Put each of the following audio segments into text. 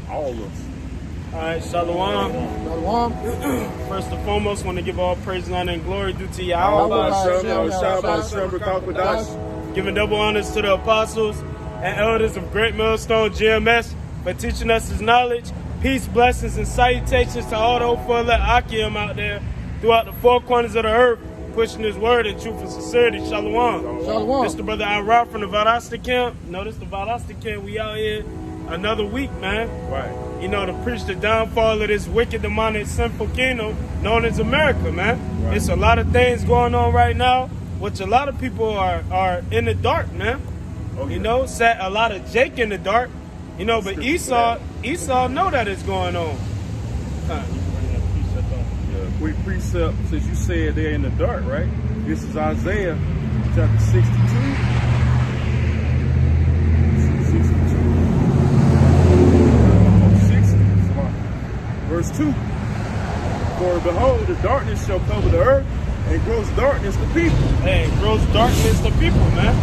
All of us. All right, Shalom. Shalom. First and foremost, want to give all praise, honor, and glory due to Yahweh. Giving double honors to the apostles and elders of Great Millstone GMS for teaching us his knowledge. Peace, blessings, and salutations to all the hopeful Akim out there throughout the four corners of the earth, pushing his word in truth and sincerity. Shalom. Shalom. This the brother Ira from the Valdosta camp. Notice the Valdosta camp. We out here another week, man. Right. You know, to preach the downfall of this wicked, demonic, sinful kingdom known as America, man. Right. It's a lot of things going on right now, which a lot of people are in the dark, man. Oh, yeah. You know, set a lot of Jake in the dark. You know, but Esau know that it's going on. Yeah, quick precept, since you said they're in the dark, right? This is Isaiah chapter 62. 60, verse 2. For behold, the darkness shall cover the earth, and gross darkness the people. Hey, gross darkness to people, man.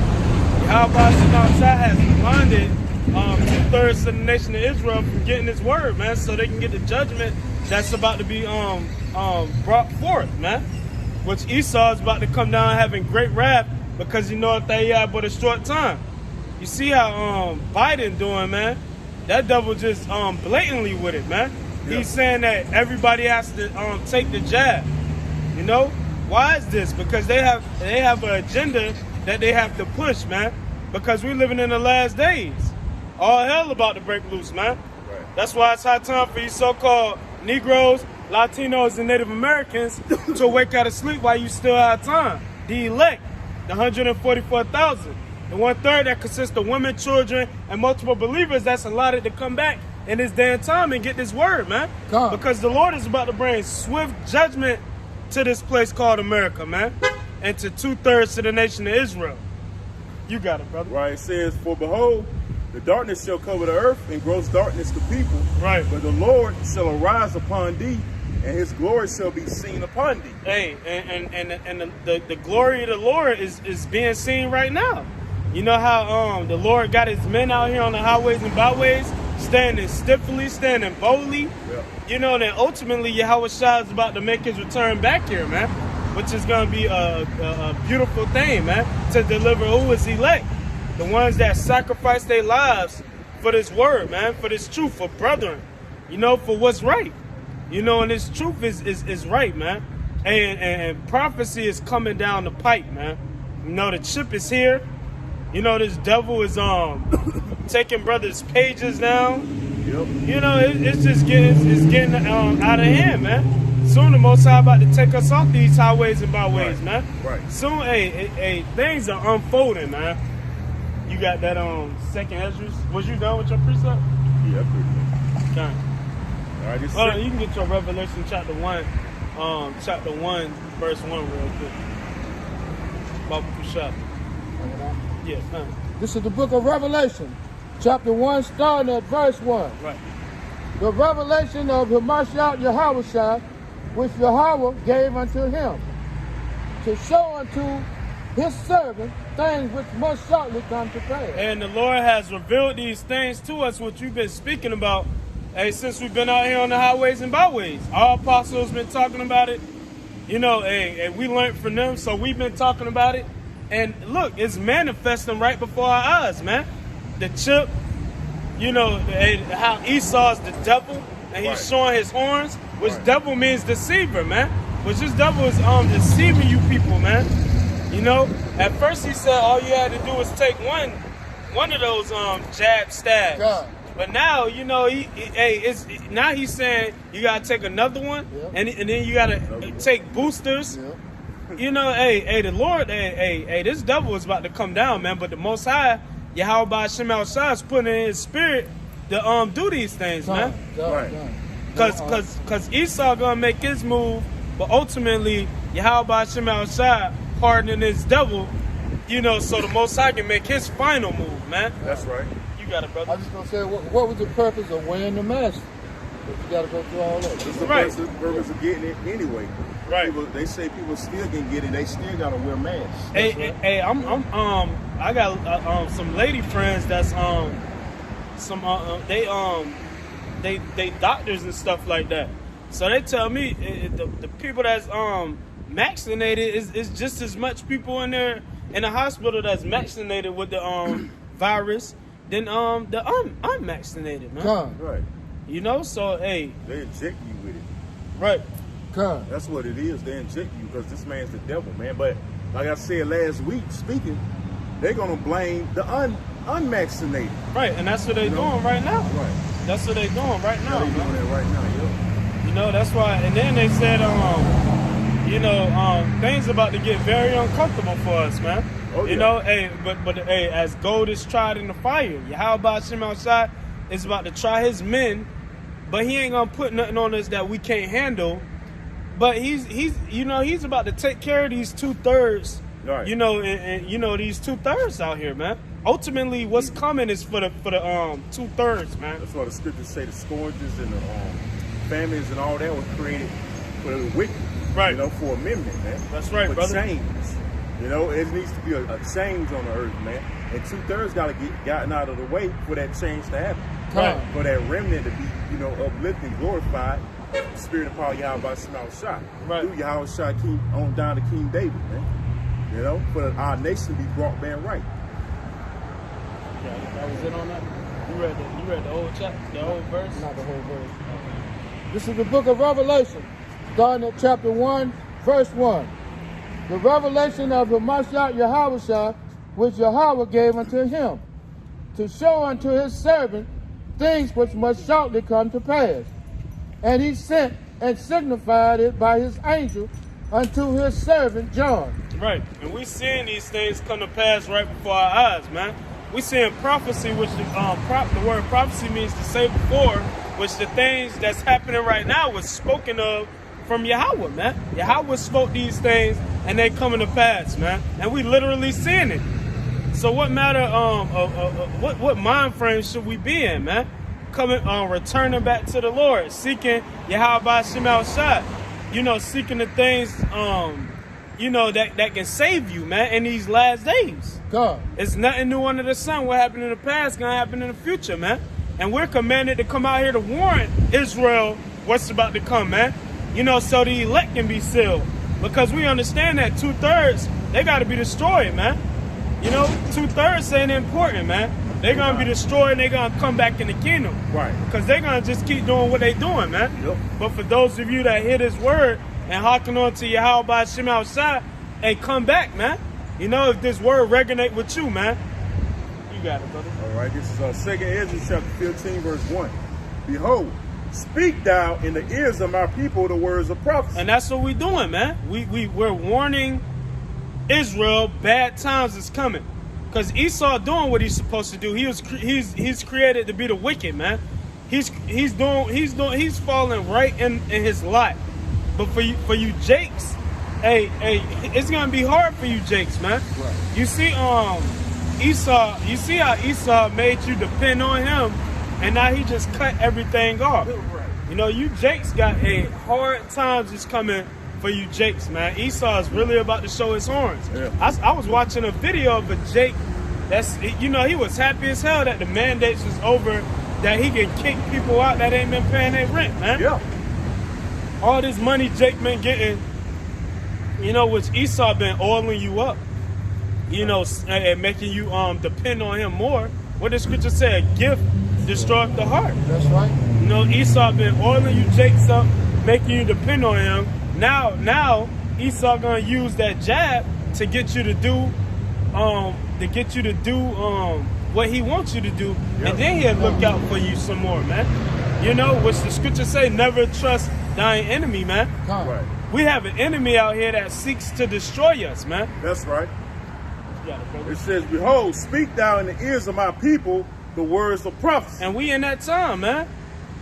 How about Shemashah has blinded 2/3 of the nation of Israel from getting his word, man, so they can get the judgment that's about to be brought forth, man. Which Esau is about to come down having great wrath because you know if they have but a short time. You see how Biden doing, man? That devil just blatantly with it, man. Yeah. He's saying that everybody has to take the jab. You know? Why is this? Because they have an agenda that they have to push, man. Because we're living in the last days. All hell about to break loose, man. Right. That's why it's high time for you so-called Negroes, Latinos, and Native Americans to wake out of sleep while you still have time. The elect, the 144,000, the 1/3 that consists of women, children, and multiple believers that's allotted to come back in this damn time and get this word, man. God. Because the Lord is about to bring swift judgment to this place called America, man, and to 2/3 of the nation of Israel. You got it, brother. Right, it says, for behold, the darkness shall cover the earth, and gross darkness the people. Right. But the Lord shall arise upon thee, and his glory shall be seen upon thee. Hey, and the glory of the Lord is being seen right now. You know how the Lord got his men out here on the highways and byways, standing stiffly, standing boldly. Yeah. You know, then ultimately Yahweh Shah is about to make his return back here, man, which is going to be a beautiful thing, man, to deliver who is elect. The ones that sacrifice their lives for this word, man, for this truth, for brethren, you know, for what's right. You know, and this truth is right, man. And prophecy is coming down the pipe, man. You know, the chip is here. You know, this devil is taking brothers' pages down. Yep. You know, it's just getting out of hand, man. Soon the Most High about to take us off these highways and byways, Right. man. Right. Soon, hey, things are unfolding, man. You got that second Esdras. Was you done with your precept? Yeah, pretty much. Okay. All right, this Hold on, you can get your Revelation chapter 1, verse 1 real quick. Baba Kushab. Yeah, This is the book of Revelation, chapter 1, starting at verse 1. right. The revelation of Hamashiach Yahushua, which Yahweh gave unto him, to show unto his servant things which must shortly come to pass. And the Lord has revealed these things to us, which we've been speaking about, since we've been out here on the highways and byways. Our apostles been talking about it. You know, and we learned from them, so we've been talking about it. And look, it's manifesting right before our eyes, man. The chip, you know, how Esau's the devil, and he's Right. showing his horns, which Right. devil means deceiver, man. Which this devil is deceiving you people, man. You know, at first he said all you had to do was take one of those jab stabs. God. But now, you know, now he's saying you gotta take another one, Yeah. and then you gotta take boosters. Yeah. You know, the Lord, this devil is about to come down, man. But the Most High, Yahweh Shemel Shah, is putting in his spirit to do these things, man. Right. Cause Esau gonna make his move, but ultimately Yahweh Shemel Shah pardoning his devil, you know, so the Most High can make his final move, man. That's right. You got it, brother. I was just going to say, what was the purpose of wearing the mask? But you got to go through all that. It's the Right. purpose of getting it anyway. Right. People, they say people still can get it. They still gotta wear masks. I got some lady friends that's they doctors and stuff like that. So they tell me the people that's vaccinated is just as much people in there in the hospital that's vaccinated with the virus than the unvaccinated, man. Come. Right. You know, so hey, They inject you with it. right. Come. That's what it is. They inject you because this man's the devil, man. But like I said last week, speaking, they're gonna blame the unvaccinated. Right, and that's what they're doing right now. Right. That's what they're doing right now, They're doing man. that right now, yeah. You know, that's why. And then they said, things about to get very uncomfortable for us, man. Oh, You yeah. know, hey, but hey, as gold is tried in the fire, Yahweh Shem outside is about to try his men, but he ain't gonna put nothing on us that we can't handle. But he's about to take care of these 2/3. Right. You know, and these 2/3 out here, man. Ultimately, what's coming is for the 2/3, man. That's why the scriptures say the scourges and the famines and all that was created for the wicked. Right. You know, for amendment, man. That's right, for brother. change. You know, it needs to be a change on the earth, man. And 2/3 got to get gotten out of the way for that change to happen. Right. For that remnant to be, uplifted, glorified. Spirit of power, Yahweh Shema Shah. Right. Through Yahweh Shah King on down to King David, man. You know, for our nation to be brought back right. Yeah, that was it on that. You read the whole chapter, the whole verse. Not the whole verse. This is the book of Revelation, starting at chapter 1, verse 1. The revelation of the Mashiach Yahushua, which Yahweh gave unto him, to show unto his servant things which must shortly come to pass. And he sent and signified it by his angel unto his servant John. Right, and we seeing these things come to pass right before our eyes, man. We seeing prophecy, which the word prophecy means to say before, which the things that's happening right now was spoken of from Yahweh, man. Yahweh spoke these things, and they coming to pass, man. And we literally seeing it. So what matter? What mind frame should we be in, man? Returning back to the Lord, seeking Yahweh Shema Shah. Seeking the things, that can save you, man, in these last days. God. It's nothing new under the sun. What happened in the past gonna happen in the future, man. And we're commanded to come out here to warn Israel what's about to come, man. So the elect can be sealed. Because we understand that 2/3, they gotta be destroyed, man. 2/3 ain't important, man. They're gonna be destroyed and they're gonna come back in the kingdom. Right. Because they're gonna just keep doing what they doing, man. Yep. But for those of you that hear this word and hearken on to Yahweh Shema Shah, hey, come back, man. If this word resonate with you, man. You got it, brother. All right, this is 2nd Ezra chapter 15, verse 1. Behold, speak thou in the ears of my people the words of prophecy. And that's what we doing, man. We're warning Israel bad times is coming. Because Esau doing what he's supposed to do. He's created to be the wicked, man. He's falling right in his lot. But for you Jakes, hey, it's gonna be hard for you Jakes, man. Right. You see Esau, you see how Esau made you depend on him, and now he just cut everything off. Right. You Jakes got a hard times is coming for you Jakes, man. Esau is really about to show his horns. Yeah. I was watching a video of a Jake he was happy as hell that the mandates was over, that he can kick people out that ain't been paying their rent, man. Yeah. All this money Jake been getting, which Esau been oiling you up, and making you depend on him more. What the scripture said, gift destroyeth the heart. That's right. Esau been oiling you Jakes up, making you depend on him. Now Esau gonna use that jab to get you to do what he wants you to do, Yep. and then he'll look out for you some more, man. Which the scripture say, never trust thine enemy, man. God. Right. We have an enemy out here that seeks to destroy us, man. That's right. You got it, brother. It says, behold, speak thou in the ears of my people the words of prophecy. And we in that time, man.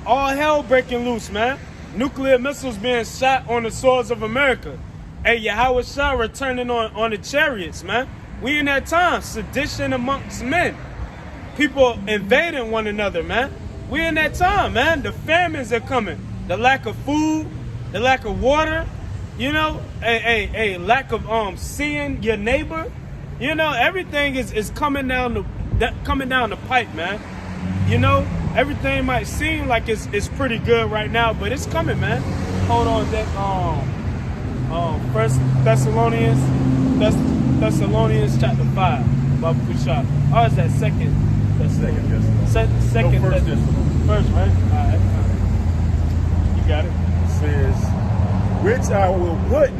All hell breaking loose, man. Nuclear missiles being shot on the soils of America. Hey, Yahweh Shah returning on the chariots, man. We in that time. Sedition amongst men. People invading one another, man. We in that time, man. The famines are coming. The lack of food, the lack of water, lack of seeing your neighbor. Everything is coming down the pipe, man. you know, everything might seem like it's pretty good right now, but it's coming, man. Hold on, that First Thessalonians chapter 5. Baba Kushab. Oh, it's that second. That's second Thessalonians. Second. No, First Thessalonians. First, right? All right. You got it. It says, which I will put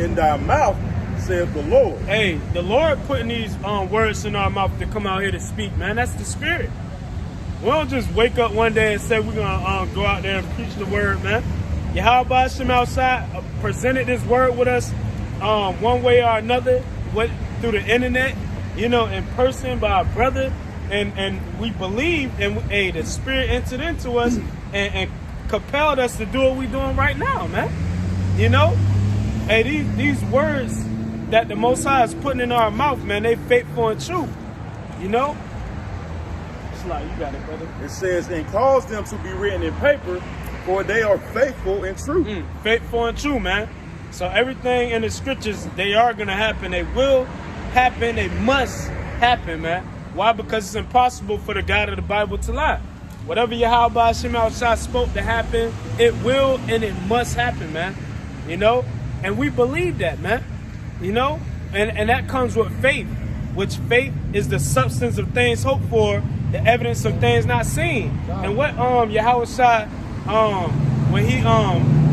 in thy mouth, saith the Lord. Hey, the Lord putting these words in our mouth to come out here to speak, man. That's the Spirit. We don't just wake up one day and say we're gonna go out there and preach the word, man. Yahweh Hashem outside presented this word with us one way or another, through the internet, you know, in person by our brother, and we believe, and the Spirit entered into us and compelled us to do what we're doing right now, man. You know, hey, these words that the Most High is putting in our mouth, man, they faithful and true. You know? It's like, you got it, brother. It says, and cause them to be written in paper, for they are faithful and true. Faithful and true, man. So everything in the scriptures, they are going to happen. They will happen. They must happen, man. Why? Because it's impossible for the God of the Bible to lie. Whatever Yahweh Hashem outside spoke to happen, it will and it must happen, man. You know? And we believe that, man. You know? And that comes with faith, which faith is the substance of things hoped for, the evidence of things not seen. And what Yahweh Shai, when he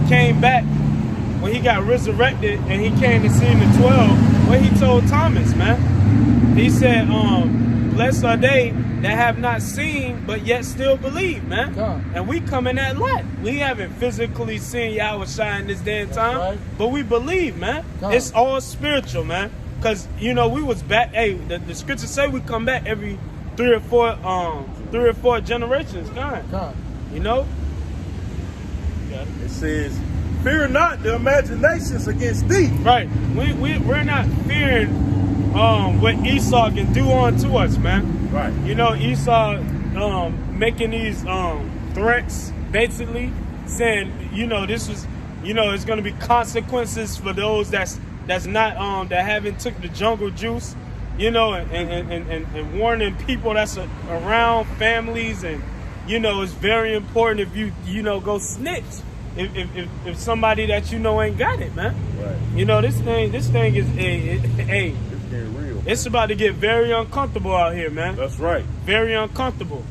came back, when he got resurrected and he came to see the 12, what he told Thomas, man? He said, blessed are they that have not seen but yet still believe, man. And we come in that light. We haven't physically seen Yahweh Shai in this day and time, but we believe, man. It's all spiritual, man. Because, you know, we was back, hey, the scriptures say we come back every 3 or 4 generations, you know? It says, fear not the imaginations against thee. Right. We're not fearing what Esau can do unto us, man. Right. You know, Esau making these threats, basically saying, you know, this was, you know, it's gonna be consequences for those that's not that haven't took the jungle juice, you know, and warning people that's around families, and you know, it's very important if you know, go snitch if somebody that you know ain't got it, man. Right. You know, this thing is it's getting real. It's about to get very uncomfortable out here, man. That's right. Very uncomfortable.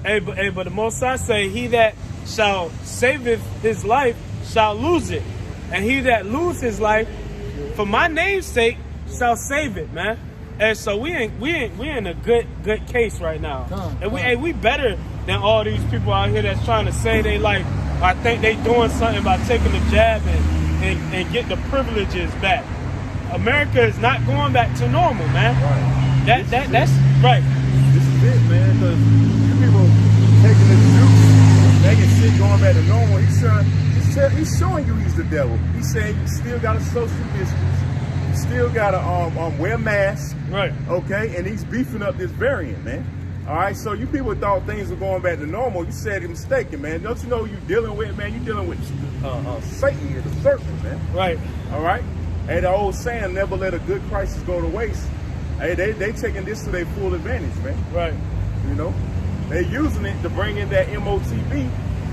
But the Most High say, he that shall saveth his life shall lose it, and he that lose his life for my name's sake shall save it, man. And so we in a good case right now. And we better than all these people out here that's trying to say they like, I think they doing something by taking the jab and get the privileges back. America is not going back to normal, man. Right. That's right. This is it, man, because you people taking the juice, making shit going back to normal. He's showing you he's the devil. He's saying you still got to social distance. You still got to wear masks. Right. Okay? And he's beefing up this variant, man. All right? So you people thought things were going back to normal. You said you're mistaken, man. Don't you know who you're dealing with, man? You're dealing with Satan here, the serpent, man. Right. All right? Hey, the old saying, never let a good crisis go to waste. Hey, they taking this to their full advantage, man. Right. You know? They using it to bring in that MOTB,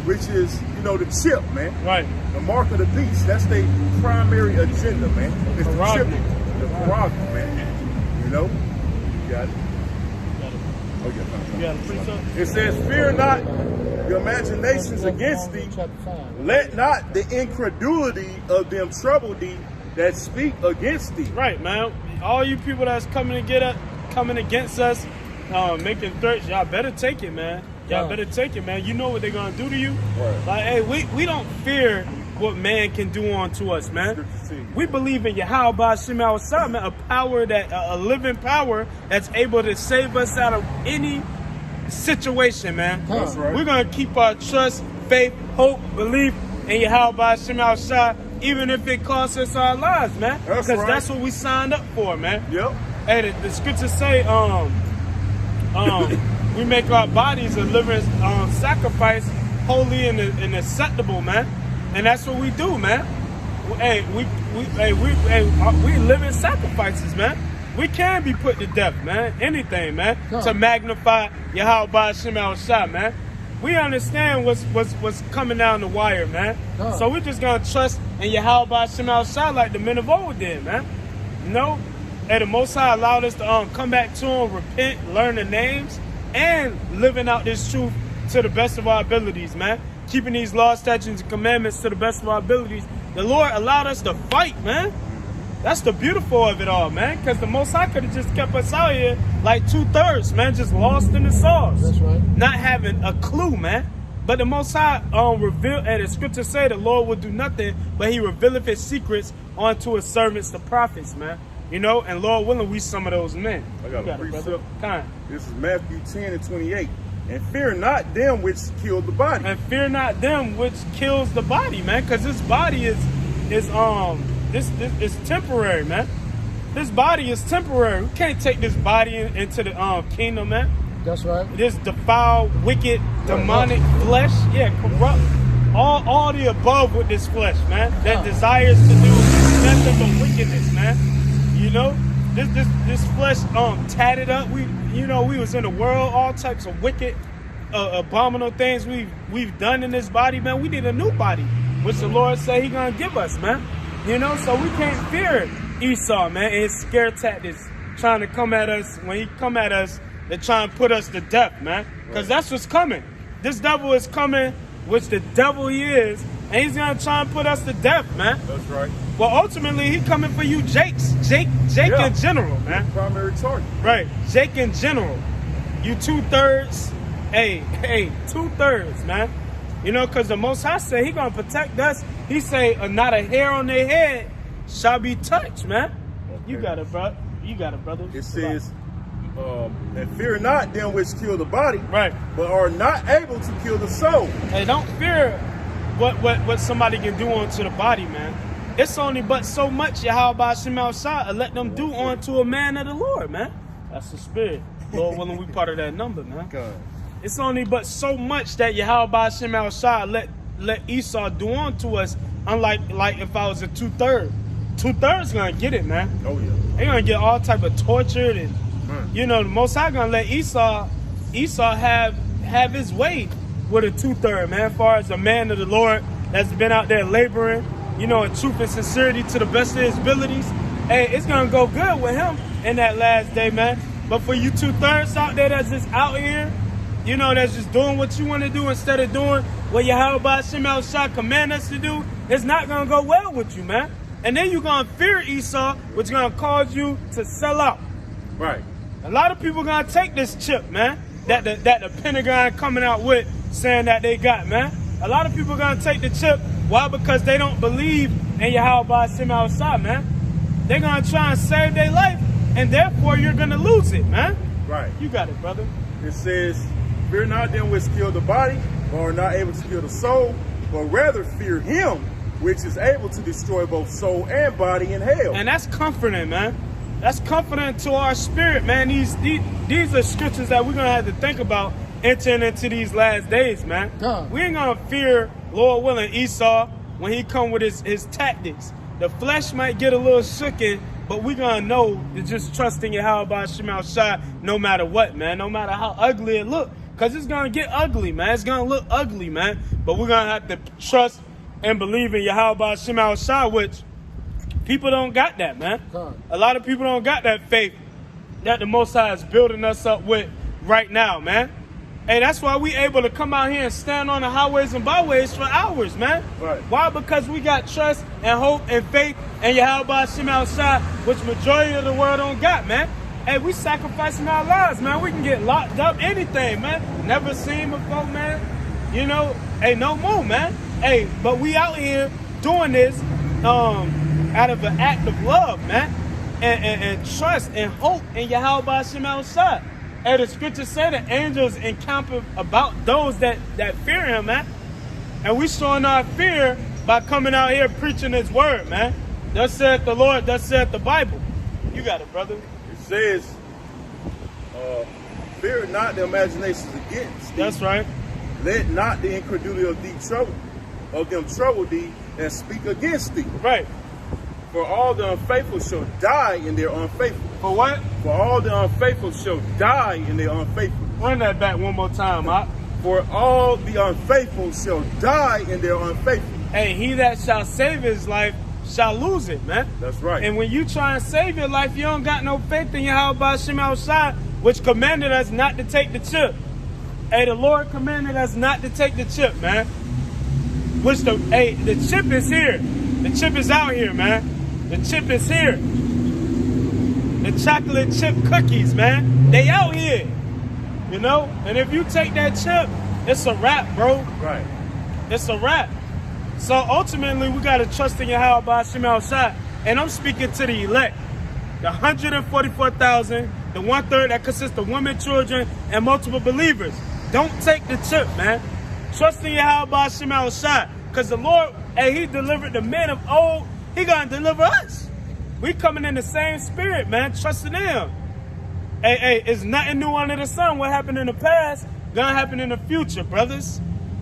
which is, you know, the chip, man. Right. The mark of the beast. That's their primary agenda, man. It's the chip. The prerogative, man. You know? You got it. Oh, yeah. It says, fear not the imaginations against thee. Let not the incredulity of them trouble thee that speak against thee. Right, man. All you people that's coming against us, making threats, y'all better take it, man. Y'all better take it, man. You know what they're gonna do to you. Right. Like, hey, we don't fear what man can do unto us, man. We believe in Yahweh Hashem outside, man, a power a living power that's able to save us out of any situation, man. That's right. We're gonna keep our trust, faith, hope, belief in Yahweh Hashem outside, even if it costs us our lives, man. Because that's what we signed up for, man. Yep. Hey, the scriptures say, we make our bodies a living sacrifice, holy and acceptable, man. And that's what we do, man. Hey, we living sacrifices, man. we can be put to death, man. Anything, man, Come. to magnify Yahweh Hashem Shah, man. We understand what's coming down the wire, man. Come. So we're just gonna trust in Yahweh Hashem Shah like the men of old did, man. You know, and the Most High allowed us to come back to Him, repent, learn the names, and living out this truth to the best of our abilities, man. Keeping these laws, statutes, and commandments to the best of our abilities. The Lord allowed us to fight, man. That's the beautiful of it all, man. Because the Most High could have just kept us out here like 2/3, man, just lost in the sauce. That's right. Not having a clue, man. But the Most High revealed, and the scriptures say the Lord will do nothing, but He revealeth His secrets unto His servants, the prophets, man. You know, and Lord willing, we some of those men. I got a precept. Kind. This is Matthew 10 and 28. And fear not them which kill the body. And fear not them which kills the body, man, because this body is temporary, man. This body is temporary. We can't take this body into the kingdom, man. That's right. This defiled, wicked, demonic flesh, yeah, corrupt. All the above with this flesh, man. That desires to do nothing but wickedness, man. You know, this flesh tatted up. We was in the world, all types of wicked, abominable things we've done in this body, man. We need a new body, which the Lord say He gonna give us, man. You know, so we can't fear Esau, man, and his scare tactics trying to come at us. When he come at us, they're trying to put us to death, man. Because that's what's coming. This devil is coming, which the devil he is, and he's gonna try and put us to death, man. That's right. Well, ultimately, he coming for you, Jake Yeah. in general, man. Primary target. Right, Jake in general. You 2/3, hey, 2/3, man. You know, because the Most High said He gonna protect us. He say, not a hair on their head shall be touched, man. Okay. You got it, bro. You got it, brother. It says, and fear not them which kill the body, Right. but are not able to kill the soul. Hey, don't fear what somebody can do onto the body, man. It's only but so much Yahweh Shema Shah let them do onto a man of the Lord, man. That's the spirit. Lord willing, we part of that number, man. God. It's only but so much that Yahweh Shema Shah let Esau do onto us. Unlike if I was a 2/3. 2/3 gonna get it, man. Oh yeah. They gonna get all type of tortured and you know, the Most High gonna let Esau have his way with a 2/3, man. As far as a man of the Lord that's been out there laboring, you know, in truth and sincerity to the best of his abilities. Hey, it's gonna go good with him in that last day, man. But for you 2/3 out there that's just out here, you know, that's just doing what you want to do instead of doing what Yahweh Shema Shah command us to do, it's not gonna go well with you, man. And then you're gonna fear Esau, which is gonna cause you to sell out. Right. A lot of people gonna take this chip, man, that the Pentagon coming out with, saying that they got, man. A lot of people gonna take the chip. Why? Because they don't believe in Yahweh Shema Shah, man. They're gonna try and save their life, and therefore you're gonna lose it, man. Right. You got it, brother. It says, fear not them which kill the body, or are not able to kill the soul, but rather fear Him which is able to destroy both soul and body in hell. And that's comforting, man. That's comforting to our spirit, man. These are scriptures that we're gonna have to think about entering into these last days, man. We ain't gonna fear, Lord willing, Esau when he come with his tactics. The flesh might get a little shooken, but we're gonna know to just trust in Yahweh Shema Shah no matter what, man. No matter how ugly it look. Because it's gonna get ugly, man. It's gonna look ugly, man. But we're gonna have to trust and believe in Yahweh Shema Shah, which people don't got that, man. A lot of people don't got that faith that the Most High is building us up with right now, man. Hey, that's why we able to come out here and stand on the highways and byways for hours, man. Right. Why? Because we got trust and hope and faith in Yahweh Shema Shah, which majority of the world don't got, man. Hey, we sacrificing our lives, man. We can get locked up, anything, man. Never seen before, man. You know, hey, no more, man. Hey, but we out here doing this out of an act of love, man. And trust and hope in Yahweh Shema Shah. And the scriptures say the angels encamp about those that fear Him, man. And we showing our fear by coming out here preaching His word, man. Thus saith the Lord, thus saith the Bible. You got it, brother. It says, fear not the imaginations against thee. That's right. Let not the incredulity of them trouble thee that speak against thee. Right. For all the unfaithful shall die in their unfaithfulness. For what? For all the unfaithful shall die in their unfaithfulness. Run that back one more time, Op. For all the unfaithful shall die in their unfaithfulness. Hey, he that shall save his life shall lose it, man. That's right. And when you try and save your life, you don't got no faith in Yahweh Shema Shai, which commanded us not to take the chip. Hey, the Lord commanded us not to take the chip, man. The chip is here. The chip is out here, man. The chip is here. The chocolate chip cookies, man. They out here. You know? And if you take that chip, it's a wrap, bro. Right. It's a wrap. So ultimately, we got to trust in Yahweh Shema Shai. And I'm speaking to the elect. The 144,000, the 1/3 that consists of women, children, and multiple believers. Don't take the chip, man. Trust in Yahweh Shema Shai. Because the Lord, hey, he delivered the men of old. He going to deliver us. We coming in the same spirit, man. Trusting him. Hey, it's nothing new under the sun. What happened in the past, gonna happen in the future, brothers.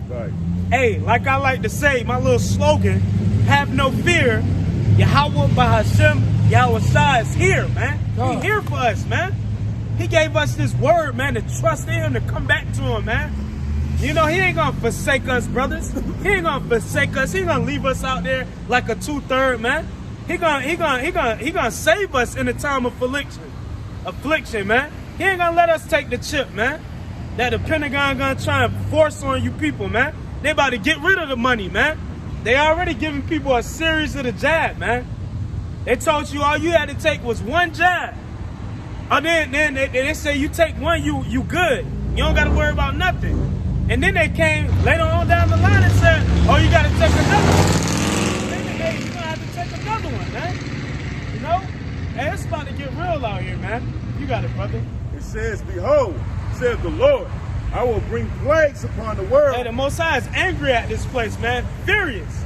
Right. Hey, like I like to say, my little slogan, have no fear. Yahweh Bahashem, Yahweh Shai is here, man. He here for us, man. He gave us this word, man, to trust in him, to come back to him, man. You know, he ain't gonna forsake us, brothers. He ain't gonna forsake us. He ain't gonna leave us out there like a 2/3, man. He gonna save us in the time of affliction, man. He ain't gonna let us take the chip, man. That the Pentagon gonna try and force on you people, man. They about to get rid of the money, man. They already giving people a series of the jab, man. They told you all you had to take was one jab. Oh, then they say you take one, you good. You don't gotta worry about nothing. And then they came later on down the line and said, oh, you gotta take another one. Hey, you're gonna have to take another one, man. You know? Hey, it's about to get real out here, man. You got it, brother. It says, behold, says the Lord, I will bring plagues upon the world. Hey, the Most High is angry at this place, man. Furious.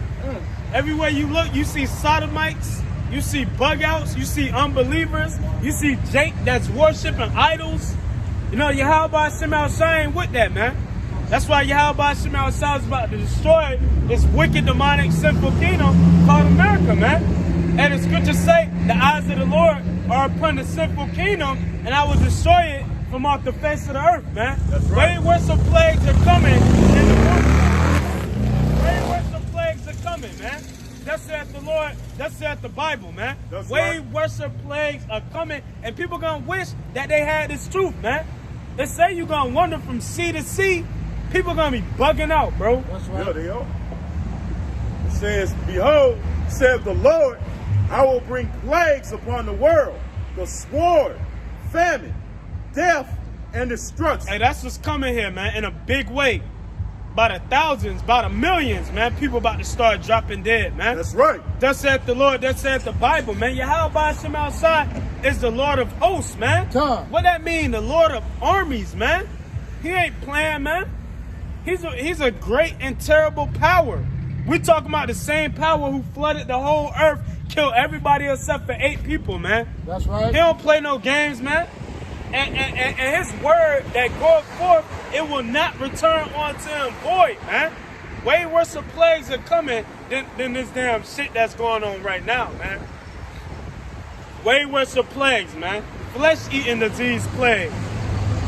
Everywhere you look, you see sodomites, you see bug outs, you see unbelievers, you see Jake that's worshiping idols. You know, Yahweh Shema Shai ain't with that, man. That's why Yahweh Shema Shai is about to destroy this wicked, demonic, sinful kingdom called America, man. And the scriptures say, the eyes of the Lord are upon the sinful kingdom, and I will destroy it from off the face of the earth, man. That's right. Way worse plagues are coming in the world. Way worse plagues are coming, man. That said the Lord, that said the Bible, man. That's way right. worse plagues are coming, and people gonna wish that they had this truth, man. They say you gonna wander from sea to sea. People gonna be bugging out, bro. That's right. Yeah, they are. It says, behold, says the Lord, I will bring plagues upon the world, the sword, famine, death, and destruction. Hey, that's what's coming here, man, in a big way. By the thousands, by the millions, man. People about to start dropping dead, man. That's right. That said the Lord, that said the Bible, man. Yahweh Shema Shai is the Lord of hosts, man. Tom. What that mean? The Lord of armies, man. He ain't playing, man. He's a great and terrible power. We talking about the same power who flooded the whole earth, killed everybody except for 8 people, man. That's right. He don't play no games, man. And his word that goes forth, it will not return unto him void, man. Way worse plagues are coming than this damn shit that's going on right now, man. Way worse plagues, man. Flesh-eating disease plague.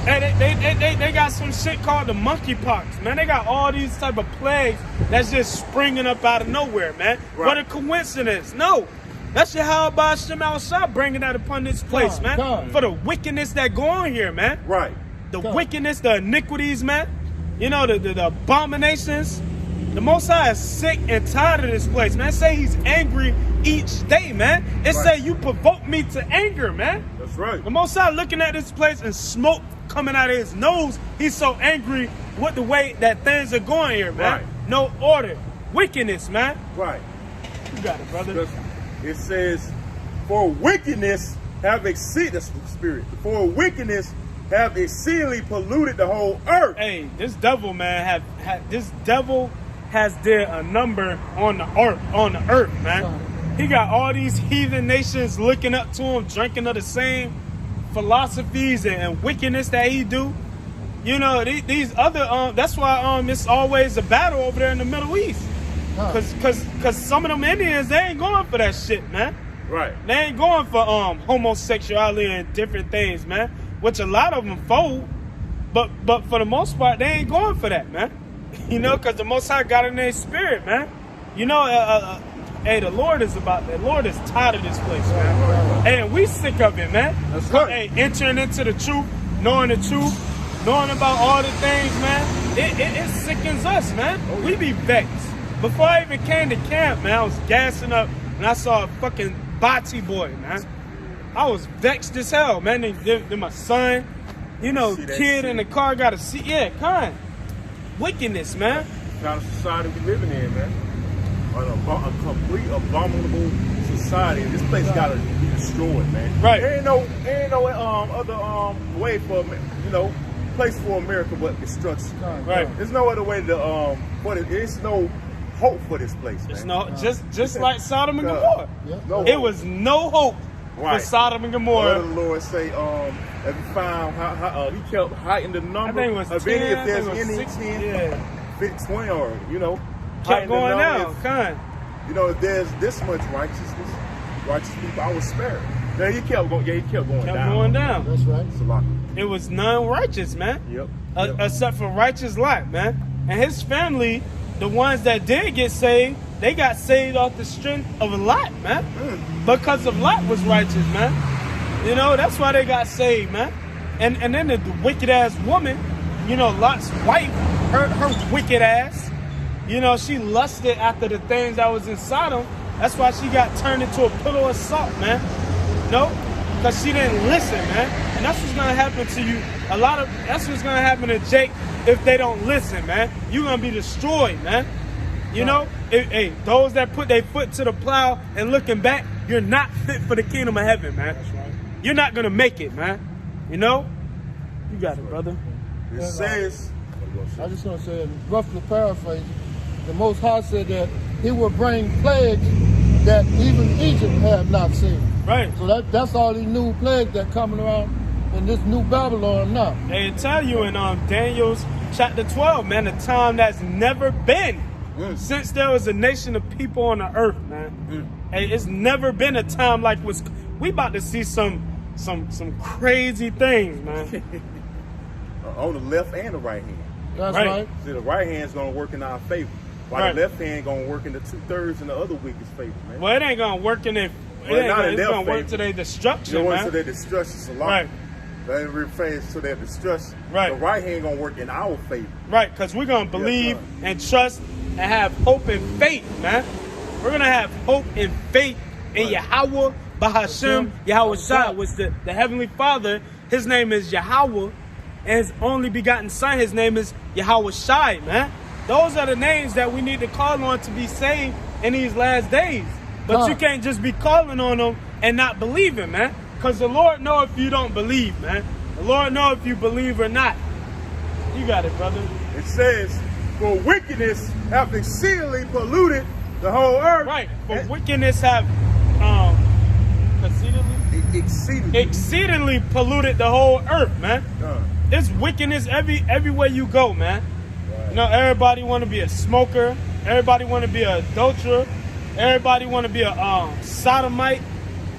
And they got some shit called the monkeypox, man. They got all these type of plagues that's just springing up out of nowhere, man. Right. What a coincidence. No. That's Yahweh Shema Shai bringing that upon this place, man. God. For the wickedness that go on here, man. Right. The God. wickedness, the iniquities, man. You know, the abominations. The Most High is sick and tired of this place, man. Say he's angry each day, man. It Right. say you provoke me to anger, man. That's right. The Most High looking at this place and smoke coming out of his nose. He's so angry with the way that things are going here, man. Right. No order. Wickedness, man. Right. You got it, brother. Because it says, for wickedness have exceeded, that's the spirit, for wickedness have exceedingly polluted the whole earth. Hey, this devil, man, this devil has did a number on the earth, man. He got all these heathen nations looking up to him, drinking of the same philosophies and wickedness that he do. You know, these other that's why it's always a battle over there in the Middle East. Cause some of them Indians, they ain't going for that shit, man. Right. They ain't going for homosexuality and different things, man. Which a lot of them fold, but for the most part, they ain't going for that, man. You know, because the Most High got in their spirit, man. You know, hey, the Lord is about that. Lord is tired of this place, man. And we sick of it, man. That's right. Hey, entering into the truth, knowing the truth, knowing about all the things, man. It sickens us, man. We be vexed. Before I even came to camp, man, I was gassing up and I saw a fucking Bati boy, man. I was vexed as hell, man. Then my son, you know, kid in the car got a seat. Yeah, kind. Wickedness, man. The kind of society we living in, man. A complete abominable society. This place gotta be destroyed, man. Right. There ain't no other way for, you know, place for America but destruction. Right. There's no other way to there's no hope for this place, man. It's no just like Sodom and Gomorrah. No It hope. was no hope for Sodom and Gomorrah. What did the Lord say? If you found how he kept heighting the number. I think it was of 10, any, if I there's think it was any 6, 10, yeah. 50, 20, or you know, Kept heighten the going number. down, If, kind. you know, if there's this much righteous people, I was spared. Yeah, he kept going. Yeah, he kept going Kept down. going down. That's right. It's a lot. It was none righteous, man. Yep. Except for righteous Lot, man. And his family, the ones that did get saved, they got saved off the strength of Lot, man. Because of Lot was righteous, man. You know, that's why they got saved, man. And then the wicked ass woman, you know, Lot's wife, her wicked ass, you know, she lusted after the things that was in Sodom. That's why she got turned into a pillow of salt, man. No, because she didn't listen, man. And that's what's gonna happen to you. That's what's gonna happen to Jake if they don't listen, man. You're gonna be destroyed, man. You know, hey, those that put their foot to the plow and looking back, you're not fit for the kingdom of heaven, man. That's right. You're not gonna make it, man. You know? You got it, brother. It says. I just want to say, roughly paraphrasing, the Most High said that He will bring plagues that even Egypt had not seen. Right. So that's all these new plagues that coming around in this new Babylon now. They tell you in Daniel's chapter 12, man, a time that's never been since there was a nation of people on the earth, man. Hey, it's never been a time like we about to see some crazy things, man. On the left and the right hand. That's Right. right. See, the right hand's gonna work in our favor, while Right. the left hand gonna work in the 2/3 and the other wicked's favor, man. Well, it ain't gonna work in it. Well, not in It's their gonna work favor. to their destruction, You know, man. to their destruction, Salah. Right. They rephrase to their destruction. Right. The right hand gonna work in our favor. Right, because we're gonna believe and trust and have hope and faith, man. We're gonna have hope and faith in Yahweh, Bahashem, Yahweh Shai, which the Heavenly Father, his name is Yahweh, and his only begotten Son, his name is Yahweh Shai, man. Those are the names that we need to call on to be saved in these last days. But you can't just be calling on them and not believing, man. Because the Lord know if you don't believe, man. The Lord know if you believe or not. You got it, brother. It says, for wickedness hath exceedingly polluted the whole earth. Right. For And wickedness have exceedingly polluted the whole earth, man. There's wickedness everywhere you go, man. Right. You know, everybody want to be a smoker. Everybody want to be an adulterer. Everybody want to be a sodomite,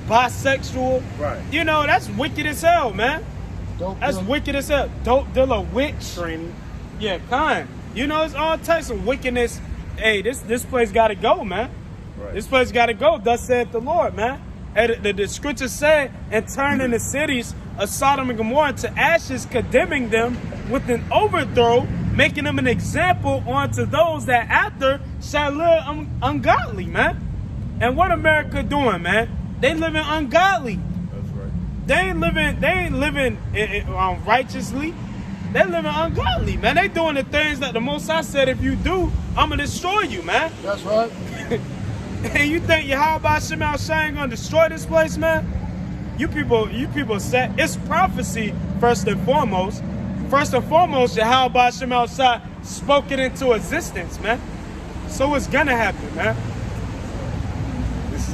bisexual. Right. You know, that's wicked as hell, man. That's wicked as hell. Dope dealer, witch. Training. Yeah, kind. You know, it's all types of wickedness. Hey, this place got to go, man. Right. This place got to go. Thus saith the Lord, man. And the scripture said, and turning the cities of Sodom and Gomorrah to ashes, condemning them with an overthrow, making them an example unto those that after shall live ungodly, man. And what America doing, man? They living ungodly. That's right. They ain't living righteously. They living ungodly, man. They doing the things that the Most High said, if you do, I'm gonna destroy you, man. That's right. And you think Yahweh Shemel Shai ain't gonna destroy this place, man? You people said it's prophecy first and foremost. First and foremost, Yahweh Shemel Shai spoke it into existence, man. So it's gonna happen, man.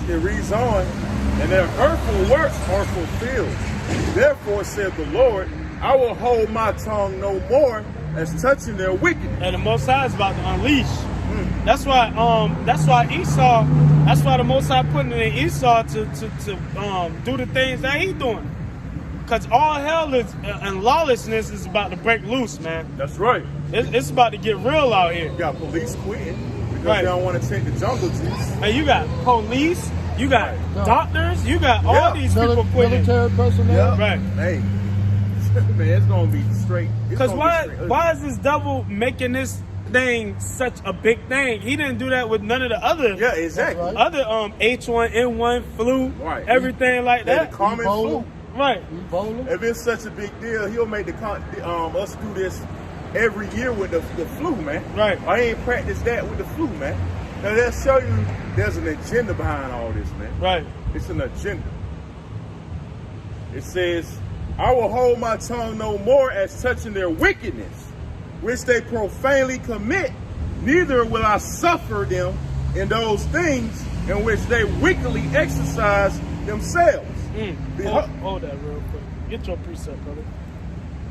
It reads on, and their hurtful works are fulfilled. Therefore, said the Lord, I will hold my tongue no more as touching their wickedness. And the Most High is about to unleash. That's why Esau. That's why the Most High putting it in Esau to do the things that he doing. Cause all hell is and lawlessness is about to break loose, man. That's right. It's about to get real out here. You got police quitting because Right. they don't want to take the jungle juice. And you got police, you got doctors, you got all Yeah. these people quitting. Military personnel. Yeah. Right. Hey, man, it's gonna be straight. Cause why is this devil making this thing such a big thing? He didn't do that with none of the other Yeah, exactly. That's other H1N1 flu, Right. everything like Yeah, that. the common Ebola. flu. Right. Ebola. If it's such a big deal, he'll make us do this every year with the flu, man. Right. I ain't practiced that with the flu, man. Now they'll show you there's an agenda behind all this, man. Right. It's an agenda. It says, I will hold my tongue no more as touching their wickedness, which they profanely commit, neither will I suffer them in those things in which they wickedly exercise themselves. Hold that real quick. Get your precept, brother.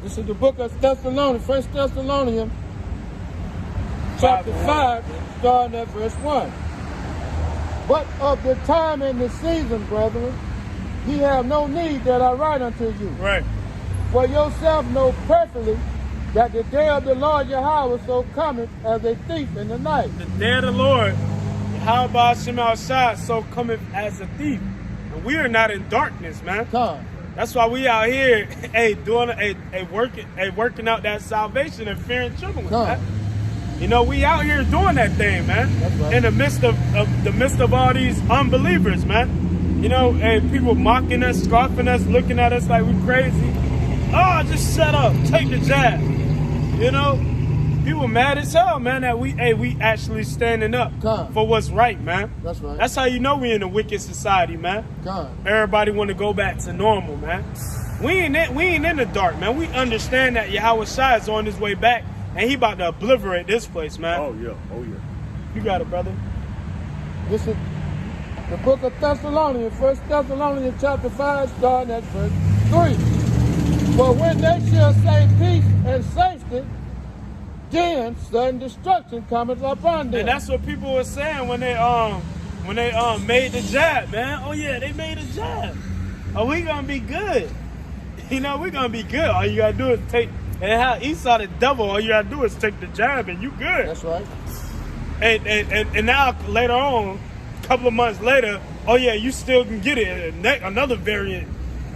This is the book of Thessalonians, 1 Thessalonians, chapter 5, starting at verse 1. But of the time and the season, brethren, ye have no need that I write unto you. Right. For yourself know perfectly that the day of the Lord Yahweh so cometh as a thief in the night. The day of the Lord, how about Shem Shad, so cometh as a thief. And we are not in darkness, man. Come. That's why we out here, doing working out that salvation and fear and trembling, Come. man. You know, we out here doing that thing, man. That's right. In the midst of all these unbelievers, man. You know, people mocking us, scoffing us, looking at us like we crazy. Oh, just shut up, take the jab. You know, people mad as hell, man, that we actually standing up Come. for what's right, man. That's right. That's how you know we in a wicked society, man. Come. Everybody want to go back to normal, man. We ain't in the dark, man. We understand that Yahweh Shai is on his way back, and he about to obliterate this place, man. Oh, yeah. Oh, yeah. You got it, brother. This is the book of Thessalonians, 1 Thessalonians chapter 5, starting at verse 3. For when they shall say peace and safety, then sudden destruction cometh upon them. And that's what people were saying when they made the jab, man. Oh yeah, they made a jab. Oh, we gonna be good. You know, we gonna be good. All you gotta do is take, and how Esau the devil, all you gotta do is take the jab and you good. That's right. And now later on, a couple of months later, oh yeah, you still can get it. And another variant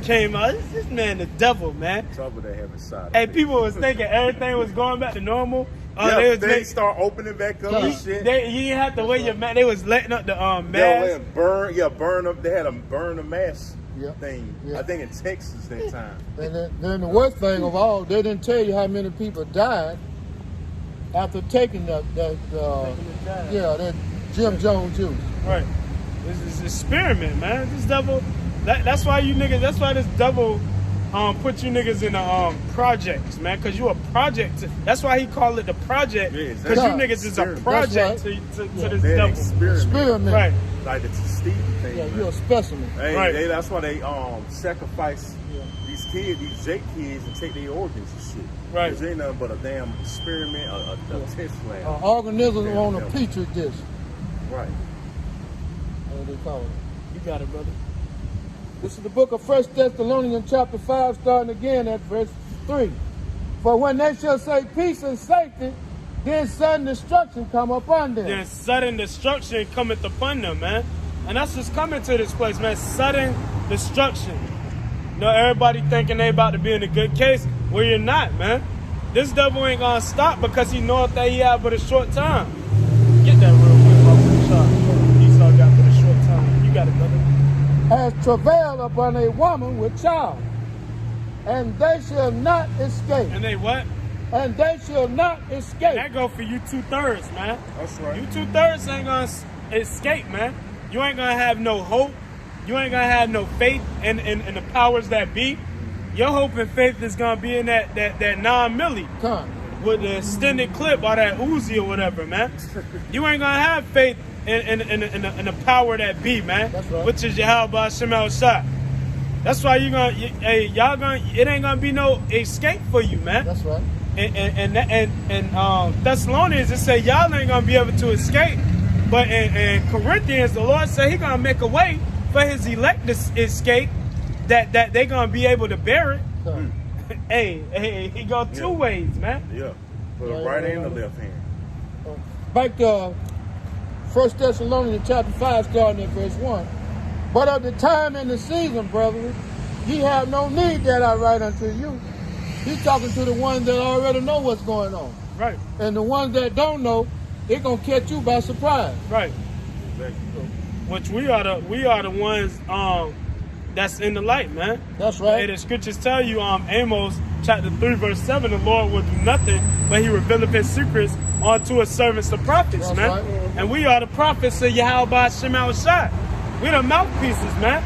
came out. This man the devil, man. Trouble they have inside. Hey, people was thinking everything was going back to normal. Yeah, they start opening back up and shit. You didn't have to wear your mask. They was letting up the They'll mask. burn up. They had them burn the mask thing. Yeah. I think in Texas that time. And then the worst thing of all, they didn't tell you how many people died after taking that Jim Jones juice. Right. This is experiment, man. This devil. That's why you niggas. That's why this devil put you niggas in the projects, man. Cause you a project. That's why he called it the project. Yeah, Cause you exactly. niggas is a Experiment. project That's to Yeah. this They devil. Experiment. Right. Like the Steve thing. Yeah, man. you're a specimen. Hey, Right. that's why they sacrifice Yeah. these kids, these Jake kids, and take their organs and shit. Right. Cause they ain't nothing but a damn experiment, a test lab. Organism Damn on a devil. petri dish. Right. That's what they call it. You got it, brother. This is the book of 1 Thessalonians chapter 5, starting again at verse 3. For when they shall say peace and safety, then sudden destruction come upon them. Then sudden destruction cometh upon them, man. And that's what's coming to this place, man. Sudden destruction. You know, everybody thinking they about to be in a good case. Well, you're not, man. This devil ain't gonna stop because he knoweth that he have but a short time. Get that real quick, my shot. Esau got but a short time. You got it, brother. Has travailed upon a woman with child, and they shall not escape. And they what? And they shall not escape. That go for you 2/3, man. That's right. You 2/3 ain't gonna escape, man. You ain't gonna have no hope. You ain't gonna have no faith in the powers that be. Your hope and faith is gonna be in that 9mm Come. with the extended clip or that Uzi or whatever, man. You ain't gonna have faith in the power that be, man. That's right. Which is Yahweh Shemel Shah. That's why it ain't gonna be no escape for you, man. That's right. Thessalonians, it said y'all ain't gonna be able to escape. But in Corinthians, the Lord said He gonna make a way for His elect to escape, that they gonna be able to bear it. Hey, He go two ways, man. Yeah, for the right and the left hand. Back to 1 Thessalonians chapter 5, starting at verse 1. But of the time and the season, brethren, ye have no need that I write unto you. He's talking to the ones that already know what's going on. Right. And the ones that don't know, it's going to catch you by surprise. Right. Exactly. Which we are the ones that's in the light, man. That's right. And the scriptures tell you, Amos chapter 3, verse 7, the Lord will do nothing, but He revealeth His secrets unto His servants, the prophets, That's man. right. And we are the prophets of Yahweh Shema Shai. We're the mouthpieces, man.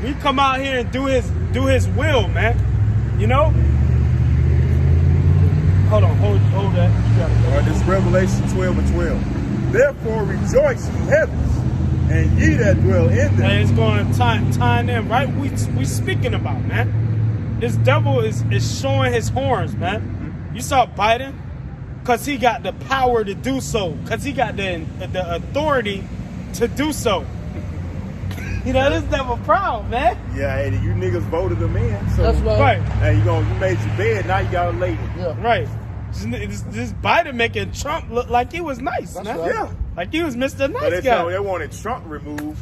We come out here and do His will, man. You know? Hold on, hold that. You got it. All right, this is Revelation 12 and 12. Therefore rejoice, ye heavens, and ye that dwell in them. And it's going tying in, right? We speaking about, man. This devil is showing his horns, man. You saw Biden? Because he got the power to do so. Because he got the authority to do so. You know, this devil proud, man. Yeah, hey, you niggas voted them in. So, That's right. Right, hey, you made your bed, now you gotta lay it. Yeah. right. This Biden making Trump look like he was nice, That's man. right. Yeah. Like he was Mr. But Nice they Guy. wanted Trump removed.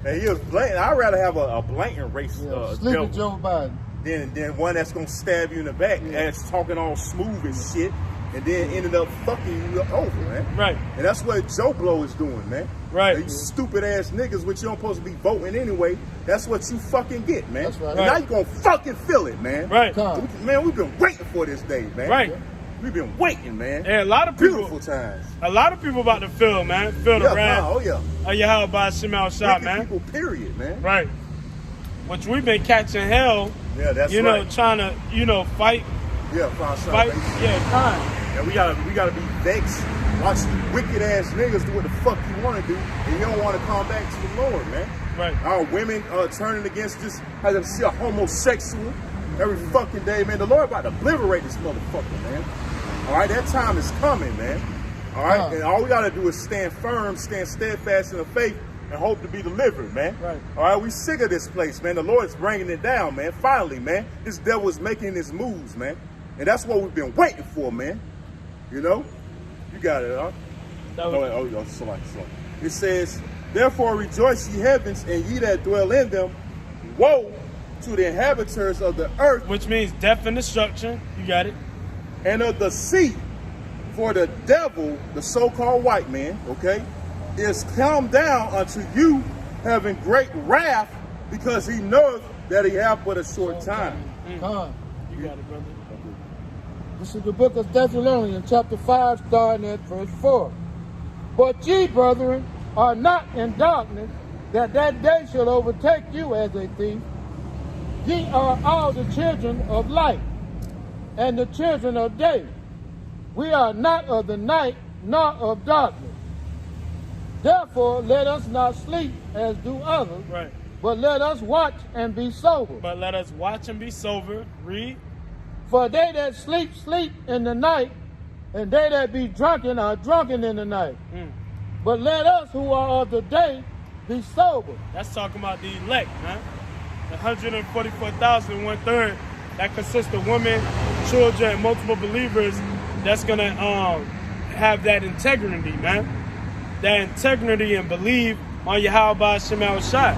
And he was blatant. I'd rather have a blatant race Sleepy devil Joe Biden. than one that's gonna stab you in the back and it's talking all smooth and shit, and then ended up fucking you over, man. Right. And that's what Joe Blow is doing, man. Right. You stupid ass niggas, which you don't supposed to be voting anyway. That's what you fucking get, man. That's right. And Right. now you gonna fucking feel it, man. Right. Come. Man, we've been waiting for this day, man. Right. We've been waiting, man. And a lot of people, Beautiful times. about to feel, man. Feel the Yeah, wrath oh yeah. of Yahweh Shema Shai, Wicked man. people, period, man. Right. Which we've been catching hell, Yeah, that's you know, right. trying to, fight, Yeah, find salvation. time. And we gotta be vexed. Watch you wicked ass niggas do what the fuck you want to do, and you don't want to come back to the Lord, man. Right. Our women turning against just as I see a homosexual every fucking day, man. The Lord about to liberate this motherfucker, man. All right, that time is coming, man. All right, and all we gotta do is stand firm, stand steadfast in the faith, and hope to be delivered, man. Right. All right, we sick of this place, man. The Lord is bringing it down, man. Finally, man. This devil is making his moves, man. And that's what we've been waiting for, man. You know? You got it, huh? Sorry. It says, therefore rejoice ye heavens, and ye that dwell in them. Woe to the inhabitants of the earth Which means death and destruction. You got it. and of the sea. For the devil, the so-called white man, okay, is come down unto you, having great wrath, because he knoweth that he hath but a short time. Come. You got it, brother. This is the book of Thessalonians, chapter 5, starting at verse 4. But ye, brethren, are not in darkness, that day shall overtake you as a thief. Ye are all the children of light, and the children of day. We are not of the night, nor of darkness. Therefore, let us not sleep as do others, Right. but let us watch and be sober. But let us watch and be sober. Read. For they that sleep, sleep in the night, and they that be drunken are drunken in the night. But let us who are of the day be sober. That's talking about the elect, man. The 144,000, 1/3, that consists of women, children, and multiple believers that's going to have that integrity, man. That integrity and believe on Yahweh Shema Shai.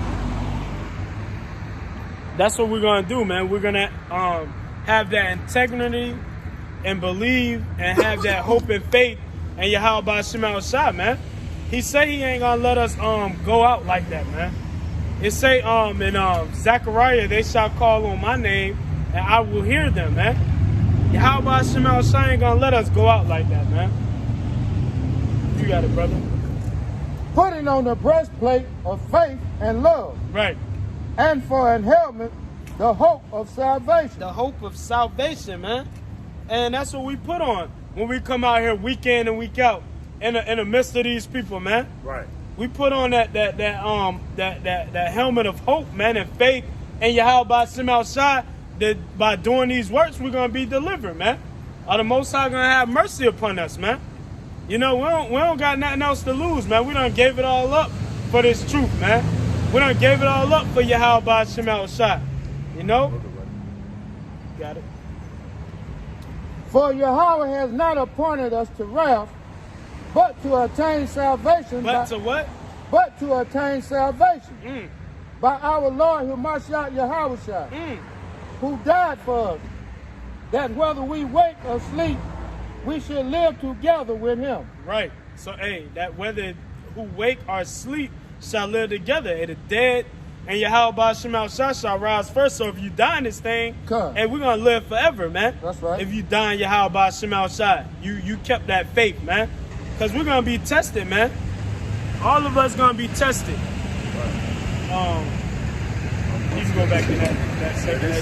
That's what we're going to do, man. We're going to have that integrity and believe and have that hope and faith in Yahweh Shema Shai, man. He say he ain't going to let us go out like that, man. It say in Zechariah, they shall call on my name and I will hear them, man. Yahweh Shema Shai ain't going to let us go out like that, man. You got it, brother. Putting on the breastplate of faith and love, Right. and for an helmet, the hope of salvation. The hope of salvation, man. And that's what we put on when we come out here week in and week out in the midst of these people, man. Right. We put on that helmet of hope, man, and faith in Yahweh Shema Shai, that by doing these works we're gonna be delivered, man. or the Most High gonna have mercy upon us, man. You know, we don't got nothing else to lose, man. We done gave it all up for this truth, man. We done gave it all up for Yahweh Ba'ashem Yahushua. You know? Got it. For Yahweh has not appointed us to wrath, but to attain salvation. But to what? But to attain salvation by our Lord Hamashiach Yahushua, who died for us, that whether we wake or sleep, we should live together with him. Right. So, hey, that whether who wake or sleep shall live together. And the dead and Yahweh Ba'ashem Yahushua shall rise first. So if you die in this thing, hey, we're going to live forever, man. That's right. If you die in Yahweh Ba'ashem Yahushua, you kept that faith, man. Because we're going to be tested, man. All of us going to be tested. You can go back to that second.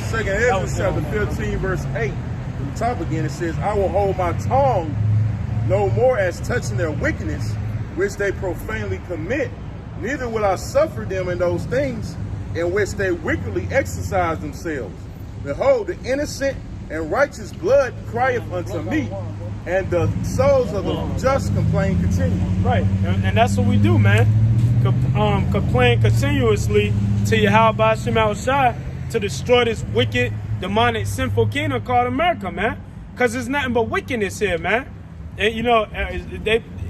Second Ezra chapter 15, verse 8. From the top again, it says, I will hold my tongue no more as touching their wickedness, which they profanely commit. Neither will I suffer them in those things in which they wickedly exercise themselves. Behold, the innocent and righteous blood crieth unto me, and the souls of the just complain continually. Right, and that's what we do, man. Complain continuously to Yahweh Ba'ashem Yahushua to destroy this wicked, demonic, sinful kingdom called America, man. Because there's nothing but wickedness here, man. And you know,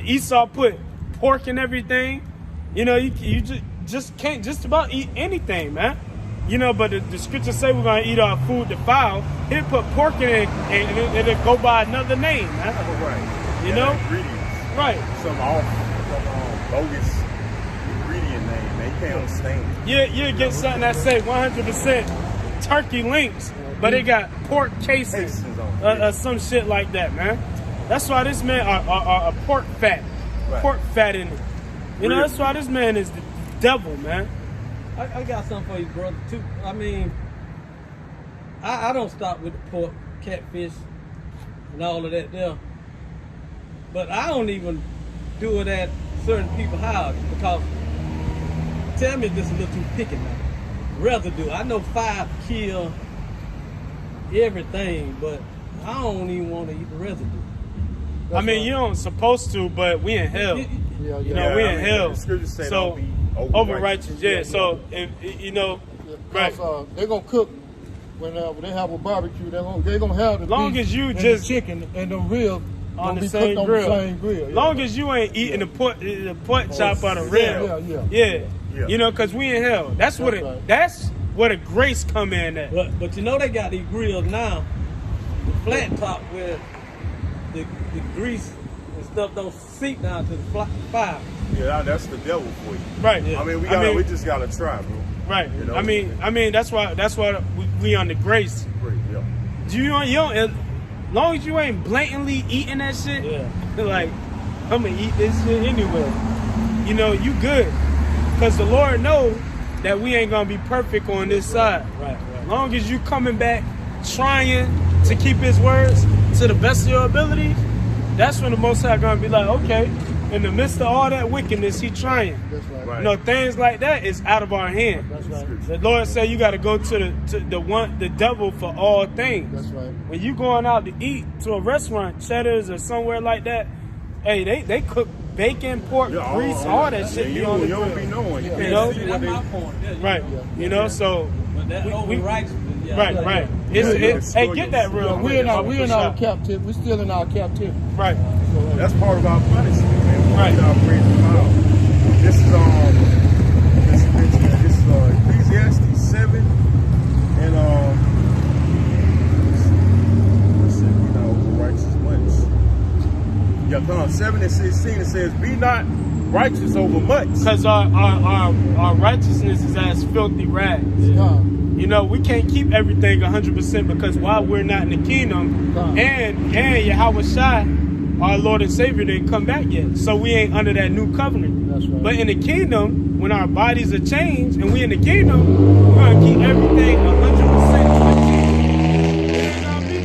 Esau put pork in everything. You know, you just can't just about eat anything, man. You know, but the scriptures say we're going to eat our food defiled. He'll put pork in it and it'll go by another name, man. Right. You know? Ingredients. Right. Some bogus ingredient name. They can't understand. You get something that say 100% turkey links, but it got pork cases or some shit like that, man. That's why this man are pork fat. Right. Pork fat in it. You know, that's why this man is the devil, man. I got something for you, brother, too. I mean, I don't stop with the pork, catfish, and all of that there. But I don't even do it at certain people's houses because, tell me this is a little too picky now. Residue. I know 5 kill everything, but I don't even want to eat the residue. I mean, you don't supposed to, but we in hell. You know, we in hell. So over righteous, yeah. So if you know, right? They're gonna cook when they have a barbecue. They're gonna have the long beef as you and just the chicken and the ribs on the same grill. Long as you ain't eating the pork chop on the rib. Yeah. You know, cause we in hell. That's what that's where the grace come in at. But you know they got these grills now, the flat top where the grease and stuff don't seep down to the fire. Yeah, that's the devil for you. Right. Yeah. I mean, we just gotta try, bro. Right. You know? I mean, that's why we on the grace. Great, yeah. Do you don't? As long as you ain't blatantly eating that shit, like I'm gonna eat this shit anyway. You know, you good, cause the Lord knows that we ain't gonna be perfect on this side. Right. Long as you coming back, trying to keep His words to the best of your ability, that's when the Most High gonna be like, okay, in the midst of all that wickedness, He trying. That's right. You know, things like that is out of our hand. That's right. The Lord said you got to go to the devil for all things. That's right. When you going out to eat to a restaurant, Cheddar's or somewhere like that, hey, they cook bacon, pork, grease, all that shit. You don't be knowing. You know, That's my point. right? You know, so. But that overrighteousness. Right. Hey, get that real. We in our captivity. We're still in our captivity. Right. So that's part of our punishment, man. Right. This is Ecclesiastes 7 and let's see, we not righteous much. Yeah, come on, 7 and 16 it says, "Be not righteous over much." Because our righteousness is as filthy rags. You know, we can't keep everything 100% because while we're not in the kingdom, and Yahweh Shai, our Lord and Savior, didn't come back yet. So we ain't under that new covenant. That's right. But in the kingdom, when our bodies are changed and we in the kingdom, we're going to keep everything 100%. There ain't gonna be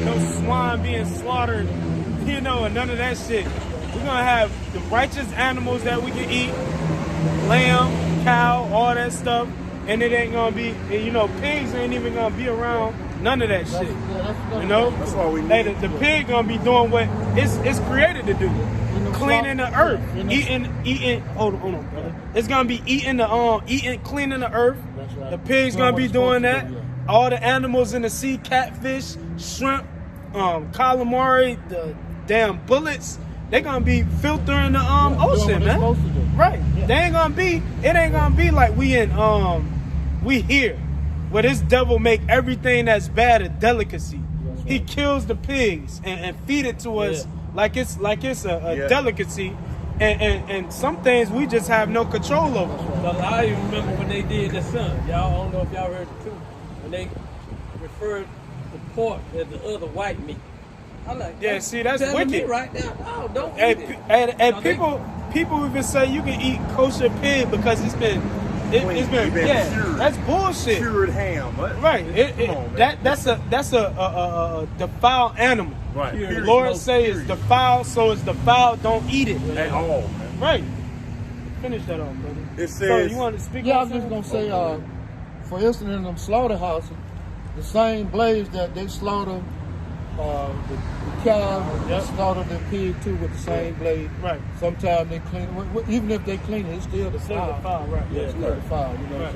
no swine being slaughtered, you know, and none of that shit. We're going to have the righteous animals that we can eat, lamb, cow, all that stuff, and it ain't gonna be, you know, pigs ain't even gonna be around None of that That's, shit. that's You know? That's why we Hey, need. the pig gonna be doing what it's created to do. Cleaning the earth. Eating hold on, brother. It's gonna be eating cleaning the earth. That's right. The pig's Doing gonna what be it's doing supposed to that. do, yeah. All the animals in the sea, catfish, shrimp, calamari, the damn bullets, they gonna be filtering the doing what ocean, they're man. supposed to do. Right. Yeah. It ain't gonna be like we here. Where this devil make everything that's bad a delicacy. That's right. He kills the pigs and feed it to us Yeah. like it's a Yeah. delicacy. And some things we just have no control over. Because I even remember when they did the sun. Y'all, I don't know if y'all heard it too. When they referred to pork as the other white meat. I like Yeah, that. see, that's telling me wicked. right now. Oh, don't eat And, it. and Now they- people even say you can eat kosher pig because it's been Clean, cured. that's bullshit. Cured ham. What? Right. Come on, man. That's a defiled animal. Right. Cured. The Period. Lord No, say it's period. defiled, so it's defiled. Don't eat it. At all, man. Right. Finish that off, brother. It So says. you want to speak? Yeah, on I'm just something? gonna say, for instance, in them slaughterhouses, the same blades that they slaughter the cow, Yep. they slaughter the pig too with the same blade. Right. Sometimes they clean, even if they clean it, it's still the Still foul. defiled, right? Yeah, it's still the foul. You know, Right.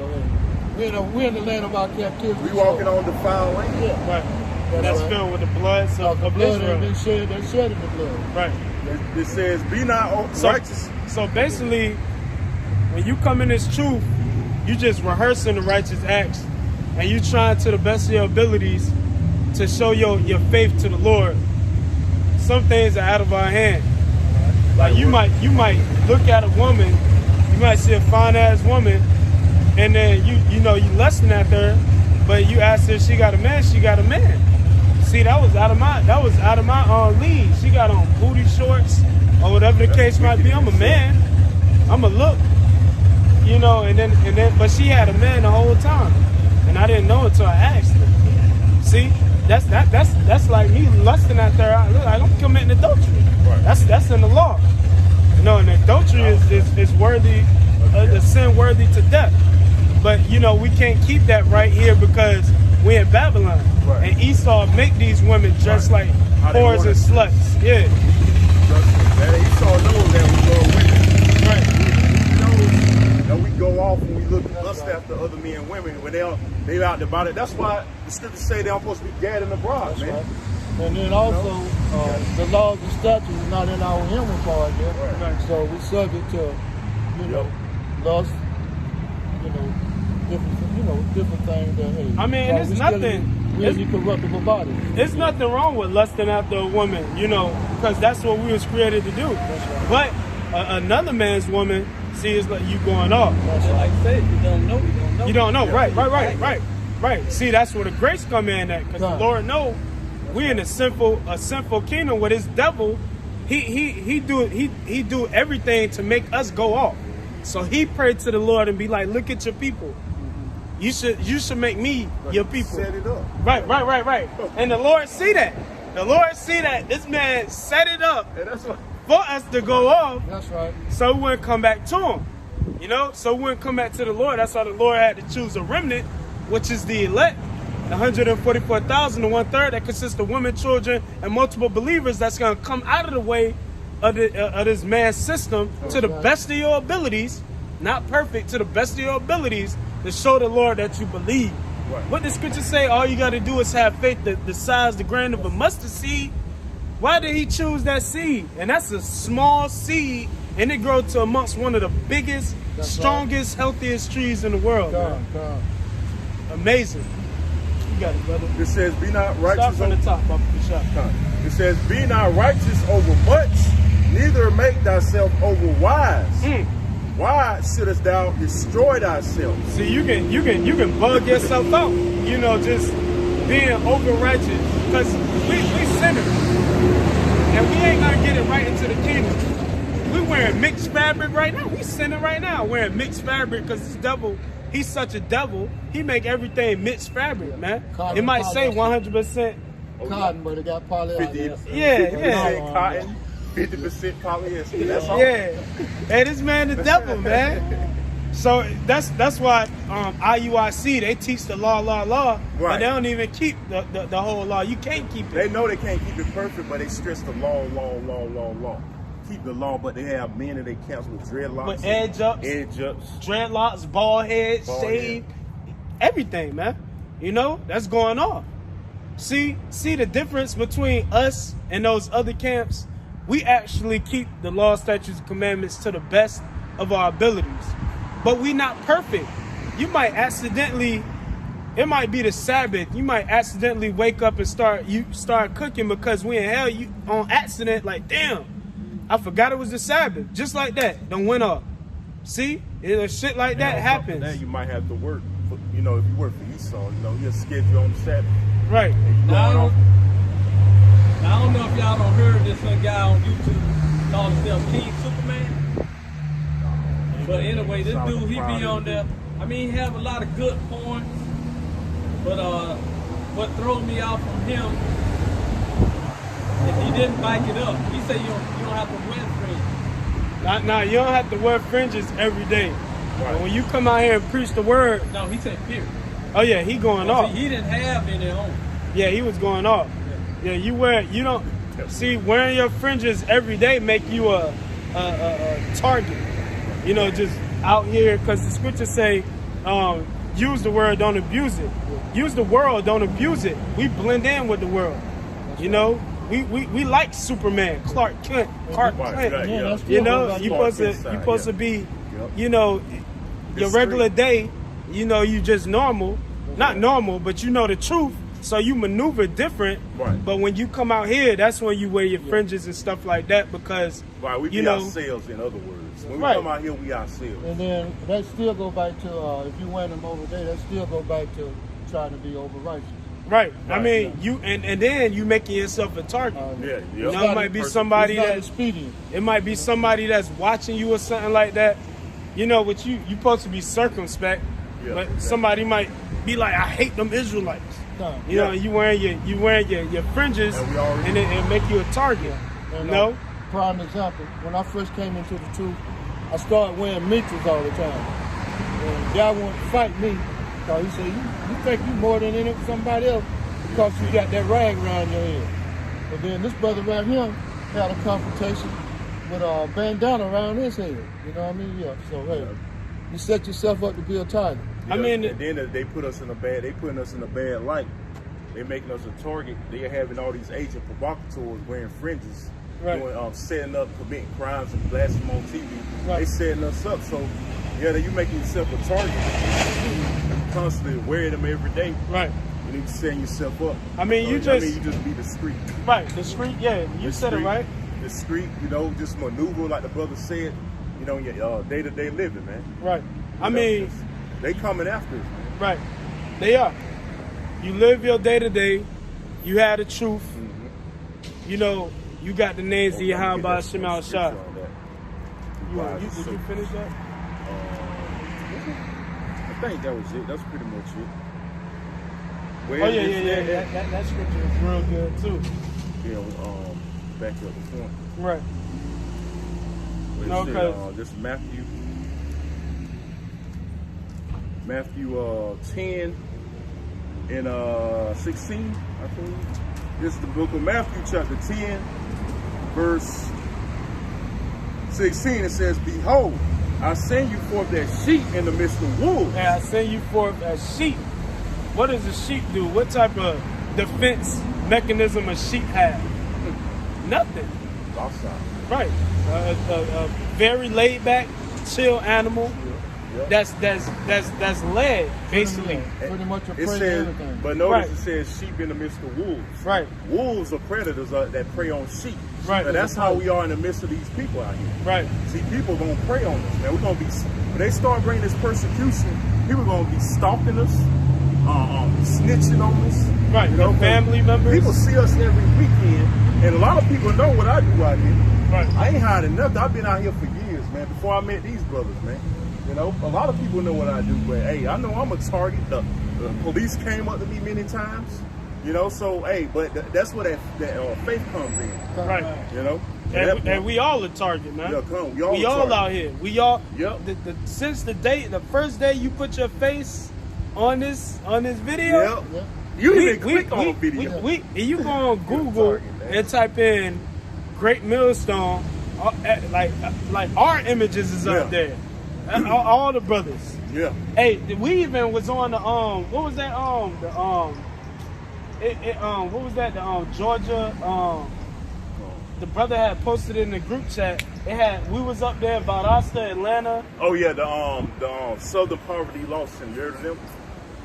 so we're in the land of our captivity. We walking on the foul lane. Yeah, Right. That's That's right. filled with the blood so the of blood has been Israel. shed. They shedded the blood. Right. It says, "Be not So, righteous." so basically, when you come in this truth, you just rehearsing the righteous acts, and you trying to the best of your abilities to show your faith to the Lord. Some things are out of our hand. Like you might look at a woman, you might see a fine ass woman, and then you lusting at her, but you ask her if she got a man, she got a man. See, that was out of my league. She got on booty shorts or whatever the case might be. I'm a man. I'm a look. And then but she had a man the whole time. And I didn't know until I asked her. See? That's like me lusting at her. I'm committing adultery. Right. That's in the law. And adultery is worthy, the sin worthy to death. But we can't keep that right here because we're in Babylon. Right. And Esau make these women dress Right. like How they whores want and it. sluts. Yeah. That Esau knows that we love women. Right. He knows we go off when we lust after other men and women when they out about it. That's why the scriptures say they're supposed to be gathering abroad, That's man. right. And then also, the laws and statutes is not in our human part yet. Right. So we're subject to, lust, different things that, hey. I mean, it's nothing. We're in corruptible bodies. There's nothing wrong with lusting after a woman, because that's what we was created to do. That's right. But another man's woman, see, it's like you going off. That's Like right. I said, you don't know. You don't know, Yeah. right. See, that's where the grace come in at, because the Right. Lord know we in a sinful kingdom where this devil, he do everything to make us go off. So he prayed to the Lord and be like, look at your people. You should make me your people. Set it up. Right. And the Lord see that. This man set it up And that's what. for us to go off, That's right. so we wouldn't come back to him. So we wouldn't come back to the Lord. That's why the Lord had to choose a remnant, which is the elect, the 144,000, the 1/3 that consists of women, children, and multiple believers that's going to come out of the way of this man's system to the best of your abilities, not perfect, to the best of your abilities, to show the Lord that you believe. Right. What the scripture say, all you got to do is have faith the size, the grain of a mustard seed. Why did he choose that seed? And that's a small seed, and it grows to amongst one of the biggest, That's strongest, healthiest trees in the world. man. God. Amazing. You got it, brother. It says, "Be not Start righteous from the over." top, off the shop. It says, "Be not righteous over much, neither make thyself over wise. Why shouldest thou destroy thyself?" See, you can bug yourself out, just being over righteous, because we sinners, and we ain't gonna get it right into the kingdom. We wearing mixed fabric right now. We sinning right now, wearing mixed fabric, because this devil, he's such a devil. He make everything mixed fabric, man. Cotton It might say polyester. 100%. Cotton, but it got polyester. 50% Yeah. cotton, 50% polyester. That's all. Yeah. Hey, this man the devil, man. So that's why IUIC, they teach the law, but Right. they don't even keep the whole law. You can't keep They it. know they can't keep it perfect, but they stress the law. Keep the law, but they have men in their camps with dreadlocks. With edge ups. Dreadlocks, bald head, Bald shave, everything, man. You know, that's going on. See the difference between us and those other camps? We actually keep the law, statutes, and commandments to the best of our abilities. But we not perfect. You might accidentally, it might be the Sabbath. You might accidentally wake up and start cooking because we in hell, you on accident, like, damn, I forgot it was the Sabbath. Just like that, done went off. See? Shit like that happens. Now you might have to work. If you work for Esau, you have schedule on the Sabbath. Right. And you Now, going off. I don't know if y'all don't heard this one guy on YouTube call himself King Superman. But anyway, this dude, he be on there. I mean, he have a lot of good points. But what throws me off from him, if he didn't back it up, he said you don't have to wear fringes. Now, you don't have to wear fringes every day. Right. But when you come out here and preach the word, No, he said period. oh yeah, he going off. See, he didn't have any on. Yeah, he was going off. Yeah, you don't see wearing your fringes every day make you a target. You know, just out here because the scriptures say, use the word, don't abuse it. Use the world, don't abuse it. We blend in with the world. You know, we like Superman, Clark Kent. Right, Yeah, You know, that's you Clark supposed Kent to side, supposed to yeah. be, Yep. you know, your It's regular street. day. You know, you just normal, not normal, but you know the truth. So you maneuver different. Right. But when you come out here, that's when you wear your fringes and stuff like that because Right, we you be know, ourselves, in other words. When we Right. come out here, we ourselves. And then they still go back to, if you wear them over there, they still go back to trying to be over righteous. right. I Right, mean, you and then you making yourself a target. Yeah, You know, yeah. it might be somebody It's not that expedient. it might be somebody that's watching you or something like that. You know, but you supposed to be circumspect. Yeah, But exactly. somebody might be like, I hate them Israelites. No. You know, you wearing your fringes, And we already- and it make you a target. And, No, prime example, when I first came into the truth, I started wearing mitras all the time. And God wanted to fight me because he said, you think you more than somebody else because you got that rag around your head. But then this brother right here had a confrontation with a bandana around his head. You know what I mean? Yeah. So, hey, you set yourself up to be a target. I mean- and then they put us in a bad. They putting us in a bad light. They making us a target. They are having all these agent provocateurs wearing fringes, Right. doing, setting up, committing crimes and blasting them on TV. Right. They setting us up. So, yeah, you making yourself a target. You constantly wearing them every day. right. You need to setting yourself up. I mean, you you just just be discreet. right. The street, yeah, you The said it street- right. The street, just maneuver like the brother said. In your day-to-day living, man. Right. I You know, mean, just- they coming after us, man. right. They are. You live your day to day. You have the truth. You know, you got the names of Oh, let me Yahweh get that Shemal scripture Shah. on that. Did you finish that? I think that was it. That's pretty much it. Where Oh yeah, is yeah. that? That scripture is real good too. Back up the point. Right. What No, is it? 'cause- This is Matthew 10 and 16, I think. This is the book of Matthew, chapter 10, verse 16. It says, "Behold, I send you forth as sheep in the midst of wolves." And I send you forth as sheep. What does a sheep do? What type of defense mechanism a sheep have? Nothing. Docile. Right. A very laid back, chill animal. Yep. That's led basically. Pretty much It afraid of says, everything. but notice Right. it says sheep in the midst of wolves. Right. Wolves are predators that prey on sheep. Right. And that's how we are in the midst of these people out here. Right. See, people gonna prey on us, man. We're gonna be when they start bringing this persecution. People gonna be stalking us, snitching on us. Right. Your family members. People see us every weekend, and a lot of people know what I do out here. Right. I ain't hiding nothing. I've been out here for years, man. Before I met these brothers, man. A lot of people know what I do, but hey, I know I'm a target. The police came up to me many times. You know, so hey, but that's where that faith comes in. Right. You know, And we all a target, man. Yeah, come. We a all target. out here. We all. Yep. Since the first day you put your face on this video. Yep. Yeah. You didn't click on the video. You go on Google target, man. and type in Great Millstone, like our images is up Yeah. there. All the brothers. Yeah. Hey, we even was on the what was that what was that Georgia the brother had posted in the group chat. We was up there, Valdosta, Atlanta. Oh yeah, the Southern Poverty Law Center. You heard of them?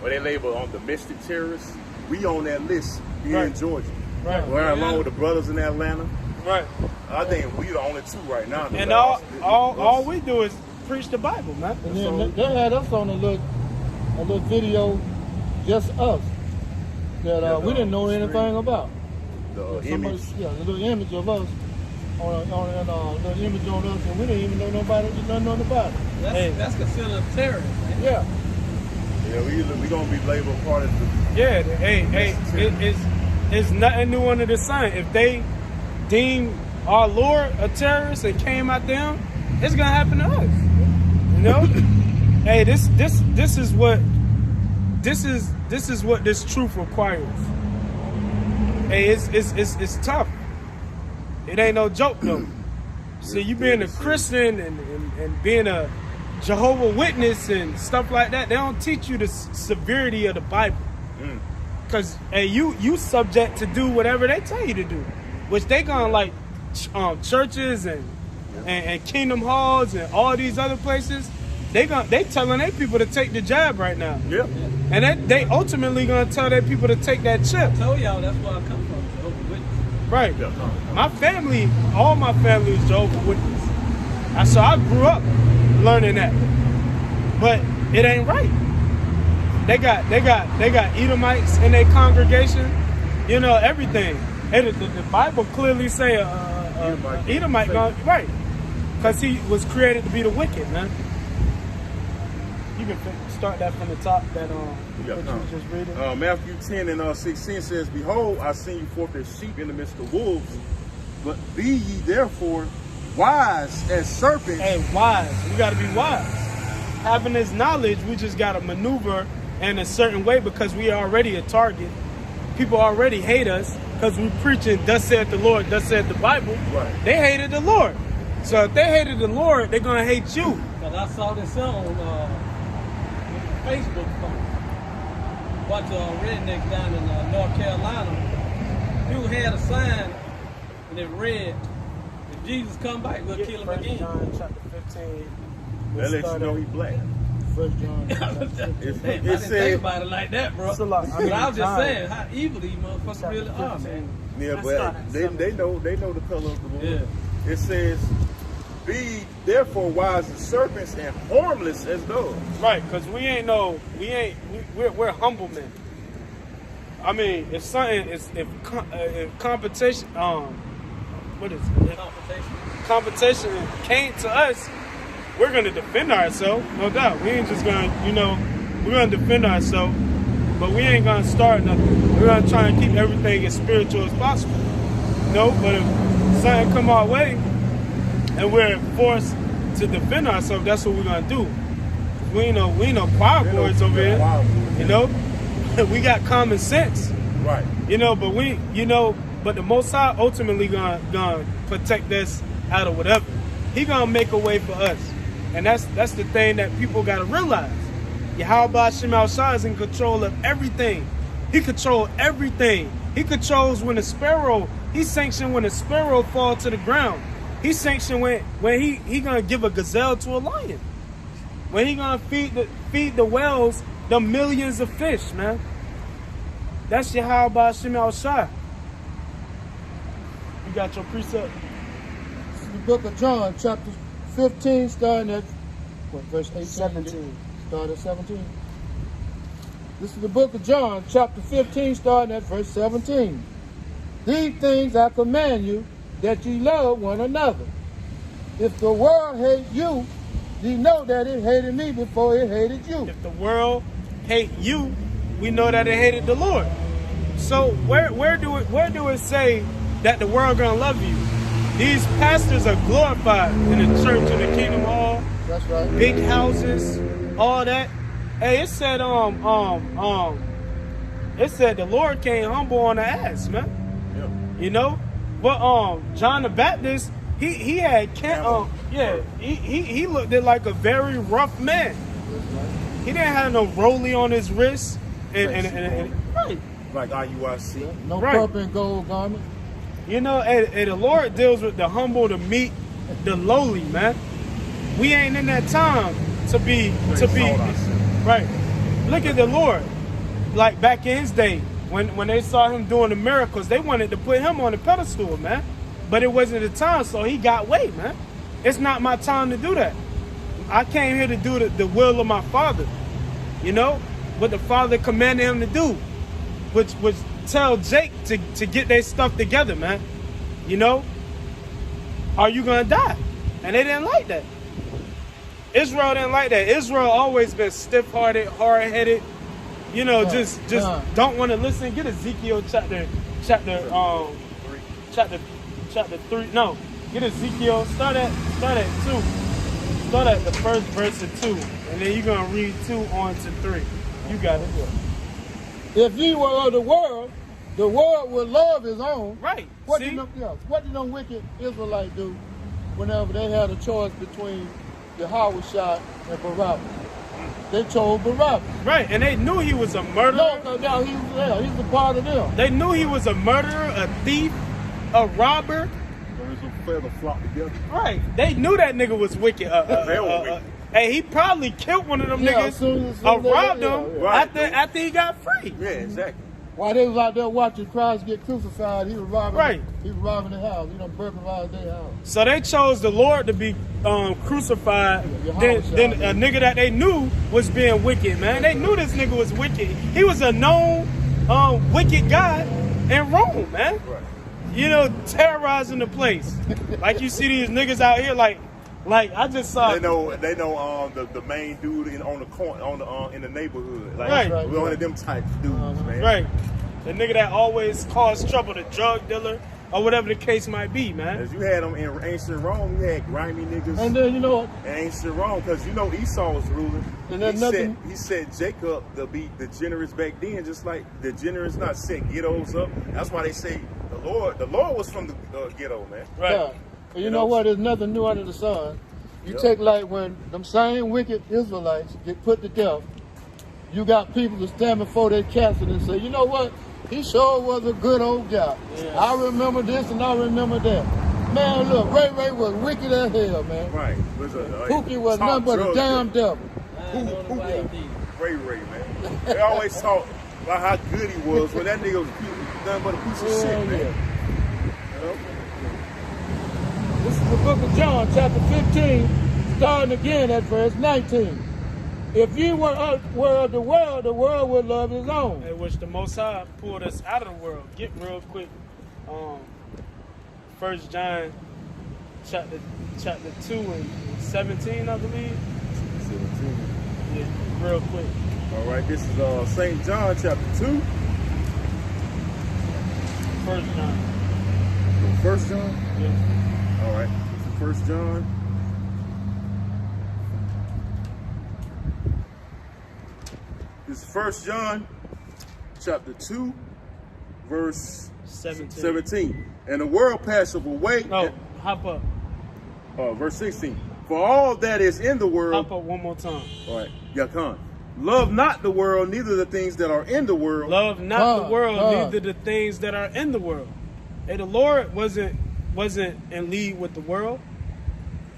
Where they label on domestic terrorists. We on that list here in Right. Georgia. Right. We're along with the brothers in Atlanta. Right. I think we the only two right now. And all we do is preach the Bible, man. And then they had us on a little video, just us, that we didn't know anything about. the Somebody, image. yeah, the little image of us on a little image on us, and we didn't even know nothing about it. That's considered a terrorist, man. Yeah. Yeah, we gonna be labeled part of the. Yeah, it's nothing new under the sun. If they deem our Lord a terrorist and came at them, it's gonna happen to us. You know? Hey, this is what this truth requires. Hey, it's tough. It ain't no joke though. See, you being a Christian and being a Jehovah's Witness and stuff like that, they don't teach you the severity of the Bible. Cause hey, you subject to do whatever they tell you to do, which they gonna like churches and Kingdom Halls and all these other places. They telling their people to take the jab right now. Yeah. And they ultimately gonna tell their people to take that chip. I told y'all that's where I come from, Jehovah's Witness. Right. Yeah. My family, all my family is Jehovah's Witness. So I grew up learning that. But it ain't right. They got Edomites in their congregation. You know, everything. And the Bible clearly say Edomite gone right. Because he was created to be the wicked, man. You can start that from the top, that you was just reading. Matthew 10 and 16 says, "Behold, I send you forth as sheep in the midst of wolves, but be ye therefore wise as serpents." Hey, wise. We got to be wise. Having this knowledge, we just got to maneuver in a certain way because we are already a target. People already hate us because we preaching, thus saith the Lord, thus saith the Bible. Right. They hated the Lord. So if they hated the Lord, they're going to hate you. Because I saw this on Facebook from a bunch of rednecks down in North Carolina. People had a sign and it read, "If Jesus come back, we'll kill him again." John chapter 15. That lets you know he black. First John. Hey, I It didn't said, think about it like that, bro. It's a lot. But I was just saying how evil these motherfuckers really are, man. yeah, but they know the color of the Lord. Yeah. It says, "Be therefore wise as serpents and harmless as doves." Right, because we're humble men. I mean, if competition, what is it? Competition came to us, we're gonna defend ourselves, no doubt. We ain't just gonna, we're gonna defend ourselves, but we ain't gonna start nothing. We're gonna try and keep everything as spiritual as possible. But if something come our way and we're forced to defend ourselves, that's what we're gonna do. We ain't no choir boys over here. We got common sense. Right. But the Most High ultimately gonna protect us out of whatever. He gonna make a way for us. And that's the thing that people gotta realize. Yahweh Shema Shah is in control of everything. He controls everything. He controls when he sanctioned when a sparrow fall to the ground. He sanctioned when he gonna give a gazelle to a lion. When he gonna feed the whales the millions of fish, man. That's Yahweh Shema Shah. You got your precept? This is the book of John, chapter 15, starting at verse 18? 17. Start at 17. This is the book of John, chapter 15, starting at verse 17. "These things I command you, that ye love one another. If the world hate you, ye know that it hated me before it hated you." If the world hate you, we know that it hated the Lord. So where do it say that the world gonna love you? These pastors are glorified in the church, in the Kingdom Hall, That's right. big houses, all that. Hey, it said it said the Lord came humble on the ass, man. Yeah. You know, but John the Baptist, he had he looked at like a very rough man. He didn't have no rollie on his wrist, and right. Like IUIC. No Right. purple and gold garment. You know, and the Lord deals with the humble, the meek, the lowly, man. We ain't in that time to be right. Look at the Lord. Like back in his day, when they saw him doing the miracles, they wanted to put him on the pedestal, man. But it wasn't the time, so he got weight, man. It's not my time to do that. I came here to do the will of my Father. You know, what the Father commanded him to do, which was tell Jake to get their stuff together, man. You know, are you gonna die? And they didn't like that. Israel didn't like that. Israel always been stiff-hearted, hard-headed. You know, just don't want to listen. Get Ezekiel chapter 3. No, get Ezekiel. Start at 2. Start at the first verse of 2, and then you're gonna read 2 on to 3. You got it. If ye were of the world would love his own. Right. What See? did them wicked Israelites do whenever they had a choice between Yahushua and Barabbas? They chose Barabbas. Right, and they knew he was a murderer. No, because now he's a part of them. They knew he was a murderer, a thief, a robber. There's a feather flock together. Right. They knew that nigga was wicked. They were wicked. Hey, he probably killed one of them Yeah, niggas, as soon as robbed they- him Right. after he got free. Yeah, exactly. While they was out there watching Christ get crucified, he was robbing. Right. He was robbing the house. Burglarized their house. So they chose the Lord to be crucified than a nigga that they knew was being wicked, man. They knew this nigga was wicked. He was a known wicked guy in Rome, man. Right. You know, terrorizing the place. Like you see these niggas out here, like I just saw. They know the main dude on the corner in the neighborhood. Like, Right. we're one of them type dudes, man. Right. The nigga that always caused trouble, the drug dealer, or whatever the case might be, man. As you had them in ancient Rome, you had grimy niggas And then in ancient Rome, because Esau was ruling. And there's nothing- He set Jacob to be the generous back then, just like the generous not set ghettos up. That's why they say the Lord was from the ghetto, man. Right. Yeah. And you know what? There's nothing new under the sun. You take like when them same wicked Israelites get put to death, you got people to stand before their casket and say, you know what? He sure was a good old guy. Yeah. I remember this and I remember that. Man, look, Ray was wicked as hell, man. Right. Pookie was nothing but a damn devil. Ray, man. They always talk about how good he was when that nigga was nothing but a piece of shit, man. You know? This is the book of John, chapter 15, starting again at verse 19. If ye were of the world would love his own. In which the Most High pulled us out of the world. Get real quick. 1 John chapter 2 and 17, I believe. 17. Yeah, real quick. All right, this is St. John chapter 2. 1 John. 1 John? Yeah. All right, this is 1 John. This is 1 John chapter 2, verse 17. And the world passeth away. No, hop up. Verse 16. For all that is in the world. Hop up one more time. All right, Yakan. Love not the world, neither the things that are in the world. Love not the world, neither the things that are in the world. Hey, the Lord wasn't in league with the world.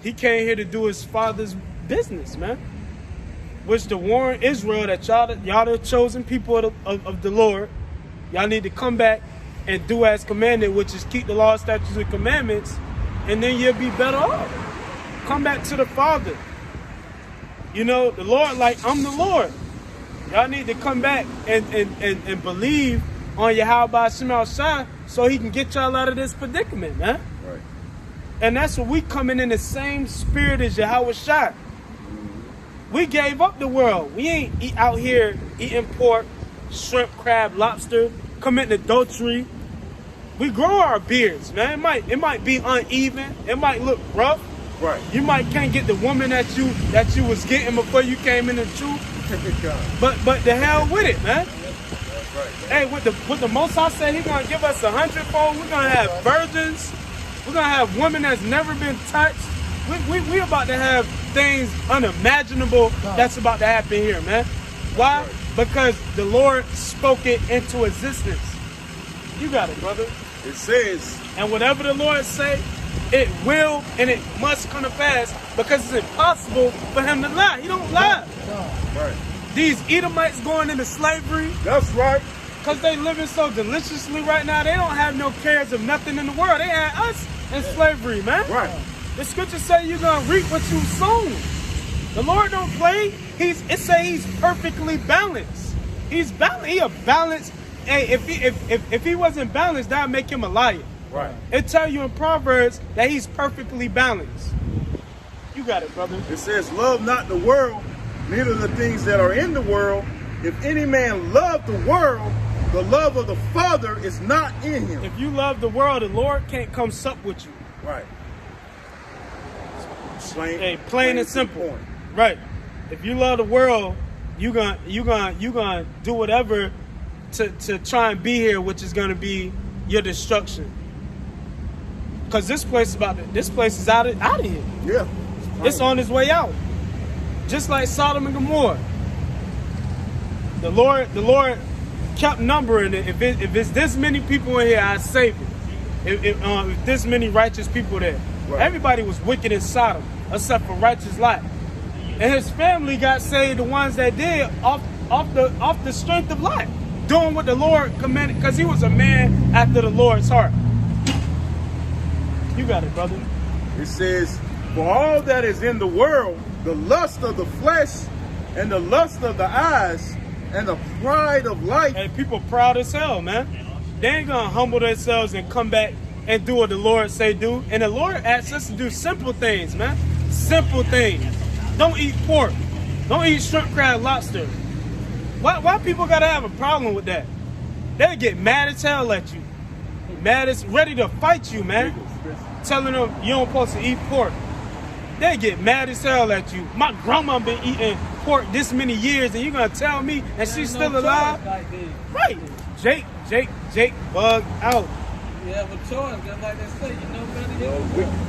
He came here to do his Father's business, man. Which to warn Israel that y'all the chosen people of the Lord, y'all need to come back and do as commanded, which is keep the law, statutes, and commandments, and then you'll be better off. Come back to the Father. You know, the Lord, like, I'm the Lord. Y'all need to come back and believe on Yahweh Shema Shai so he can get y'all out of this predicament, man. Right. And that's what we coming in the same spirit as Yahweh Shai. We gave up the world. We ain't out here eating pork, shrimp, crab, lobster. committing adultery. We grow our beards, man. It might be uneven. It might look rough. Right. You can't get the woman that you was getting before you came in the truth. But the hell with it, man. That's right, man. Hey, with the Most High said He gonna give us 100-fold. We're gonna have virgins. We're gonna have women that's never been touched. We about to have things unimaginable that's about to happen here, man. Why? Because the Lord spoke it into existence. You got it, brother. It says, and whatever the Lord say, it will and it must come to pass, because it's impossible for Him to lie. He don't lie. right. These Edomites going into slavery, That's right. because they living so deliciously right now, they don't have no cares of nothing in the world. They had us in slavery, man. Right. The scripture say you're going to reap what you sown. The Lord don't play. It say He's perfectly balanced. He's balanced. He a balanced. Hey, if he wasn't balanced, that would make Him a liar. Right. It tell you in Proverbs that He's perfectly balanced. You got it, brother. It says, love not the world, neither the things that are in the world. If any man love the world, the love of the Father is not in him. If you love the world, the Lord can't come sup with you. Right. Plain and simple. point. Right. If you love the world, you gonna do whatever to try and be here, which is gonna be your destruction. Cause this place is out of here. Yeah. It's on its way out. Just like Sodom and Gomorrah. The Lord kept numbering it. If it's this many people in here, I save it. If this many righteous people there. Right. Everybody was wicked in Sodom, except for righteous Lot. And his family got saved, the ones that did, off the strength of Lot. Doing what the Lord commanded, because he was a man after the Lord's heart. You got it, brother. It says, for all that is in the world, the lust of the flesh and the lust of the eyes and the pride of life. And people proud as hell, man. They ain't gonna humble themselves and come back and do what the Lord say do. And the Lord asks us to do simple things, man. Simple things. Don't eat pork. Don't eat shrimp, crab, lobster. Why people gotta have a problem with that? They get mad as hell at you. Mad as ready to fight you, man. Telling them you don't supposed to eat pork. They get mad as hell at you. My grandma been eating pork this many years, and you gonna tell me and she's still alive? Right. Jake, bug out. Yeah, but choice, just like they say, you know better.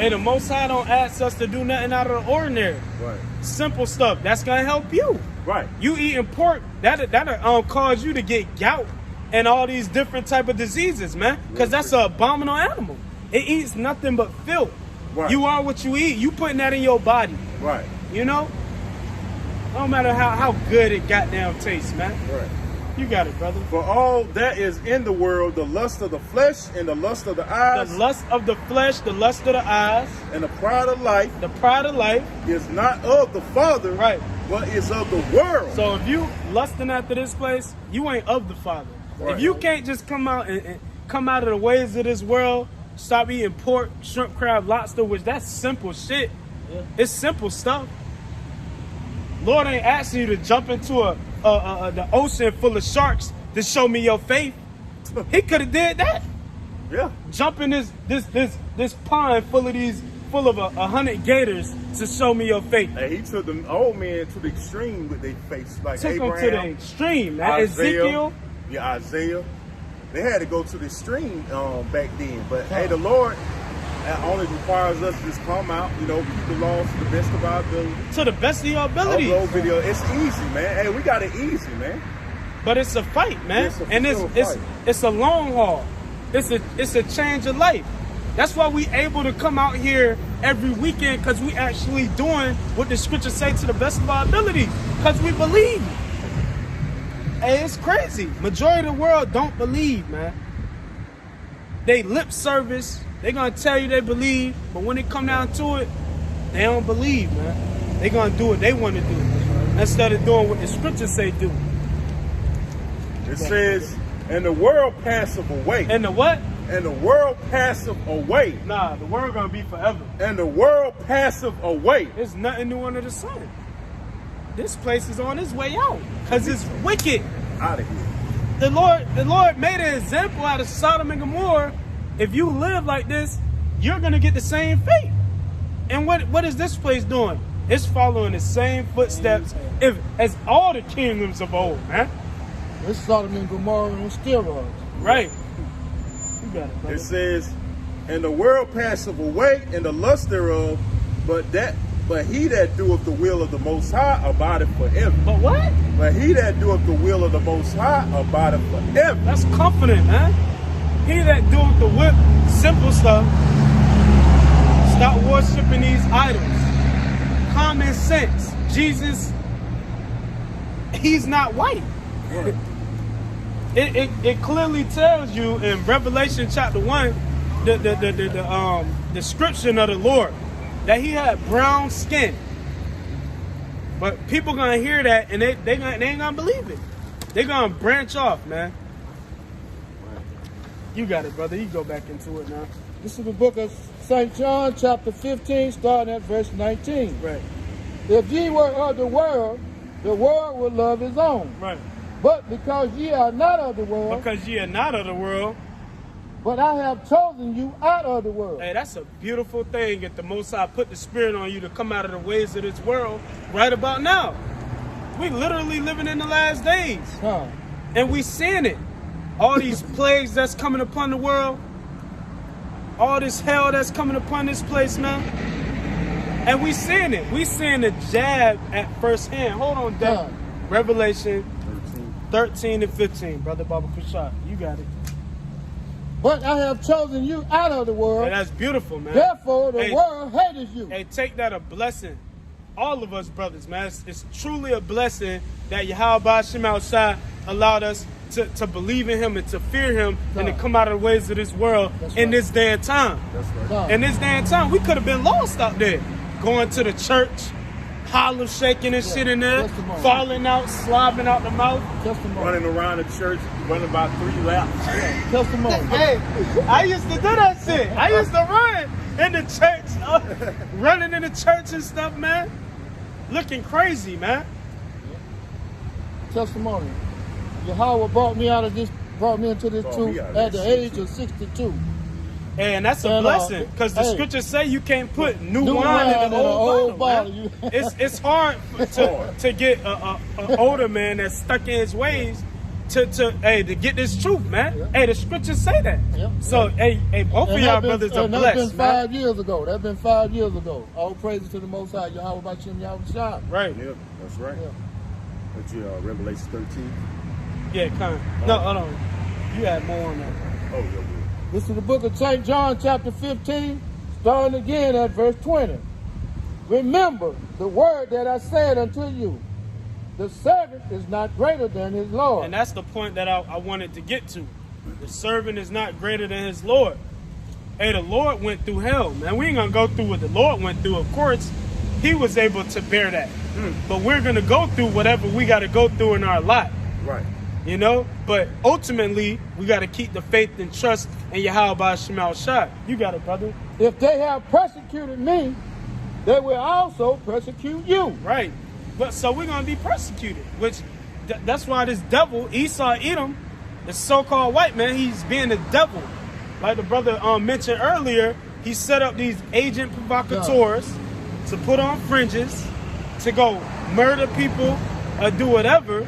And the Most High don't ask us to do nothing out of the ordinary. Right. Simple stuff. That's gonna help you. Right. You eating pork, that'll cause you to get gout and all these different type of diseases, man. Because that's an abominable animal. It eats nothing but filth. Right. You are what you eat. You putting that in your body. Right. You know? No matter how good it goddamn tastes, man. Right. You got it, brother. For all that is in the world, the lust of the flesh and the lust of the eyes The lust of the flesh, the lust of the eyes, and the pride of life the pride of life. is not of the Father, Right. but is of the world. So if you lusting after this place, you ain't of the Father. Right. If you can't just come out and come out of the ways of this world, stop eating pork, shrimp, crab, lobster, which that's simple shit. Yeah. It's simple stuff. Lord ain't asking you to jump into the ocean full of sharks to show me your faith. He could have did that. Yeah. Jump in this pond full of 100 gators to show me your faith. And he took the old man to the extreme with their face, like Took Abraham, him to the extreme. That Isaiah. Ezekiel. Yeah, Isaiah. They had to go to the extreme back then. But hey, the Lord only requires us to just come out, keep the laws to the best of our ability. To the best of your ability. Upload video. It's easy, man. Hey, we got it easy, man. But it's a fight, man. It's a And full fight. it's a long haul. It's a change of life. That's why we able to come out here every weekend, because we actually doing what the scriptures say to the best of our ability. Because we believe. Hey, it's crazy. Majority of the world don't believe, man. They lip service. They gonna tell you they believe, but when it come down to it, they don't believe, man. They gonna do what they want to do instead of doing what the scriptures say do. It says, and the world passeth away. And the what? And the world passeth away. Nah, the world gonna be forever. And the world passeth away. There's nothing new under the sun. This place is on its way out because it's wicked. Out of here. the Lord made an example out of Sodom and Gomorrah. If you live like this, you're gonna get the same fate. And what is this place doing? It's following the same footsteps as all the kingdoms of old, man. It's Sodom and Gomorrah on steroids. Right. You got it, brother. It says, and the world passeth away and the lust thereof, but he that doeth the will of the Most High abideth forever. But what? But he that doeth the will of the Most High abideth forever. That's confident, man. He that doeth the whip, simple stuff. Stop worshiping these idols. Common sense. Jesus, he's not white. Right. It clearly tells you in Revelation chapter 1, the description of the Lord, that he had brown skin. But people gonna hear that and they ain't gonna believe it. They gonna branch off, man. You got it, brother. You go back into it now. This is the book of St. John, chapter 15, starting at verse 19. Right. If ye were of the world would love his own. Right. But because ye are not of the world, Because ye are not of the world. but I have chosen you out of the world. Hey, that's a beautiful thing if the Most High put the Spirit on you to come out of the ways of this world right about now. We literally living in the last days. Huh. And we seeing it. All these plagues that's coming upon the world. All this hell that's coming upon this place, man. And we seeing it. We seeing the jab at first hand. Hold on, Devin. Huh. Revelation 13 and 15. Brother Baba Kushak. You got it. But I have chosen you out of the world. Hey, that's beautiful, man. Therefore, the Hey. world hateth you. Hey, take that a blessing. All of us brothers, man. It's truly a blessing that Yahweh Shema Shai allowed us to believe in him and to fear him and to come out of the ways of this world in this day and time. That's right. Huh. In this day and time, we could have been lost out there. Going to the church, hollow shaking and shit in there, testimony. falling out, slobbing out the mouth. Testimony. Running around the church, running about 3 laps. Testimony. Hey, I used to do that shit. I used to run in the church, running in the church and stuff, man. Looking crazy, man. Testimony. Yahweh brought me into this Brought truth me out of at this the age of 62. And that's a And, blessing, because the hey, scriptures say you can't put new new wine in wine the in an old old bottle. bottle. Man. It's hard to get an older man that's stuck in his ways to get this truth, man. Yeah. Hey, the scriptures say that. Yeah. So hey, both of And y'all that brothers are and that's blessed, been man. 5 years ago. That's been 5 years ago. All praises to the Most High, Yahweh B'Shem Yahweh Shai. Right? Yeah, that's right. Yeah. But you Revelation 13. Yeah, kind. No, hold on. You had more on that. Oh, yeah. This is the book of St. John, chapter 15, starting again at verse 20. Remember the word that I said unto you. The servant is not greater than his Lord. And that's the point that I wanted to get to. The servant is not greater than his Lord. Hey, the Lord went through hell, man. We ain't gonna go through what the Lord went through. Of course, he was able to bear that. But we're gonna go through whatever we gotta go through in our life. Right. You know? But ultimately, we gotta keep the faith and trust in Yahweh Shema Shai. You got it, brother. If they have persecuted me, they will also persecute you. Right. But so we're gonna be persecuted, which that's why this devil, Esau Edom, the so-called white man, he's being the devil. Like the brother mentioned earlier, he set up these agent provocateurs to put on fringes, to go murder people or do whatever.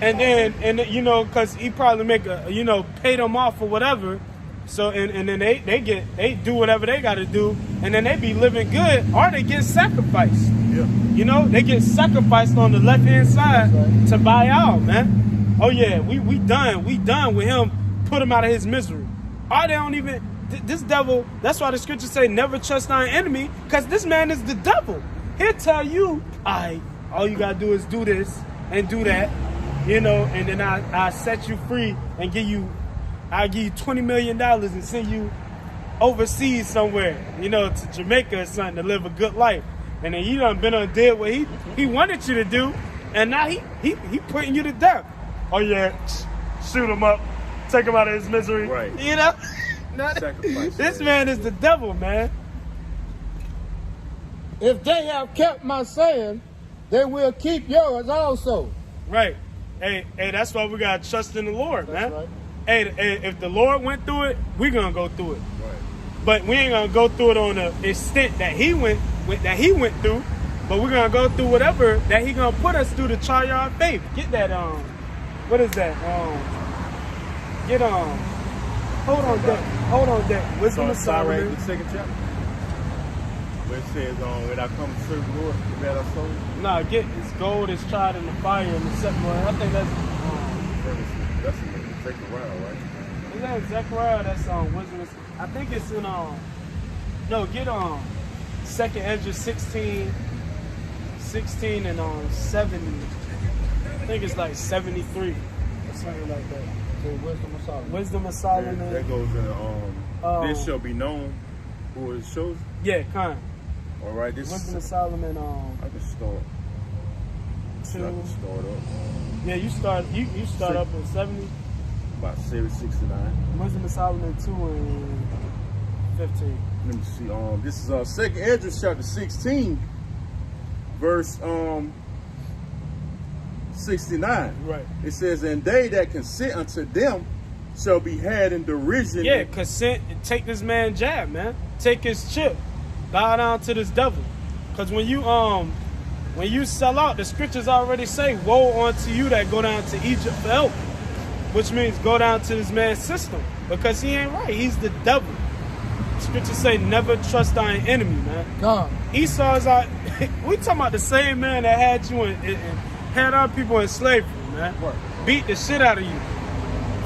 And then, you know, because he probably make pay them off or whatever. So, and then they do whatever they got to do. And then they be living good, or they get sacrificed. Yeah. You know, they get sacrificed on the left-hand side to buy out, man. Oh, yeah, we done. We done with him. Put him out of his misery. Or they don't even, this devil, that's why the scriptures say never trust thine enemy, because this man is the devil. He'll tell you, all you got to do is do this and do that, you know, and then I set you free and I'll give you $20 million and send you overseas somewhere, you know, to Jamaica or something to live a good life. And then you done been on did what he wanted you to do, and now he putting you to death. Oh yeah, shoot him up, take him out of his misery. Right. You know? Sacrifice. This man is the devil, man. If they have kept my saying, they will keep yours also. Right. Hey, that's why we gotta trust in the Lord, That's man. right. Hey, if the Lord went through it, we gonna go through it. Right. But we ain't gonna go through it on the extent that he went through. But we're gonna go through whatever that he gonna put us through to try our faith. Get that what is that? Get hold on, Deck. Wisdom of Sorry, Solomon. the second chapter. Where it says, when I come to serve the Lord, prepare our soul. Nah, get it's gold is tried in the fire in the second one. I think that's That's in the second round, right? is that Zechariah? That's Wisdom. I think it's in no, get Second Ezra 16 and 70. I think it's like 73 or something like that. To Wisdom of Solomon. Wisdom of That Solomon. goes in, this shall be known who is chosen. Yeah, kind. All right, this Wisdom of Solomon. I can start. I Two. can start up. Yeah, you start up at 70. About 769. Wisdom of Solomon 2 and 15. Let me see. This is Second Ezra chapter 16, verse 69. Right. It says, "And they that consent unto them shall be had in derision." Yeah, consent. Take this man jab, man. Take his chip. Bow down to this devil. Cause when you sell out, the scriptures already say, "Woe unto you that go down to Egypt for help," which means go down to this man's system because he ain't right. He's the devil. Scriptures say, "Never trust thine enemy," man. God. Esau is out. We talking about the same man that had you and had our people in slavery, man. Right. Beat the shit out of you.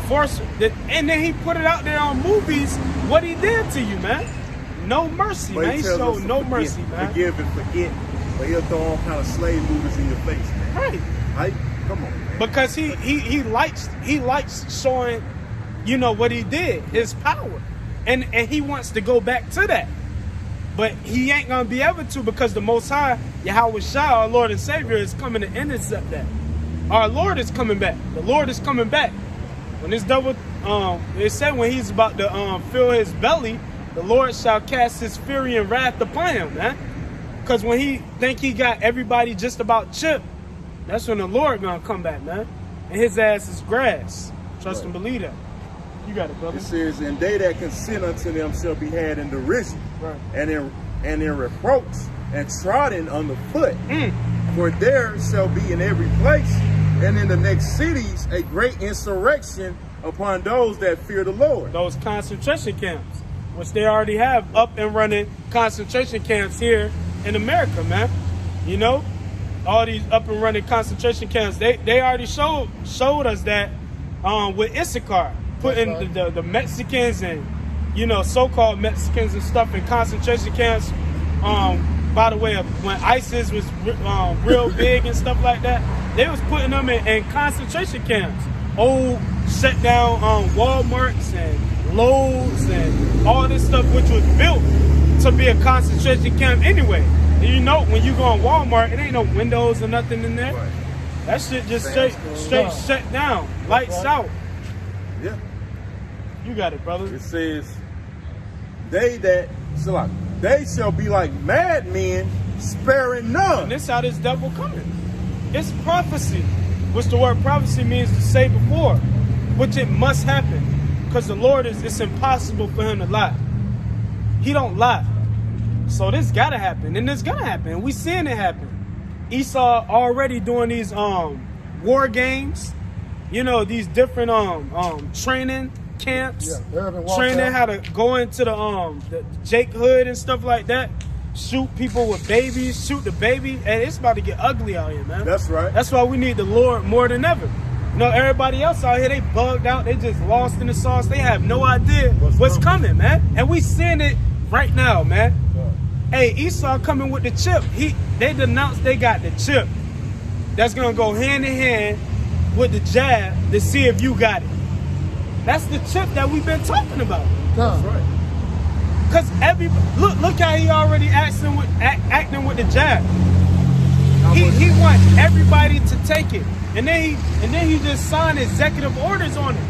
Force it. And then he put it out there on movies what he did to you, man. No mercy, But man. He tells us showed to no forget, mercy, man. Forgive and forget. But he'll throw all kind of slave movies in your face, man. Right. Right? Come on, man. Because he likes showing, what he did, his power. And he wants to go back to that. But he ain't gonna be able to because the Most High, Yahweh Shai, our Lord and Savior, is coming to intercept that. Our Lord is coming back. The Lord is coming back. When this devil, it said when he's about to fill his belly, the Lord shall cast his fury and wrath upon him, man. Because when he think he got everybody just about chipped, that's when the Lord gonna come back, man. And his ass is grass. Trust and believe that. You got it, brother. It says, "And they that consent unto them shall be had in derision, Right. and in reproach, and trodden underfoot. Mm. For there shall be in every place, and in the next cities, a great insurrection upon those that fear the Lord." Those concentration camps, which they already have up and running concentration camps here in America, man. All these up and running concentration camps, they already showed us that with Issachar, putting That's right. the Mexicans and so-called Mexicans and stuff in concentration camps. By the way, when ISIS was real big and stuff like that, they was putting them in concentration camps. Old shut down Walmarts and Lowe's and all this stuff, which was built to be a concentration camp anyway. And when you go in Walmart, it ain't no windows or nothing in there. Right. That shit just straight shut down, lights out. Yeah. You got it, brother. It says, they shall be like madmen, sparing And none. this how this devil coming. It's prophecy, which the word prophecy means to say before, which it must happen. Because the Lord it's impossible for him to lie. He don't lie. So this gotta happen, and it's gonna happen. We seeing it happen. Esau already doing these war games, these different training camps, Yeah, urban warfare. training how to go into the Jake Hood and stuff like that. Shoot people with babies, shoot the baby, and it's about to get ugly out here, man. That's right. That's why we need the Lord more than ever. Everybody else out here, they bugged out, they just lost in the sauce. They have no idea what's coming, man. And we seeing it right now, man. Hey, Esau coming with the chip. They denounced they got the chip. That's gonna go hand in hand with the jab to see if you got it. That's the chip that we've been talking about. God. That's right. Cause look how he already acting with the jab. He wants everybody to take it, and then he just signed executive orders on it.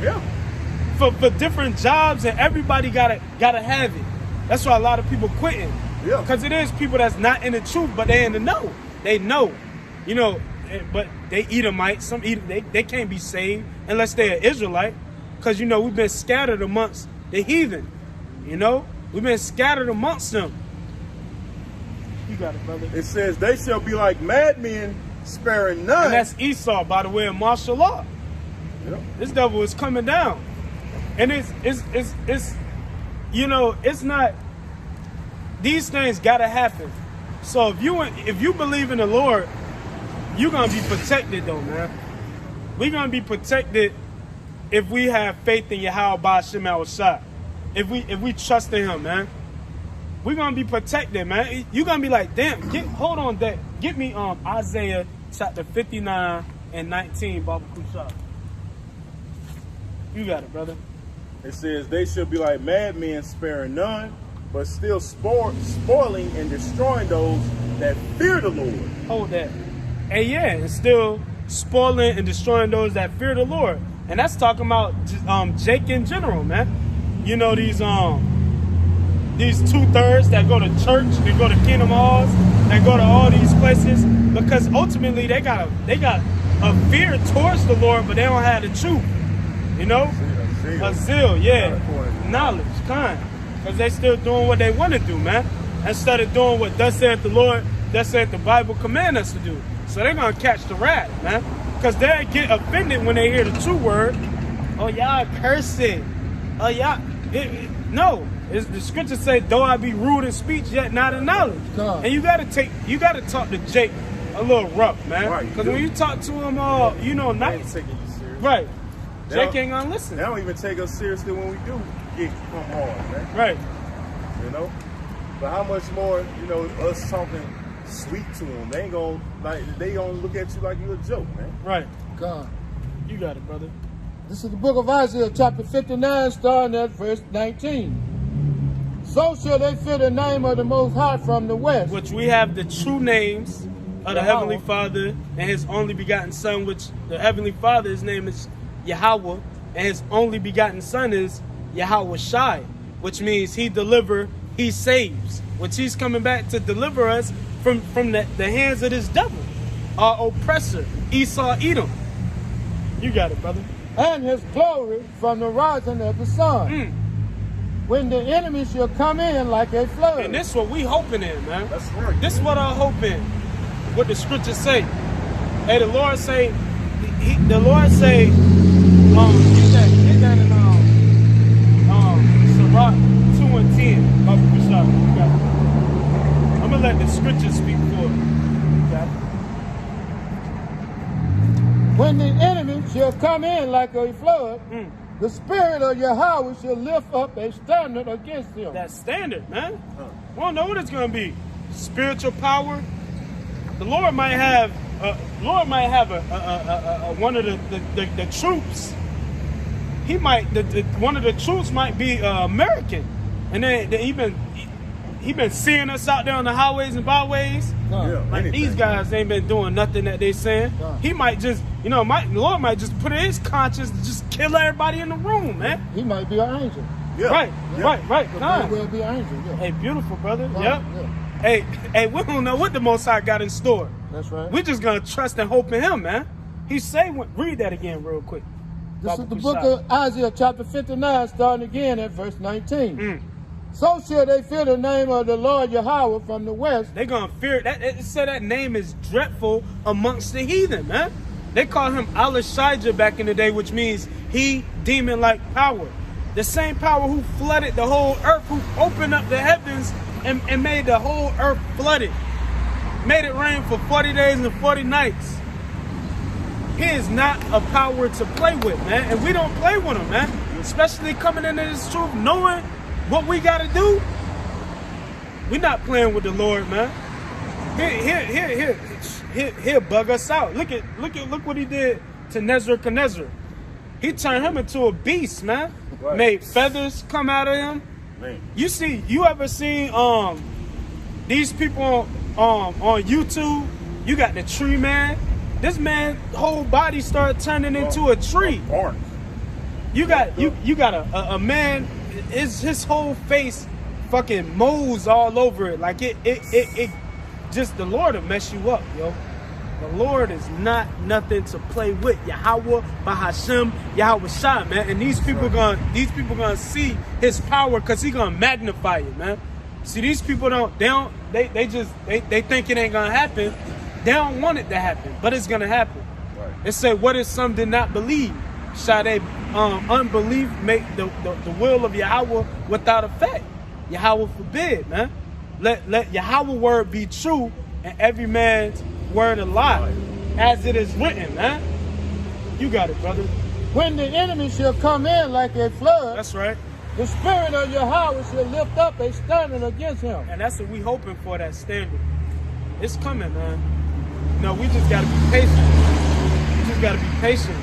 Yeah. For different jobs, and everybody gotta have it. That's why a lot of people quitting. Yeah. Because it is people that's not in the truth, but they in the know. They know. but they Edomites. Some they can't be saved unless they're an Israelite, because you know we've been scattered amongst the heathen. You know, we've been scattered amongst them. You got it, brother. It says they shall be like madmen, sparing none. And that's Esau, by the way, of martial law. Yep. This devil is coming down, and it's you know, it's not. These things gotta happen. So if you believe in the Lord, you're gonna be protected though, man. We're gonna be protected if we have faith in Yahweh Ba'ashem Al-Shah. If we trust in him, man. We're gonna be protected, man. You're gonna be like, damn, hold on, Dad. Get me Isaiah chapter 59 and 19, Baba Kushab. You got it, brother. It says they shall be like madmen, sparing none, but still spoiling and destroying those that fear the Lord. Hold that. And yeah, and still spoiling and destroying those that fear the Lord. And that's talking about Jake in general, man. You know, these 2/3 that go to church, that go to Kingdom Halls, that go to all these places, because ultimately they got a fear towards the Lord, but they don't have the truth. You know? A zeal, yeah. Knowledge, kind. Because they still doing what they want to do, man. Instead of doing what thus saith the Lord, thus saith the Bible command us to do. So they're going to catch the wrath, man. Because they get offended when they hear the true word. Oh, y'all cursing. Oh, y'all. No. The scriptures say, though I be rude in speech, yet not in knowledge. God. And you got to talk to Jake a little rough, man. Right, Because when you talk to him, you know, nice. Taking you serious. Right. Jake ain't going to listen. They don't even take us seriously when we do get come hard, man. Right. You know? But how much more, you know, us talking sweet to them, they ain't gonna, like, they gonna look at you like you a joke, man. Right. God. You got it, brother. This is the book of Isaiah, chapter 59, starting at verse 19. So shall they fear the name of the Most High from the west. Which we have the true names of the Heavenly Father and His only begotten Son, which the Heavenly Father, His name is Yahweh, and His only begotten Son is Yahweh Shai, which means He deliver, He saves, which He's coming back to deliver us from the hands of this devil, our oppressor, Esau Edom. You got it, brother. And His glory from the rising of the sun. When the enemy shall come in like a flood. And this is what we hoping in, man. That's right. This is what I hope in. What the scriptures say. Hey, the Lord say, the Lord say, get that in Sirach 2 and 10. Baba Kushab, you got it. I'm gonna let the scriptures speak for it. You got it. When the enemy shall come in like a flood, the spirit of Yahweh shall lift up a standard against him. That standard, man. We don't know what it's gonna be. Spiritual power. The Lord might have one of the troops. He might one of the troops might be American, and then he been seeing us out there on the highways and byways. Yeah, Like anything. these guys ain't been doing nothing that they saying. He might just, the Lord might just put in his conscience to just kill everybody in the room, man. He might be an angel. Yeah. Right. He Nah. will be an angel, yeah. Hey, beautiful, brother. Right, Yep. yeah. Hey, we don't know what the Most High got in store. That's right. We're just gonna trust and hope in Him, man. He say, read that again real quick. This Baba is the Kushab. book of Isaiah, chapter 59, starting again at verse 19. So shall they fear the name of the Lord Yahweh from the west. They gonna fear that. It said that name is dreadful amongst the heathen, man. They call him Alashijah back in the day, which means he demon-like power. The same power who flooded the whole earth, who opened up the heavens and made the whole earth flooded. Made it rain for 40 days and 40 nights. He is not a power to play with, man. And we don't play with him, man. Especially coming into this truth, knowing what we got to do. We're not playing with the Lord, man. He'll bug us out. Look what he did to Nebuchadnezzar. He turned him into a beast, man. Right. Made feathers come out of him. Man. You ever seen these people on YouTube? You got the tree man. This man whole body started turning into a tree. Bark. You got a man. His whole face fucking moles all over it. Like it just the Lord will mess you up, yo. The Lord is not nothing to play with. Yahweh, Bahashem, Yahweh Shai, man. And these people gonna see his power because he gonna magnify it, man. See, these people they think it ain't gonna happen. They don't want it to happen, but it's gonna happen. Right. It said, what if some did not believe? Shall they unbelief make the will of Yahweh without effect? Yahweh forbid, man. Let Yahweh word be true and every man's word a lie, as it is written, man. You got it, brother. When the enemy shall come in like a flood, That's right. the spirit of Yahweh shall lift up a standard against him. And that's what we hoping for, that standard. It's coming, man. No, we just gotta be patient. We just gotta be patient.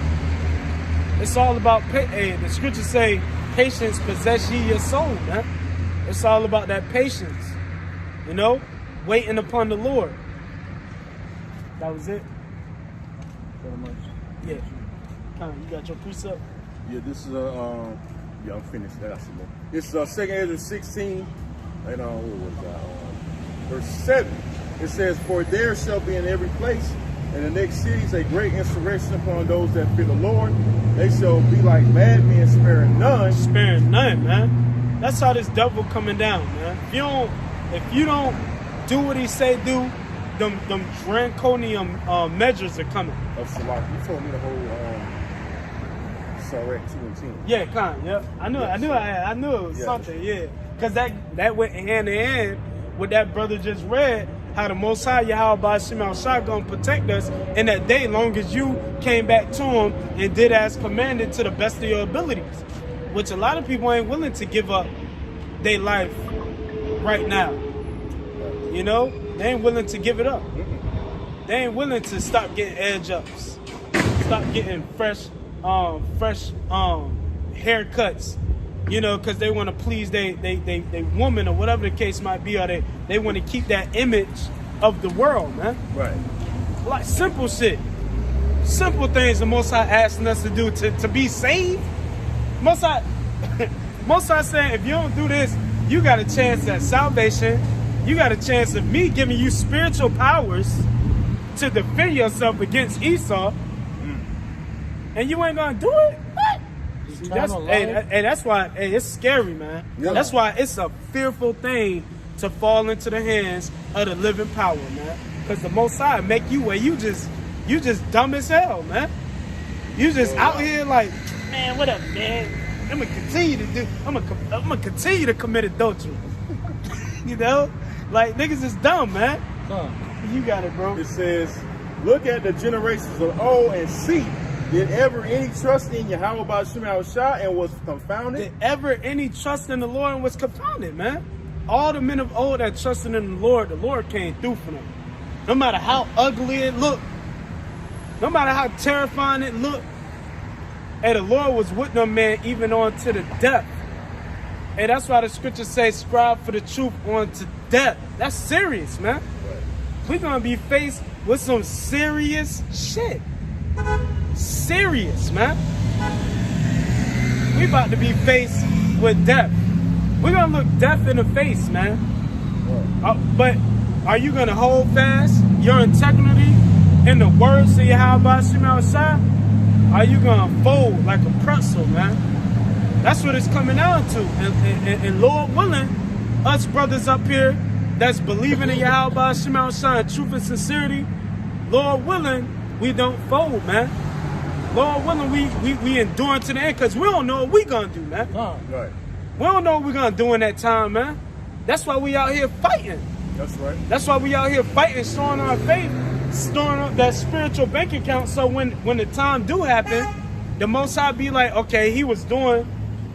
It's all about, the scriptures say, patience possess ye your soul, man. It's all about that patience, you know, waiting upon the Lord. That was it. So much. Yeah. You got your precept? Yeah, this is yeah, I'm finished. That's it. It's 2 Ezra 16, and what was that? Verse 7. It says, "For there shall be in every place, in the next cities, a great insurrection upon those that fear the Lord. They shall be like madmen, sparing none." Sparing none, man. That's how this devil coming down, man. If you don't do what he say do, them draconian measures are coming. Of Salak. You told me the whole Sarek 2 and 10. Yeah, yep. I knew it was something, yeah. Because that went hand in hand with that brother just read, how the Most High Yahweh Ba'ashem Al-Shai gonna protect us in that day, long as you came back to him and did as commanded to the best of your abilities. Which a lot of people ain't willing to give up their life right now. You know? They ain't willing to give it up. They ain't willing to stop getting edge ups. Stop getting fresh haircuts. You know, because they want to please they woman or whatever the case might be, or they want to keep that image of the world, man. Right. Like simple shit. Simple things the Most High asking us to do to be saved. Most High saying, if you don't do this, you got a chance at salvation. You got a chance of me giving you spiritual powers to defend yourself against Esau. And you ain't gonna do it? What? That's why it's scary, man. Yeah. That's why it's a fearful thing to fall into the hands of the living power, man. Because the Most High make you where you just dumb as hell, man. You just out here like, man, what up, man? I'm gonna continue to commit adultery. You know? Like, niggas is dumb, man. You got it, bro. It says, "Look at the generations of old and see, did ever any trust in Yahweh Ba'ashem Al-Shai and was confounded?" Did ever any trust in the Lord and was confounded, man? All the men of old that trusted in the Lord came through for them. No matter how ugly it looked, no matter how terrifying it looked, and the Lord was with them, man, even on to the death. And that's why the scriptures say, strive for the truth on to death. That's serious, man. We're going to be faced with some serious shit. Serious, man. We about to be faced with death. We're going to look death in the face, man. But are you going to hold fast your integrity in the words of Yahweh Ba'ashem Al-Shai? Are you going to fold like a pretzel, man? That's what it's coming down to. And Lord willing, us brothers up here that's believing in Yahweh Ba'ashem Al-Shai in truth and sincerity, Lord willing, we don't fold, man. Lord willing, we endure to the end, because we don't know what we gonna do, man. Right. We don't know what we're gonna do in that time, man. That's why we out here fighting. That's right. That's why we out here fighting, storing our faith, storing up that spiritual bank account, so when the time do happen, the Most High be like, okay, he was doing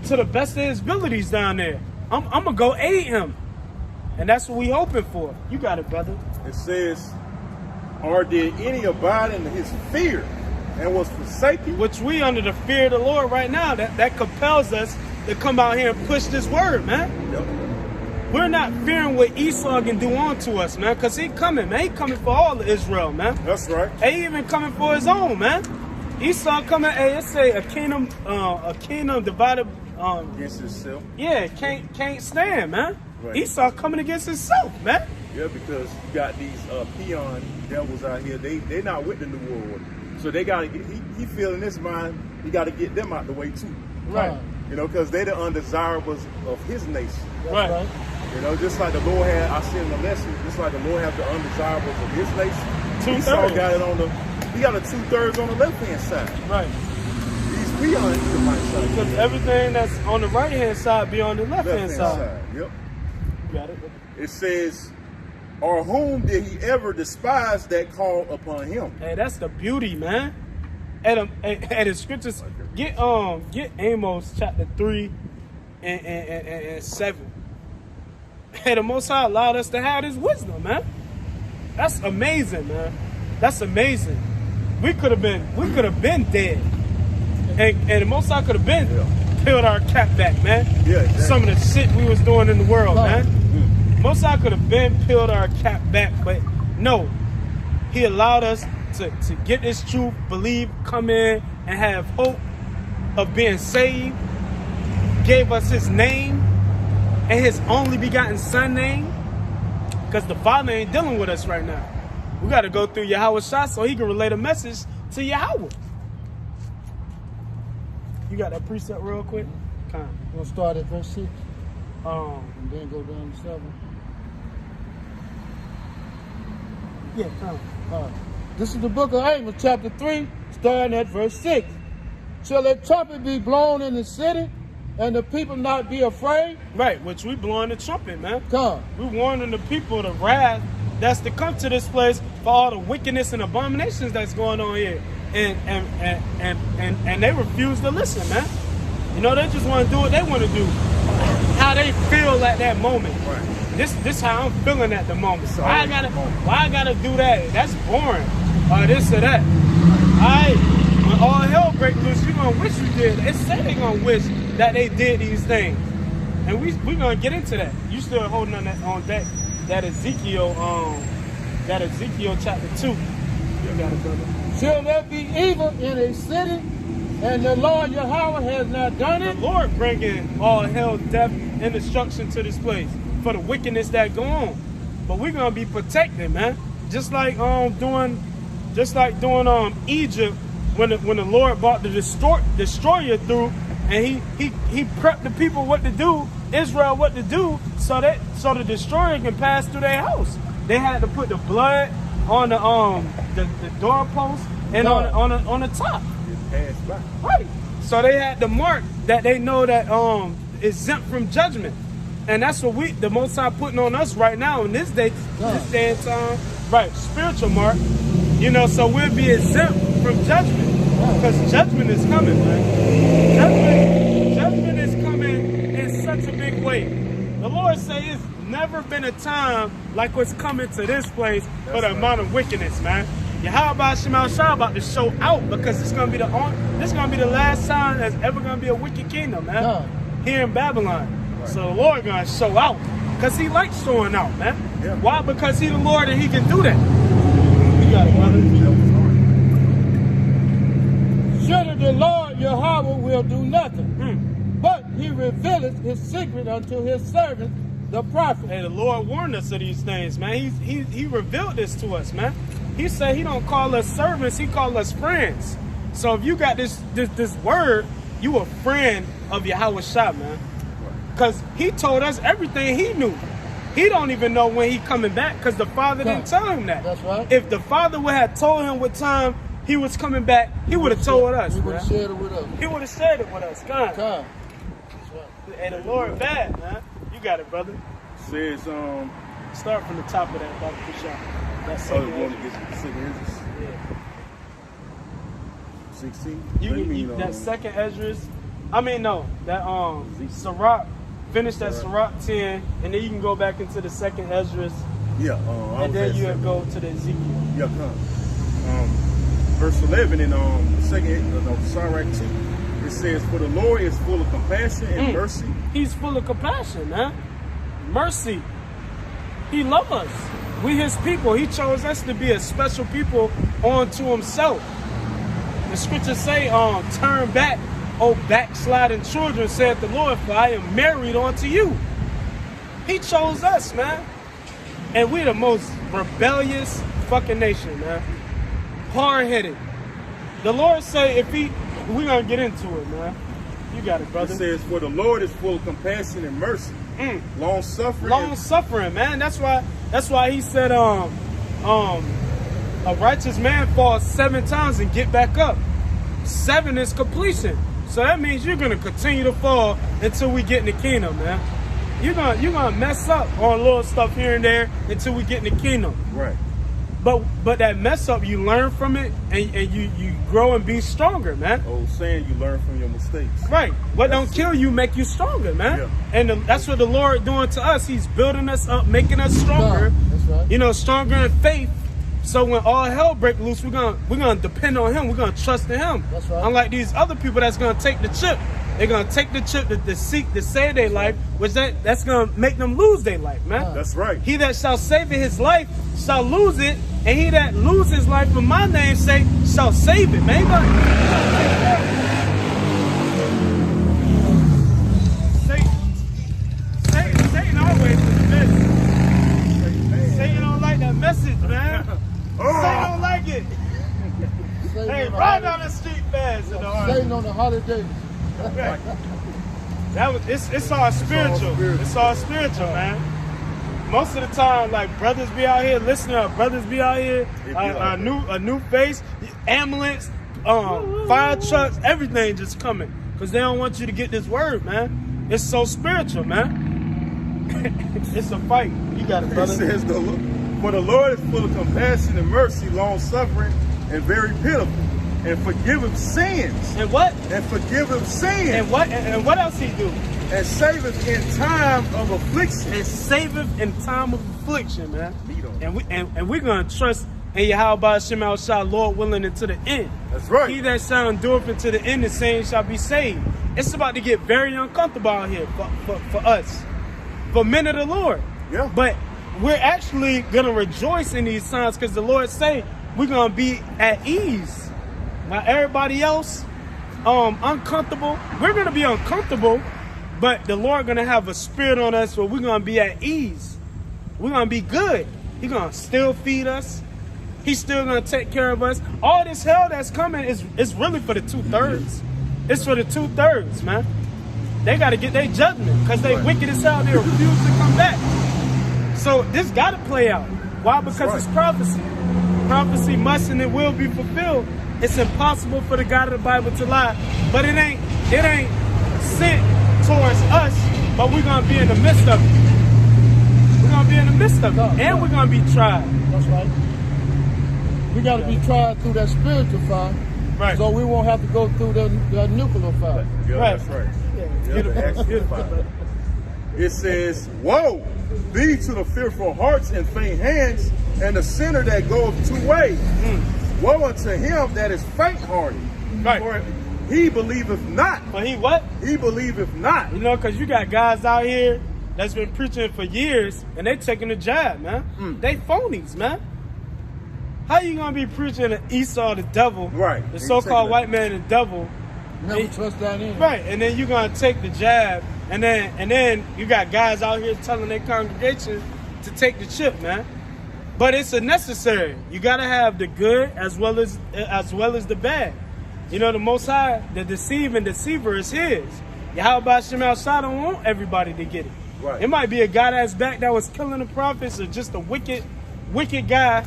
to the best of his abilities down there. I'm gonna go aid him. And that's what we hoping for. You got it, brother. It says, "Or did any abide in his fear and was forsaken?" Which we under the fear of the Lord right now. That compels us to come out here and push this word, man. Yep. We're not fearing what Esau can do on to us, man. Because he coming, man. He coming for all of Israel, man. That's right. He even coming for his own, man. Esau coming, it say a kingdom divided Against himself. yeah, can't stand, man. Right. Esau coming against himself, man. Yeah, because you got these peon devils out here. They're not with the New World Order. So they got to get, he feel in his mind, he got to get them out the way too. Right. You know, because they're the undesirables of his nation. That's Right. right. You know, just like the Lord had, I said in the lesson, just like the Lord had the undesirables of his nation. Esau 2/3. got it on the, he got a 2/3 on the left-hand side. Right. These peons to the right side. Because everything that's on the right hand side be on the left hand side. Yep. You got it. It says, or whom did he ever despise that called upon him? Hey, that's the beauty, man. And the scriptures, get Amos chapter 3 and 7. Hey, the Most High allowed us to have this wisdom, man. That's amazing, man. That's amazing. We could have been dead, and the Most High could have been peeled our cap back, man. Yeah, exactly. Some of the shit we was doing in the world, Right. man. Most High could have been peeled our cap back, but no, He allowed us to get this truth, believe, come in, and have hope of being saved. Gave us His name and His only begotten Son name, because the Father ain't dealing with us right now. We got to go through Yahweh Shah so He can relay a message to Yahweh. You got that precept real quick? Come We'll start at verse 6 on. and then go down to 7. Yeah, come. This is the book of Amos, chapter 3, starting at verse 6. Shall a trumpet be blown in the city, and the people not be afraid? Right, which we blowing the trumpet, man. Come. We warning the people the wrath that's to come to this place for all the wickedness and abominations that's going on here. And they refuse to listen, man. You know, they just want to do what they want to do. How they feel at that moment. Right. This how I'm feeling at the moment. Why I gotta do that? That's boring. Or this or that. Alright, when all hell break loose, you gonna wish you did. It said they gonna wish that they did these things. And we gonna get into that. You still holding on that Ezekiel chapter 2. You got it, brother. Shall there be evil in a city, and the Lord Yahweh has not done The it? Lord bringing all hell, death, and destruction to this place for the wickedness that go on. But we're gonna be protected, man. Just like doing Egypt when the Lord brought the destroyer through, and he prepped the people what to do, Israel what to do, so the destroyer can pass through their house. They had to put the blood on the doorpost and on the top. Just pass by. Right. So they had the mark that they know that is exempt from judgment. And that's what the Most High putting on us right now in this day and time. Right, spiritual mark. You know, so we'll be exempt from judgment. Because judgment is coming, man. Judgment is coming in such a big way. The Lord says it's never been a time like what's coming to this place for the amount of wickedness, man. Yahweh Shemal Shah about to show out, because it's gonna be the last time there's ever gonna be a wicked kingdom, man. Here in Babylon. So the Lord gonna show out, because He likes showing out, man. Yeah. Why? Because He the Lord and He can do that. You got it, brother. Surely the Lord Yahweh will do nothing, but He revealeth His secret unto His servants, the prophet. Hey, the Lord warned us of these things, man. He revealed this to us, man. He said He don't call us servants, He call us friends. So if you got this word, you a friend of Yahweh Shah, man. Because He told us everything He knew. He don't even know when He coming back, because the Father didn't tell Him that. That's right. If the Father would have told Him what time He was coming back, He would have told us, He would have man. shared it with us. He would have shared it with us. God. Come. And the Lord bad, man. You got it, brother. Says, Start from the top of that, Dr. Bishop. That's oh, second you want to Ezra. get to the second Ezra? Yeah. 16? You that second Ezra's. I mean, no, that Sirach. Finish that Sirach 10, and then you can go back into the second Ezra's, Yeah. and then you go to the Ezekiel. Yeah, come. Verse 11 in the second Sirach 2, it says, "For the Lord is full of compassion and mercy." He's full of compassion, man. Mercy. He loves us. We His people. He chose us to be a special people unto Himself. The scriptures say, turn back, O backsliding children, said the Lord, for I am married unto you. He chose us, man. And we're the most rebellious fucking nation, man. Hard-headed. The Lord say we're gonna get into it, man. You got it, brother. It says, for the Lord is full of compassion and mercy, long suffering. Long suffering, man. That's why he said, a righteous man falls 7 times and get back up. 7 is completion. So that means you're gonna continue to fall until we get in the kingdom, man. You're gonna mess up on little stuff here and there until we get in the kingdom. Right. But that mess up, you learn from it and you grow and be stronger, man. Old saying, you learn from your mistakes. Right. What don't kill you make you stronger, man. Yeah. And that's what the Lord doing to us. He's building us up, making us stronger. That's right. You know, stronger in faith. So when all hell break loose, we're gonna depend on Him. We're gonna trust in Him. That's right. Unlike these other people that's gonna take the chip. They're gonna take the chip to seek to save their life, which that's gonna make them lose their life, man. That's right. He that shall save his life shall lose it, and he that loses his life for my name's sake shall save it, man. Satan always is this. Satan don't like that message, man. Satan don't like it. Hey, ride down the street fast. Satan on the holidays. It's all spiritual. It's all spiritual, man. Most of the time, like brothers be out here listening. Brothers be out here. A new face, ambulance, fire trucks, everything just coming because they don't want you to get this word, man. It's so spiritual, man. It's a fight. You got it, brother. It says, for the Lord is full of compassion and mercy, long suffering, and very pitiful, and forgiveth sins. And what? And forgiveth sins. And what? And what else he do? And saveth in time of affliction. And saveth in time of affliction, man. Meat on it. And we're gonna trust in Yahweh Shema Shah, Lord willing, until the end. That's right. He that shall endure until the end, the same shall be saved. It's about to get very uncomfortable out here for us, for men of the Lord. Yeah. But we're actually gonna rejoice in these times because the Lord say we're gonna be at ease. Now everybody else, uncomfortable. We're gonna be uncomfortable, but the Lord gonna have a spirit on us where we're gonna be at ease. We're gonna be good. He's gonna still feed us. He's still gonna take care of us. All this hell that's coming is really for the 2/3. It's for the 2/3, man. They gotta get their judgment because they wicked as hell. They refuse to come back. So this gotta play out. Why? Because it's prophecy. Prophecy must and it will be fulfilled. It's impossible for the God of the Bible to lie, but it ain't sent towards us, but we're gonna be in the midst of it. We're gonna be in the midst of it, and we're gonna be tried. That's right. We got to be tried through that spiritual fire, Right. so we won't have to go through the nuclear fire. Yeah, Right. that's right. Yeah, the actual fire. It says, woe be to the fearful hearts and faint hands, and the sinner that goeth 2 ways. Woe unto him that is faint-hearted, Right. for he believeth not. But he what? He believeth not. You know, because you got guys out here that's been preaching for years, and they taking the jab, man. They phonies, man. How you gonna be preaching to Esau the devil, Right. the He's so-called taking white man the devil, Never trust that in. right? And then you gonna take the jab, and then you got guys out here telling their congregation to take the chip, man. But it's a necessary. You gotta have the good as well as the bad. You know, the Most High, the deceiving deceiver is His. Yahweh Shema Shah don't want everybody to get it. Right. It might be a guy that's back that was killing the prophets, or just a wicked guy.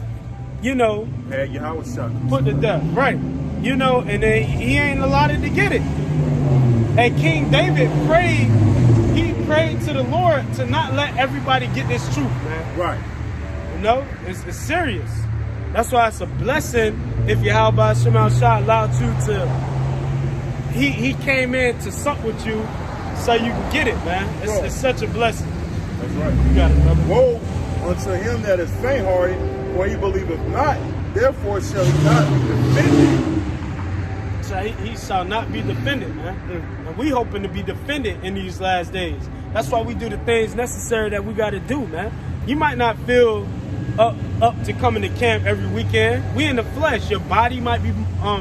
You know, Had Yahweh shot. put to death, right? You know, and then he ain't allotted to get it. And King David prayed. He prayed to the Lord to not let everybody get this truth, man. Right. You know, it's serious. That's why it's a blessing if Yahweh Shema Shah allowed you to. He came in to sup with you, so you can get it, man. It's such a blessing. That's right. You got it, brother. Woe unto him that is faint-hearted, for he believeth not. Therefore shall he not be defended. So he shall not be defended, man. And we hoping to be defended in these last days. That's why we do the things necessary that we got to do, man. You might not feel up to coming to camp every weekend. We in the flesh. Your body might be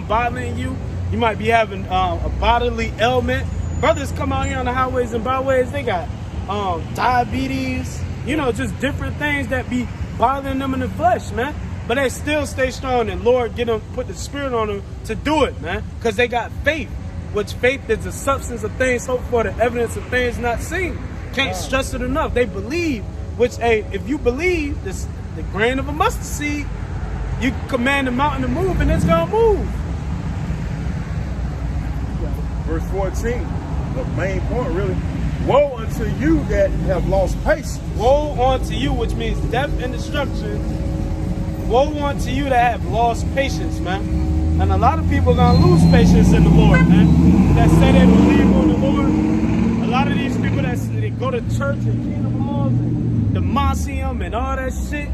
bothering you. You might be having a bodily ailment. Brothers come out here on the highways and byways. They got diabetes. You know, just different things that be bothering them in the flesh, man. But they still stay strong, and Lord put the Spirit on them to do it, man. Because they got faith, which faith is the substance of things hoped for, the evidence of things not seen. Can't stress it enough. They believe, which, hey, if you believe the grain of a mustard seed, you can command the mountain to move, and it's gonna move. Verse 14, the main point really. Woe unto you that have lost patience. Woe unto you, which means death and destruction. Woe unto you that have lost patience, man. And a lot of people are going to lose patience in the Lord, man. That say they believe on the Lord. A lot of these people that they go to church and Kingdom Halls and the Mausoleum and all that shit,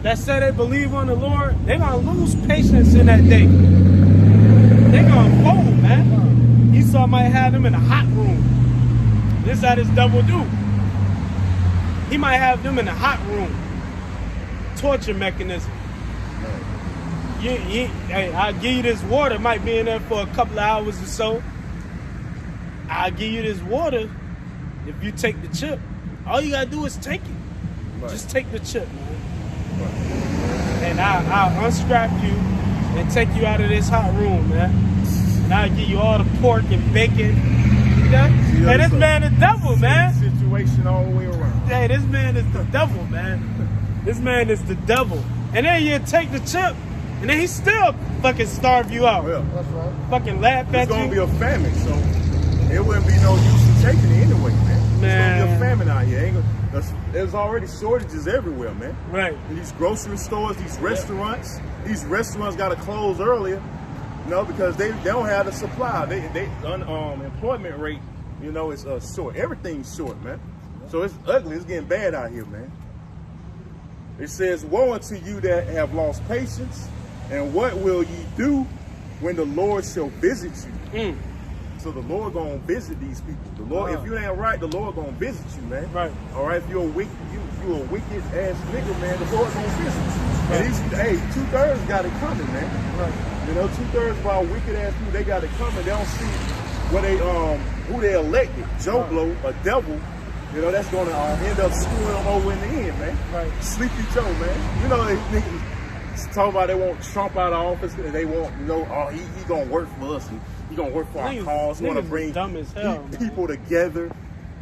that say they believe on the Lord, they're going to lose patience in that day. They're going to fold, man. Esau might have them in a hot room. This is how this devil do. He might have them in a hot room. Torture mechanism. Hey, I'll give you this water. Might be in there for a couple of hours or so. I'll give you this water if you take the chip. All you gotta do is take it. Right. Just take the chip, man. Right. And I'll unstrap you and take you out of this hot room, man. And I'll give you all the pork and bacon. Hey, this man is devil, man. Situation all the way around. Hey, this man is the devil, man. This man is the devil. And then you take the chip, and then he still fucking starve you out. Well, That's right. Fucking laugh at it's gonna you. be a famine, so it wouldn't be no use in taking it anyway, man. It's gonna be a famine out here. There's already shortages everywhere, man. Right. In these grocery stores, these restaurants got to close earlier, you know, because they don't have the supply. Employment rate, you know, is short. Everything's short, man. So it's ugly. It's getting bad out here, man. It says, woe unto you that have lost patience, and what will ye do when the Lord shall visit you? So the Lord gonna visit these people. The Lord, if you ain't right, the Lord gonna visit you, man. Right. All right. If you're a wicked, you a wicked ass nigga, man. The Lord gonna visit you. Right. And these, 2/3 got it coming, man. Right. You know, 2/3 of our wicked ass people, they got it coming. They don't see what who they elected. Joe Blow, a devil. You know, that's gonna end up screwing them over in the end, man. Right. Sleepy Joe, man. You know, they niggas talk about they want Trump out of office. They want, you know, he gonna work for us. He gonna work for our cause. Want to bring dumb as hell, people together.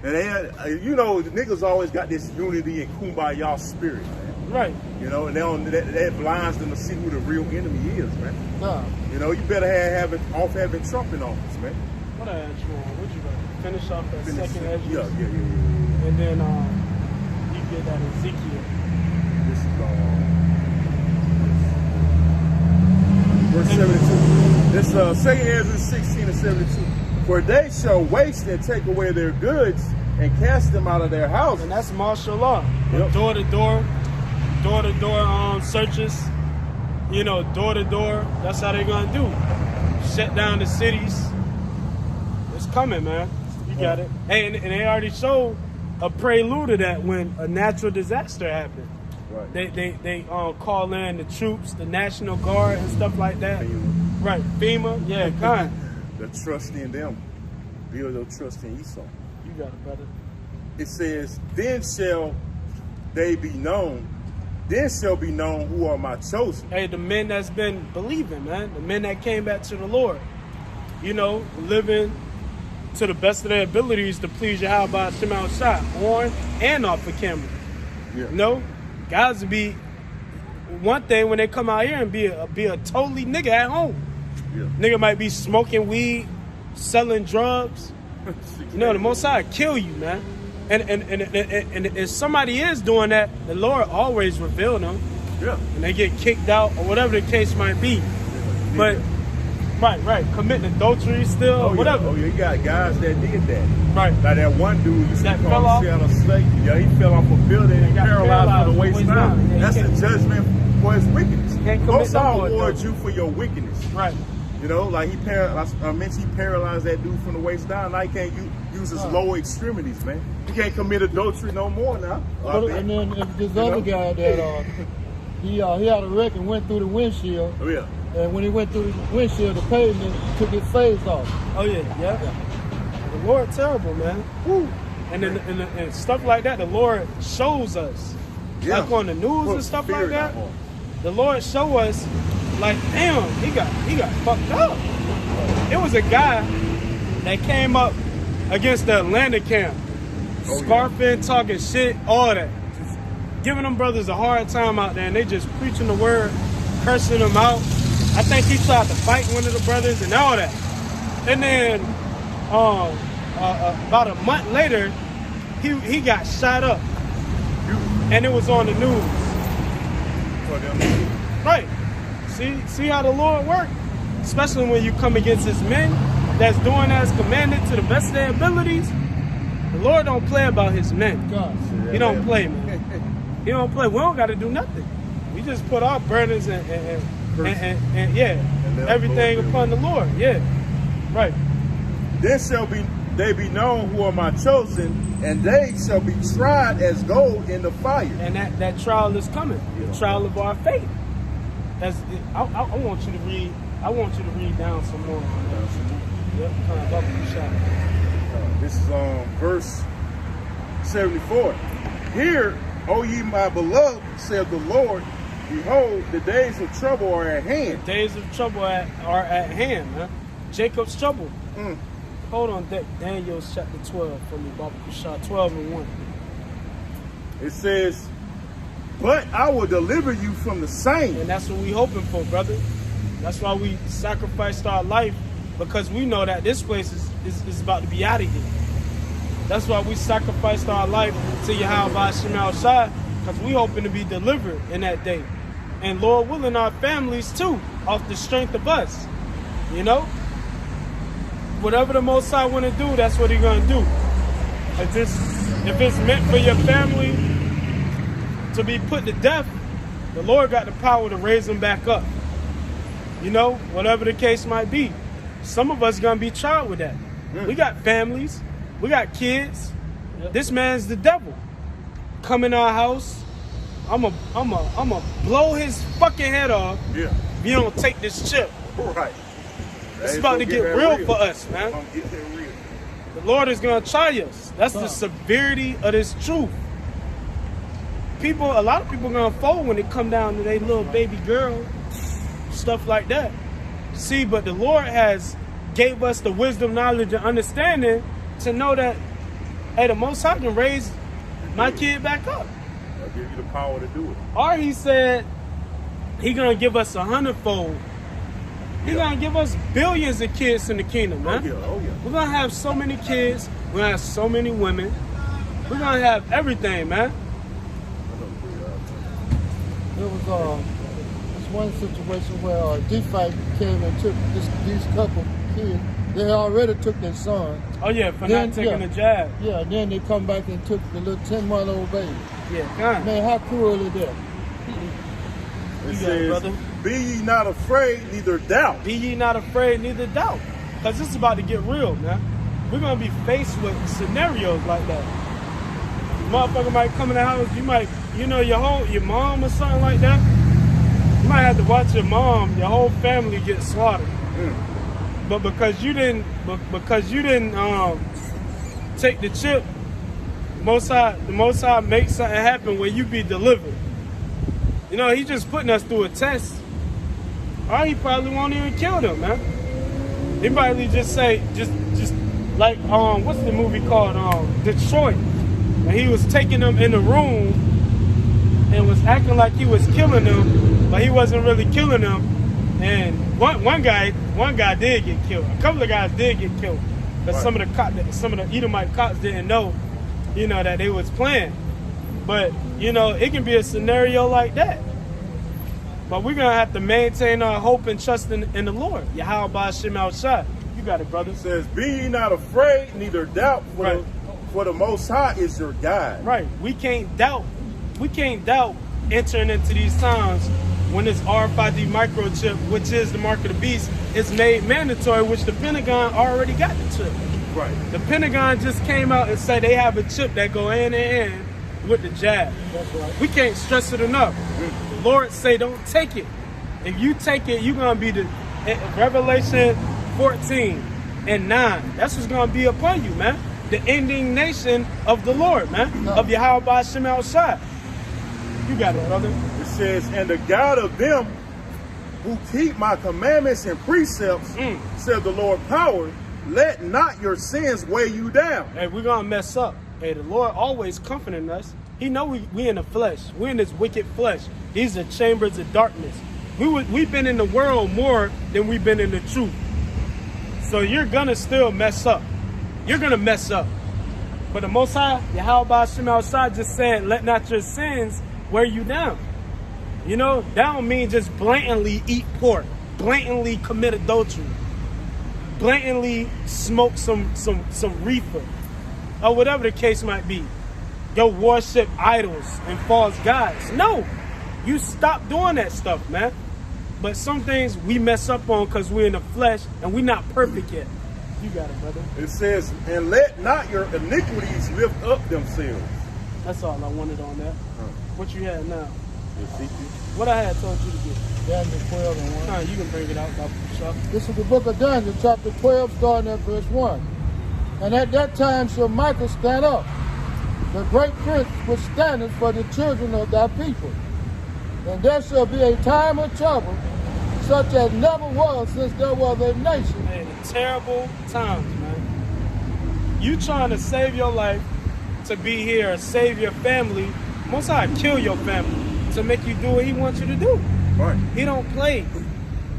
And they, you know, the niggas always got this unity and kumbaya spirit, man. Right. You know, and that blinds them to see who the real enemy is, man. Nah. You know, you better having Trump in office, man. What I asked you on? What you got? Finish off that second edge. Yeah. And then you get that Ezekiel. This is verse 72. This second Ezra 16 and 72. For they shall waste and take away their goods and cast them out of their houses. And that's martial law. Yep. Door to door searches. You know, door to door. That's how they're gonna do. Shut down the cities. It's coming, man. You got it. Hey, and they already showed a prelude to that when a natural disaster happened. Right. They call in the troops, the National Guard and stuff like that. FEMA. Right, FEMA. Yeah, kind. The trust in them. Build your trust in Esau. You got it, brother. It says, then shall they be known. Then shall be known who are my chosen. Hey, the men that's been believing, man. The men that came back to the Lord. You know, living to the best of their abilities to please Yahweh by Shem Shah, on and off the camera. Yeah. You know, guys would be one thing when they come out here and be a totally nigga at home. Yeah. Nigga might be smoking weed, selling drugs. You know, the Most High kill you, man. And if somebody is doing that, the Lord always reveal them. Yeah. And they get kicked out or whatever the case might be. But right, committing adultery still, or whatever. Oh yeah, you got guys that did that. Right. Like that one dude, That fell off. Yeah, he fell off a building and got paralyzed for the paralyzed waist for the waist down. down. That's Yeah, the judgment for his wickedness. Can't commit Most no High more rewards adultery. you for your wickedness. Right. You know, like I mentioned, he paralyzed that dude from the waist down. Now he can't use his lower extremities, man. He can't commit adultery no more now. And then this other guy that he had a wreck and went through the windshield. Oh yeah. And when he went through the windshield, the pavement took his face off. Oh yeah. The Lord terrible, man. Woo. and stuff like that, the Lord shows us. Yeah. Like on the news Put and stuff fear like in our that, heart. the Lord show us, like, damn, he got fucked up. It was a guy that came up against the Atlanta camp, Oh, yeah. scarfing, talking shit, all that. Just giving them brothers a hard time out there, and they just preaching the word, cursing them out. I think he tried to fight one of the brothers and all that. And then about a month later, he got shot up, and it was on the news. For them. Right. See how the Lord works? Especially when you come against his men that's doing as commanded to the best of their abilities. The Lord don't play about his men. God. He don't play, man. He don't play. We don't got to do nothing. We just put our burdens and yeah, let everything the Lord upon the Lord. Yeah. Right. Then shall they be known who are my chosen, and they shall be tried as gold in the fire. And that trial is coming. The trial of our faith. I want you to read. I want you to read down some more. Yep, This is verse 74. Hear, O ye my beloved, saith the Lord, behold, the days of trouble are at hand. Days of trouble are at hand, man. Jacob's trouble. Hold on, Daniel chapter 12 for me, Baba Kushah, 12 and 1. It says, but I will deliver you from the same. And that's what we hoping for, brother. That's why we sacrificed our life, because we know that this place is about to be out of here. That's why we sacrificed our life to Yahweh Shemal Shai, because we hoping to be delivered in that day. And Lord willing, our families too, off the strength of us. You know? Whatever the Most High want to do, that's what He's going to do. If it's meant for your family to be put to death, the Lord got the power to raise them back up. You know, whatever the case might be. Some of us going to be tried with that. We got families. We got kids. Yep. This man's the devil. Come in our house. I'm a blow his fucking head off Yeah, if you don't take this chip. right. It's about to get real for us, man. Gonna get that real. The Lord is going to try us. That's the severity of this truth. A lot of people going to fold when it come down to their little baby girl, stuff like that. See, but the Lord has gave us the wisdom, knowledge, and understanding to know that, hey, the Most High can raise my kid back up. I'll give you the power to do it. Or He said He going to give us 100-fold. He's going to give us billions of kids in the kingdom, man. Oh yeah. We're going to have so many kids. We're going to have so many women. We're going to have everything, man. There was this one situation where DeFi came and took these couple kids. They already took their son. Oh, yeah, for Then- not taking yeah. the jab. Yeah, and then they come back and took the little 10-month-old baby. Yeah, God. Man, how cruel is that? It You got it, says, brother. be ye not afraid, neither doubt. Be ye not afraid, neither doubt. Because this is about to get real, man. We're going to be faced with scenarios like that. Motherfucker might come in the house, you might, your mom or something like that. You might have to watch your whole family get slaughtered. But because you didn't take the chip, the Most High make something happen where you be delivered. You know, He just putting us through a test. Or He probably won't even kill them, man. He probably just say, just like what's the movie called? Detroit. And he was taking them in the room and was acting like he was killing them, but he wasn't really killing them. And one guy did get killed. A couple of guys did get killed. But Right. some of the Edomite cops didn't know, that they was playing. But, it can be a scenario like that. But we're going to have to maintain our hope and trust in the Lord. Yahweh Shemal Shai. You got it, brother. It says, be ye not afraid, neither doubt, Right. for the Most High is your guide. Right. We can't doubt entering into these times when this RFID microchip, which is the mark of the beast, is made mandatory, which the Pentagon already got the chip. Right. The Pentagon just came out and said they have a chip that go hand in hand with the jab. That's right. We can't stress it enough. The Lord say don't take it. If you take it, you're going to be Revelation 14 and 9. That's what's going to be upon you, man. the indignation of the Lord, man, No. of Yahweh Hashem outside. You got it, brother. It says, and the God of them who keep my commandments and precepts, said the Lord power, let not your sins weigh you down. Hey, we're gonna mess up. Hey, the Lord always comforting us. He know we in the flesh. We're in this wicked flesh. These are chambers of darkness. We've been in the world more than we've been in the truth. So you're gonna still mess up. You're gonna mess up. But the Most High, Yahweh Hashem outside, just said, let not your sins wear you down. You know, that don't mean just blatantly eat pork, blatantly commit adultery, blatantly smoke some reefer, or whatever the case might be. Go worship idols and false gods. No, you stop doing that stuff, man. But some things we mess up on because we're in the flesh and we're not perfect yet. You got it, brother. It says, and let not your iniquities lift up themselves. That's all I wanted on that. What you had now? Ezekiel. What I had told you to get. Daniel 12 and 1. Nah, you can bring it out, Dr. Shaw. This is the book of Daniel, chapter 12, starting at verse 1. And at that time shall Michael stand up, the great prince which standeth for the children of thy people. And there shall be a time of trouble, such as never was since there was a nation. Man, terrible times, man. You trying to save your life to be here, save your family. Most High kill your family to make you do what he wants you to do. Right. He don't play.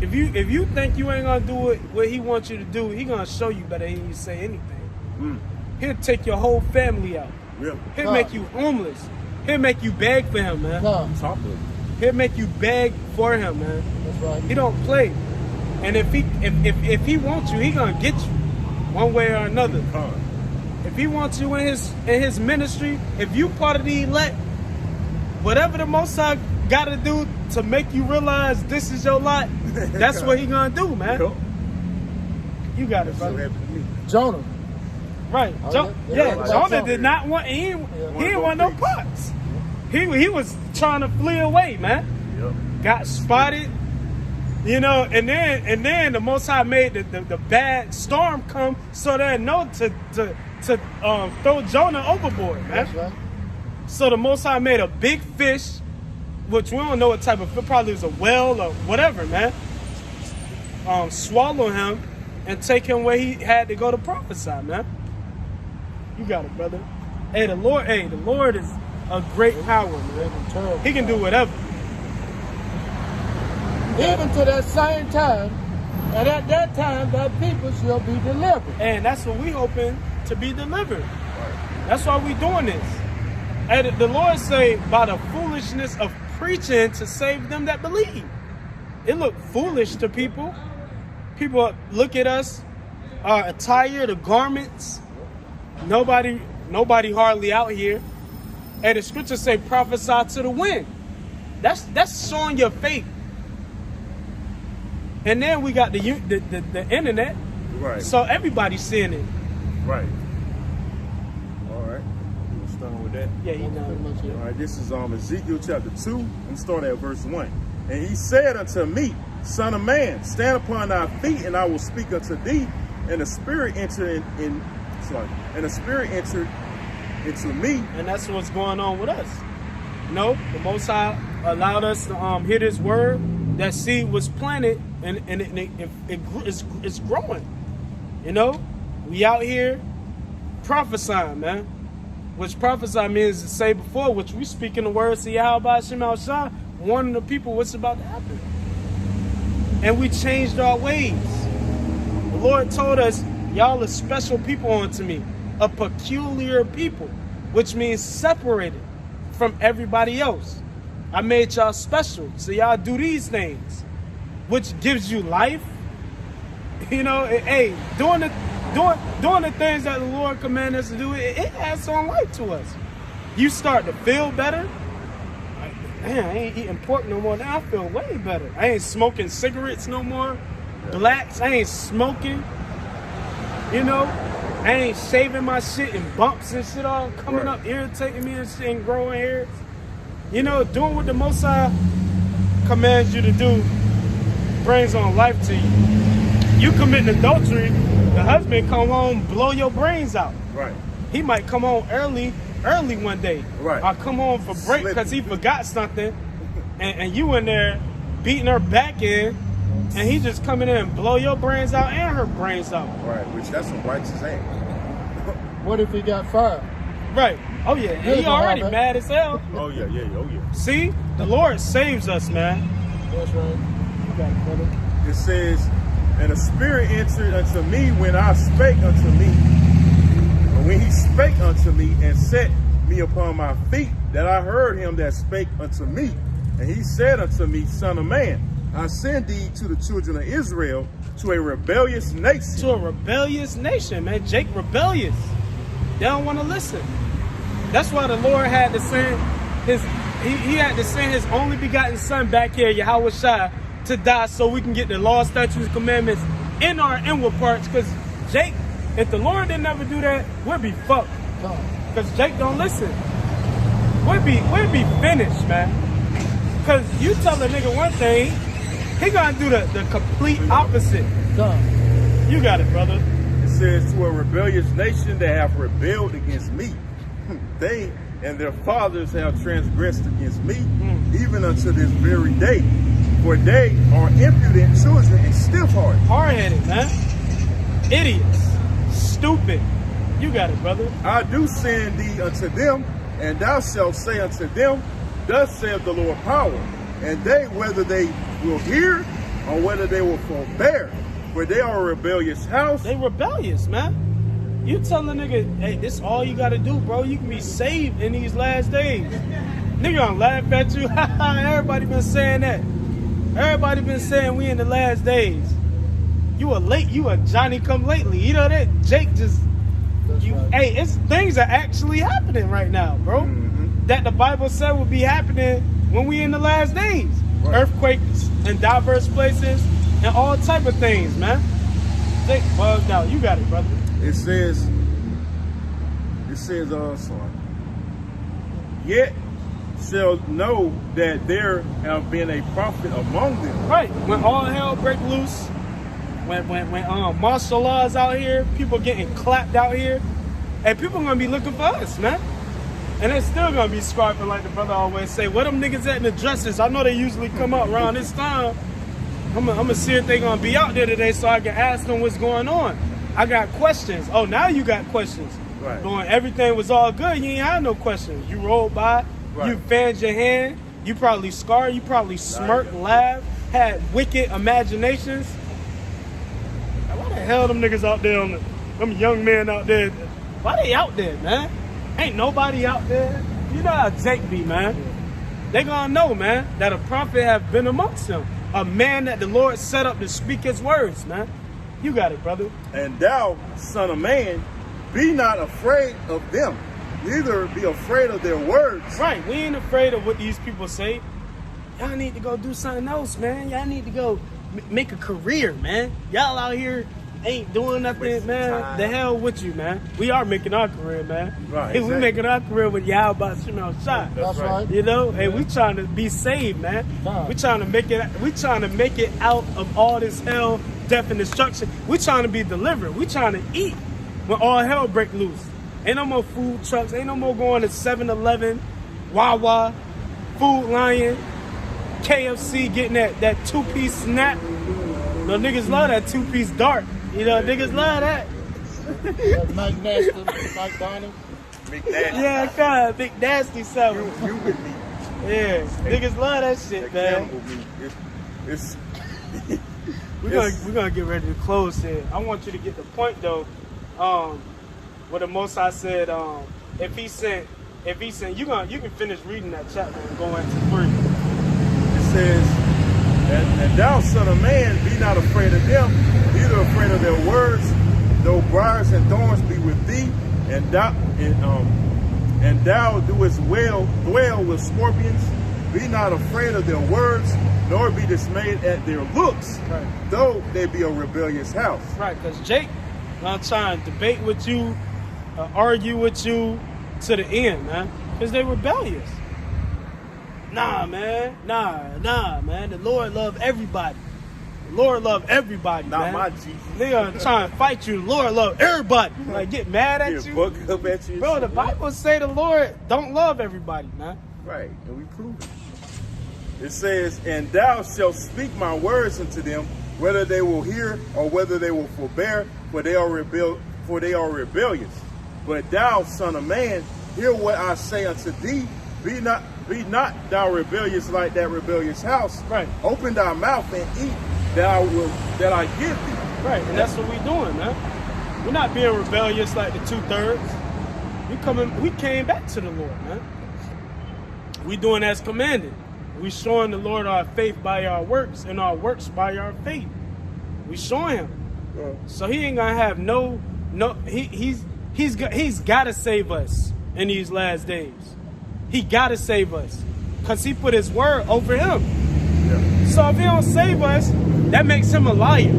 If you think you ain't gonna do it what he wants you to do, he gonna show you better than you say anything. He'll take your whole family out. Yeah. He'll make you homeless. He'll make you beg for him, man. No, Top of it. He'll make you beg for him, man. that's right. He don't play. And if he wants you, he gonna get you one way or another. If he wants you in his ministry, if you part of the elect, whatever the Most High got to do to make you realize this is your lot, that's what he gonna do, man. Yep. You got it, So brother. happened to me. Jonah. Right. Oh, yeah, like Jonah Jonah. did not want. He didn't want no parts. He was trying to flee away, man. Yep. Got spotted, you know, and then the Most High made the bad storm come so they know to throw Jonah overboard, man. That's right. So the Most High made a big fish, which we don't know what type of fish, probably was a whale or whatever, man. Swallow him and take him where he had to go to prophesy, man. You got it, brother. Hey, the Lord is a great power, man. He can do whatever. Even to that same time, and at that time, thy people shall be delivered. And that's what we hoping to be delivered. That's why we doing this. And the Lord say, by the foolishness of preaching to save them that believe. It look foolish to people. People look at us, our attire, the garments. Nobody hardly out here. And the scriptures say, prophesy to the wind. That's showing your faith. And then we got the internet. Right. So everybody's seeing it. Right. All right. You starting with that? Yeah, you know. All right. This is Ezekiel chapter 2. I'm starting at verse 1. And he said unto me, Son of man, stand upon thy feet, and I will speak unto thee. And the spirit entered and the spirit entered into me. And that's what's going on with us. You know, the Most High allowed us to hear this word. That seed was planted, and it's growing. You know, we out here prophesying, man. Which prophesy means to say before, which we speaking the words of Yahweh Hashem outside, warning the people what's about to happen. And we changed our ways. The Lord told us, y'all are special people unto me, a peculiar people, which means separated from everybody else. I made y'all special, so y'all do these things, which gives you life. You know, hey, doing the things that the Lord commanded us to do, it adds some life to us. You start to feel better. Like, man, I ain't eating pork no more. Now I feel way better. I ain't smoking cigarettes no more. Blacks, I ain't smoking. You know, I ain't shaving my shit and bumps and shit all coming up, irritating me and shit and growing hairs. You know, doing what the Most High commands you to do brings on life to you. You committing adultery, The husband come home, blow your brains out. Right. He might come home early one day. Right. Or come home for break because he forgot something. And you in there beating her back in. And he just come in there and blow your brains out and her brains out. Right. Which that's some righteous act. What if he got fired? Right. Oh, yeah. He already mad as hell. Oh yeah. Oh yeah. See? The Lord saves us, man. That's right. You got it, brother. It says, and the Spirit entered unto me when I spake unto me. And when he spake unto me and set me upon my feet, that I heard him that spake unto me. And he said unto me, Son of man, I send thee to the children of Israel, to a rebellious nation. To a rebellious nation, man. Jake rebellious. They don't want to listen. That's why the Lord had to send he had to send his only begotten son back here, Yahweh Shai, to die so we can get the law, statutes, commandments in our inward parts. Because Jake, if the Lord didn't ever do that, we'd be fucked. Because Jake don't listen. We'd be finished, man. Because you tell a nigga one thing, he gonna do the complete opposite. You got it, brother. It says, to a rebellious nation that have rebelled against me. They and their fathers have transgressed against me, even unto this very day. For they are impudent children and stiff-hearted. Hard-headed, man. Idiots. Stupid. You got it, brother. I do send thee unto them, and thou shalt say unto them, Thus saith the Lord power. And they, whether they will hear or whether they will forbear, for they are a rebellious house. They rebellious, man. You tell a nigga, hey, this all you gotta do, bro. You can be saved in these last days. Nigga gonna laugh at you. Everybody been saying that. Everybody been saying we in the last days. You a Johnny come lately. You know that Jake just hey, things are actually happening right now, bro. That the Bible said would be happening when we in the last days. Right. Earthquakes in diverse places and all type of things, man. Jake bugged out. You got it, brother. It says, yet shall know that there have been a prophet among them. Right. When all hell break loose, when martial law is out here, people getting clapped out here, and people gonna be looking for us, man. And they still gonna be scarping like the brother always say. Where them niggas at in the dresses? I know they usually come out around this time. I'm gonna see if they gonna be out there today so I can ask them what's going on. I got questions. Oh, now you got questions. Right. Going, everything was all good. You ain't had no questions. You rolled by. Right. You fanned your hand. You probably scarred. You probably smirked, laughed, had wicked imaginations. Why the hell them niggas out there, them young men out there? Why they out there, man? Ain't nobody out there. You know how Jake be, man. They gonna know, man, that a prophet have been amongst them. A man that the Lord set up to speak his words, man. You got it, brother. And thou, son of man, be not afraid of them, neither be afraid of their words. Right, we ain't afraid of what these people say. Y'all need to go do something else, man. Y'all need to go make a career, man. Y'all out here ain't doing nothing, man. The hell with you, man. We are making our career, man. Right, hey, we making our career with Yahweh Shemel Shai. That's right. You know, hey, we trying to be saved, man. We trying to make it. We trying to make it out of all this hell, death, and destruction. We trying to be delivered. We trying to eat when all hell break loose. Ain't no more food trucks. Ain't no more going to 7-Eleven, Wawa, Food Lion, KFC, getting that two-piece snack. No, niggas love that two-piece dart. You know, niggas love that. Mike Nasty, McDonald's. Yeah, God, big nasty something. You with me. Yeah, niggas love that shit, man. We're gonna get ready to close here. I want you to get the point though. What the Most High said, if he sent, you can finish reading that chapter and go into 3. It says, and thou, son of man, be not afraid of them, neither afraid of their words, though briars and thorns be with thee, and thou doest well dwell with scorpions. Be not afraid of their words, nor be dismayed at their looks, right, though they be a rebellious house. Right, because Jake not trying to debate with you, argue with you to the end, man, because they rebellious. Nah, man. The Lord love everybody. Lord love everybody, Not man. my Jesus. They gonna try and fight you. Lord love everybody. Like, get mad at Yeah, you. buck up at you. and Bro, shit, the Bible say the Lord don't love everybody, man. Right, and we prove it. It says, and thou shalt speak my words unto them, whether they will hear or whether they will forbear, for they are rebellious. But thou, son of man, hear what I say unto thee. Be not thou rebellious like that rebellious house. Right. Open thy mouth and eat that I give thee. Right, and that's what we doing, man. We're not being rebellious like the 2/3. We came back to the Lord, man. We doing as commanded. We showing the Lord our faith by our works, and our works by our faith. We showing him. Right. So he ain't gonna have he's got to save us in these last days. He got to save us because he put his word over him. Yeah. So if he don't save us, that makes him a liar.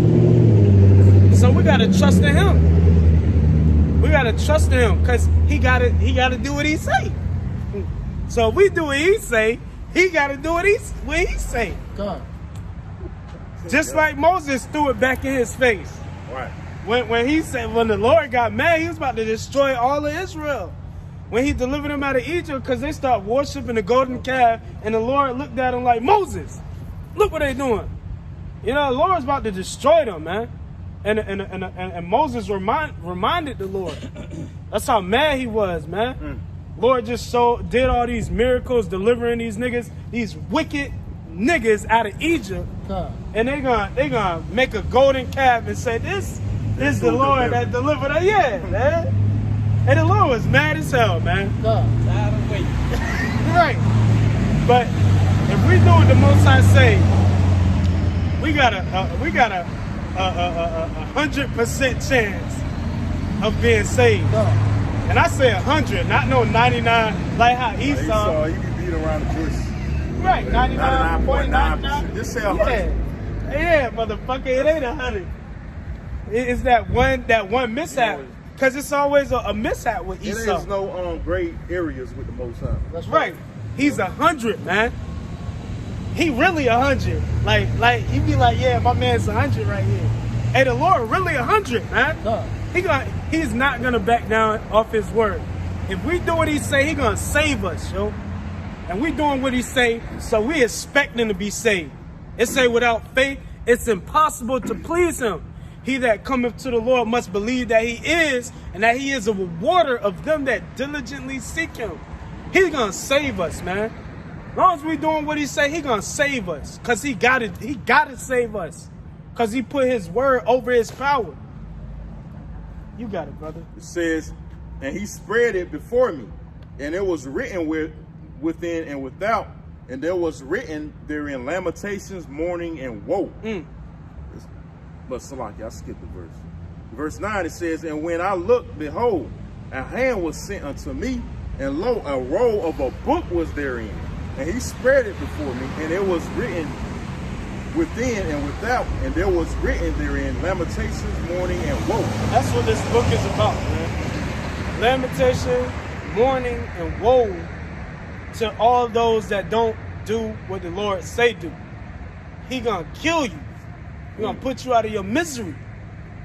So we gotta trust in him. We gotta trust in him because he gotta do what he say. So if we do what he say, he gotta do what he say. God. Just like Moses threw it back in his face. Right. When the Lord got mad, he was about to destroy all of Israel. When he delivered them out of Egypt, because they started worshiping the golden calf, and the Lord looked at them like, Moses, look what they doing. You know, the Lord's about to destroy them, man. And Moses reminded the Lord. That's how mad he was, man. Lord just did all these miracles, delivering these niggas, these wicked niggas out of Egypt. God. And they gonna make a golden calf and say, this is the Lord that delivered us. Yeah, man. And the Lord was mad as hell, man. God. Tired of waiting. Right. But if we do what the Most High say, we got a 100% chance of being saved. God. And I say 100, not no 99, like how Esau. You can beat around the bush. Right, 99.99%. Just say 100. Yeah, motherfucker, it ain't 100. It's that one mishap. Because it's always a mishap with There Esau. is no gray areas with the Most High. That's Right. He's 100, man. He really 100. Like he be like, yeah, my man's 100 right here. Hey, the Lord really 100, man. God. He's not gonna back down off his word. If we do what he say, he gonna save us, yo. And we doing what he say, so we expecting to be saved. It say without faith, it's impossible to please him. He that cometh to the Lord must believe that he is, and that he is a rewarder of them that diligently seek him. He's gonna save us, man. As long as we doing what he say, he gonna save us. Cause he gotta save us. Cause he put his word over his power. You got it, brother. It says, and he spread it before me, and it was written within and without, and there was written therein lamentations, mourning, and woe. But Salaki, I skipped the verse. Verse 9, it says, and when I looked, behold, a hand was sent unto me, and lo, a roll of a book was therein. And he spread it before me, and it was written within and without, and there was written therein lamentations, mourning, and woe. That's what this book is about, man. Lamentation, mourning, and woe to all those that don't do what the Lord say do. He gonna kill you. He gonna put you out of your misery.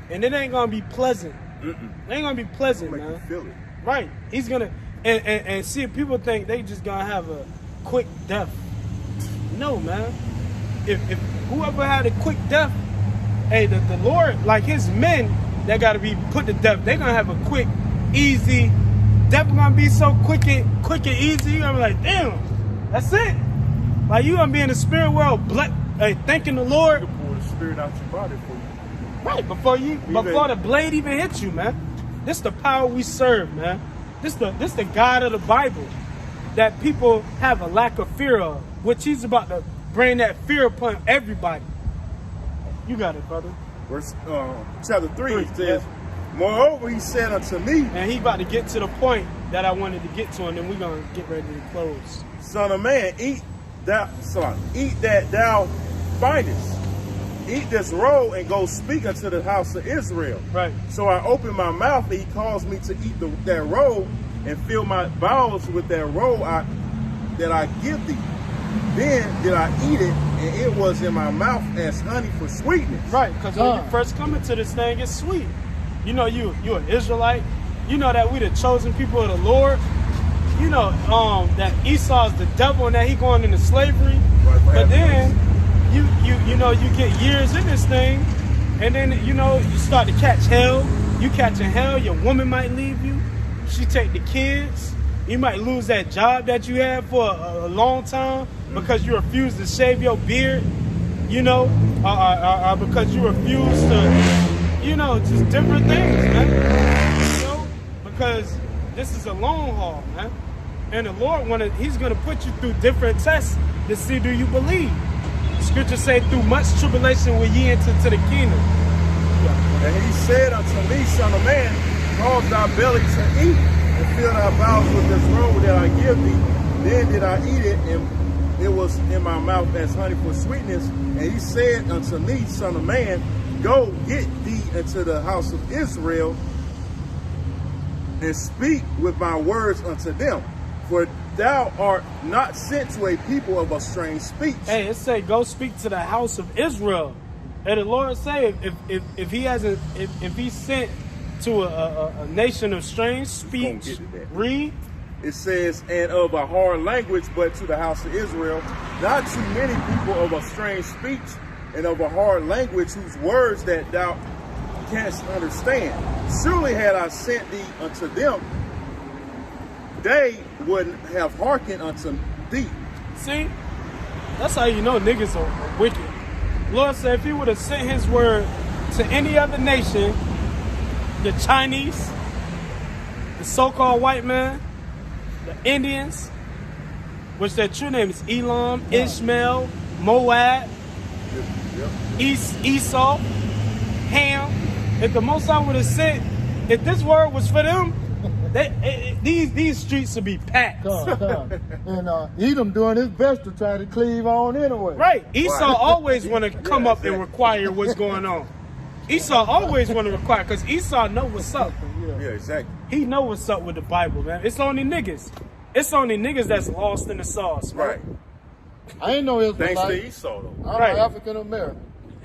And it ain't gonna be pleasant. It ain't gonna be pleasant, Make you man. feel it. Right. He's gonna and see, people think they just gonna have a quick death. No, man. If whoever had a quick death, hey, the Lord, like his men that gotta be put to death, they gonna have a quick, easy death. Gonna be so quick and easy. You gonna be like, damn, that's it. Like you gonna be in the spirit world, thanking the Lord. You can pull the spirit out your body for you. Right, before the blade even hits you, man. This the power we serve, man. This the God of the Bible that people have a lack of fear of, which he's about to bring that fear upon everybody. You got it, brother. Verse chapter 3, it says, moreover, he said unto me, And he about to get to the point that I wanted to get to, and then we're gonna get ready to close. Son of man, eat that thou findest. Eat this roll and go speak unto the house of Israel. Right. So I opened my mouth, and he caused me to eat that roll and fill my bowels with that roll that I give thee. Then did I eat it and it was in my mouth as honey for sweetness. Right, because when you first come into this thing, it's sweet. You know, you an Israelite. You know that we the chosen people of the Lord. You know that Esau's the devil and that he going into slavery. Right, but then you know you get years in this thing, and then you know you start to catch hell. You catching hell, your woman might leave you. She take the kids. You might lose that job that you had for a long time because you refuse to shave your beard, you know, or because you refuse to, you know, just different things, man. You know, because this is a long haul, man. And the Lord He's gonna put you through different tests to see do you believe. Scripture say, through much tribulation will ye enter to the kingdom. And he said unto me, son of man, cause thy belly to eat, and fill thy bowels with this roll that I give thee. Then did I eat it, and it was in my mouth as honey for sweetness. And he said unto me, son of man, go get thee into the house of Israel, and speak with my words unto them. For thou art not sent to a people of a strange speech. Hey, it say go speak to the house of Israel. And the Lord say if he sent to a nation of strange speech, read. It says, and of a hard language, but to the house of Israel, not too many people of a strange speech and of a hard language, whose words that thou canst understand. Surely had I sent thee unto them, they would have hearkened unto thee. See, that's how you know niggas are wicked. Lord said if he would have sent his word to any other nation, the Chinese, the so-called white man, the Indians, which their true name is Elam, Ishmael, Moab, Esau, Ham. If the Most High would have sent, if this word was for them, these streets would be packed. And Edom doing his best to try to cleave on anyway. Right. Esau always want to come up and require what's going on. Esau always want to require, because Esau know what's up. Yeah, exactly. He know what's up with the Bible, man. It's only niggas. It's only niggas that's lost in the sauce, right? I ain't no Israelite. Thanks to Esau, though. I'm right. African American.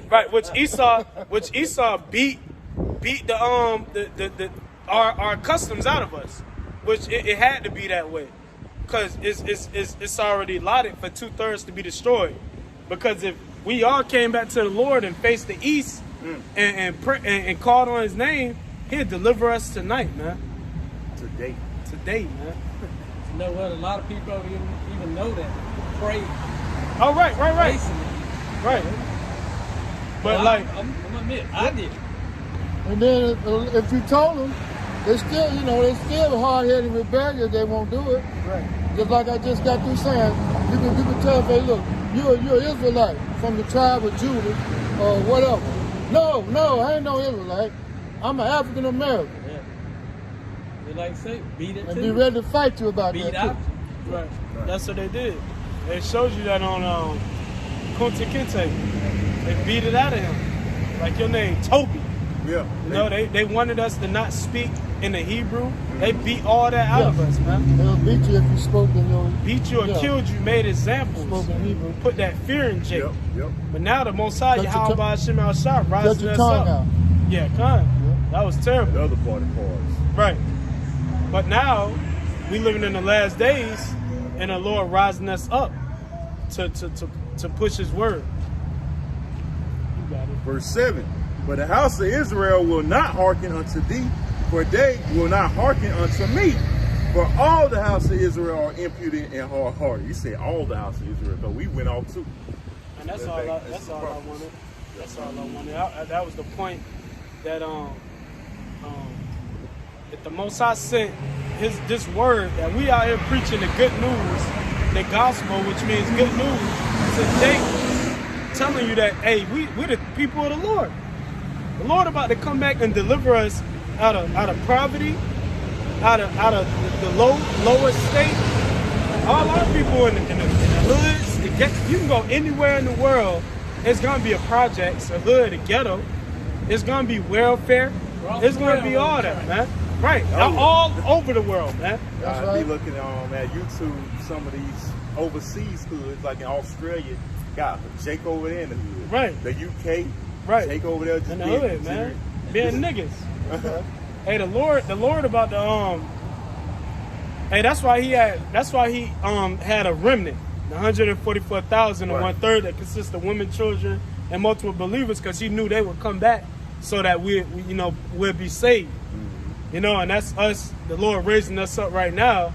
Right, which Esau beat our customs out of us, which it had to be that way, because it's already allotted for 2/3 to be destroyed. Because if we all came back to the Lord and faced the east and called on His name, He'll deliver us tonight, man. Today, man. You know what? A lot of people don't even know that. Pray. Oh, right. Right. But well, like, I'm admit, I did. And then if you told them, they're still hard-headed rebellious. They won't do it. right. Just like I just got through saying, you can tell if they look, you're an Israelite from the tribe of Judah or whatever. No, I ain't no Israelite. I'm an African American. Yeah. They like say, beat it And too. be ready to fight you about Beat that out. too. Right. That's what they did. They showed you that on Kunta Kinte. They beat it out of him. Like your name, Toby. Yeah. You know, they wanted us to not speak in the Hebrew. They beat all that out of us, man. They'll beat you if you spoke in your... Beat you or killed you, made examples. Spoke in Hebrew. Put that fear in Jake. Yep. But now the Most High, Yahweh Hashem al-Shah, Cut rising your us tongue up. out. Yeah, that was terrible. The other party parts. Right. But now, we living in the last days, and the Lord rising us up to push His word. You got it. Verse 7. But the house of Israel will not hearken unto thee, for they will not hearken unto me. For all the house of Israel are impudent and hard-hearted. You say all the house of Israel, but we went off too. And that's all I wanted. That's all I wanted. That was the point that if the Most High sent this word that we out here preaching the good news, the gospel, which means good news, today, telling you that hey, we're the people of the Lord. The Lord about to come back and deliver us out of poverty, out of the lower state. All our people in the hoods, you can go anywhere in the world. It's gonna be a project, a hood, a ghetto. It's gonna be welfare. It's gonna be all that, man. Right, all over the world, man. I be looking at YouTube some of these overseas hoods, like in Australia. got Jake over there in the hood. Right. The UK. Right. Jake over there just In the being hood, man. Being niggas. Hey, the Lord about the Hey, that's why he had a remnant, the 144,000 and Right. 1/3 that consists of women, children, and multiple believers, because he knew they would come back so that we'll be saved. You know, and that's us, the Lord raising us up right now,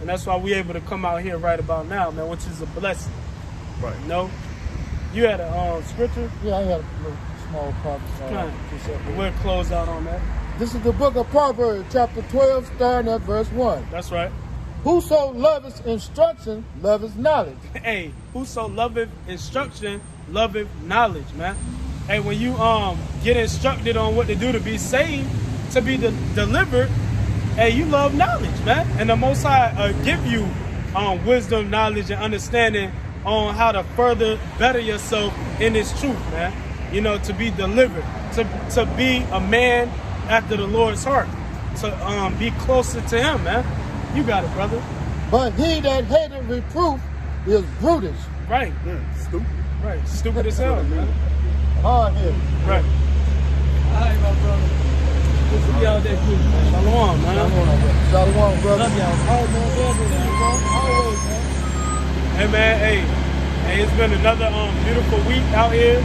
and that's why we're able to come out here right about now, man, which is a blessing. Right. You know, you had a scripture. Yeah, I had a little small part. We'll close out on that. This is the book of Proverbs, chapter 12, starting at verse 1. That's right. Whoso loveth instruction, loveth knowledge. Hey, whoso loveth instruction, loveth knowledge, man. Hey, when you get instructed on what to do to be saved, to be delivered, hey, you love knowledge, man. And the Most High give you wisdom, knowledge, and understanding on how to further better yourself in this truth, man. You know, to be delivered, to be a man after the Lord's heart, to be closer to Him, man. You got it, brother. But he that hateth reproof is brutish. Right. Stupid. Right. Stupid as hell, man. Hard-headed. Right. All right, my brother. We'll see y'all next week, man. Shalom, man. Shalom, brother. Love y'all. All man, always, man. Hey, man. Hey, it's been another beautiful week out here.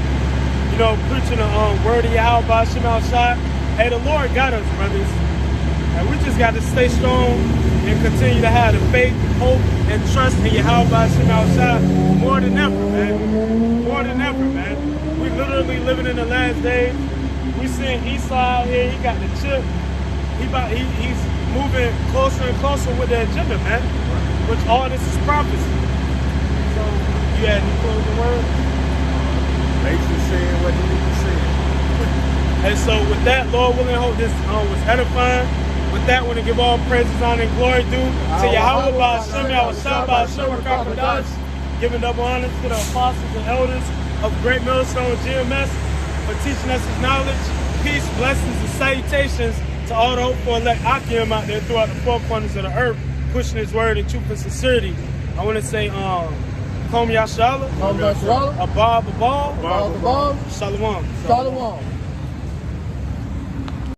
You know, preaching the word of Yahweh Shem Shai. Hey, the Lord got us, brothers. And we just got to stay strong and continue to have the faith, hope, and trust in Yahweh Shem Shai more than ever, man. More than ever, man. We literally living in the last days. We seeing Esau out here. He got the chip. He's moving closer and closer with the agenda, man. Which all this is prophecy. So, you had any closing words? Make sure saying what you need to say. And so with that, Lord willing, hope this was edifying. With that, I want to give all praises, honor, and glory due to Yahweh Ba'ashem, Yahweh Ba'ashem, Rakakadash, giving double honor to the apostles and elders of Great Millstone GMS for teaching us His knowledge, peace, blessings, and salutations to all the hopeful elect Akim out there throughout the four corners of the earth, pushing His word in truth and sincerity. I want to say, Kom Yashala, Kom Yashala, Abab, Abab, Shalom. Shalom.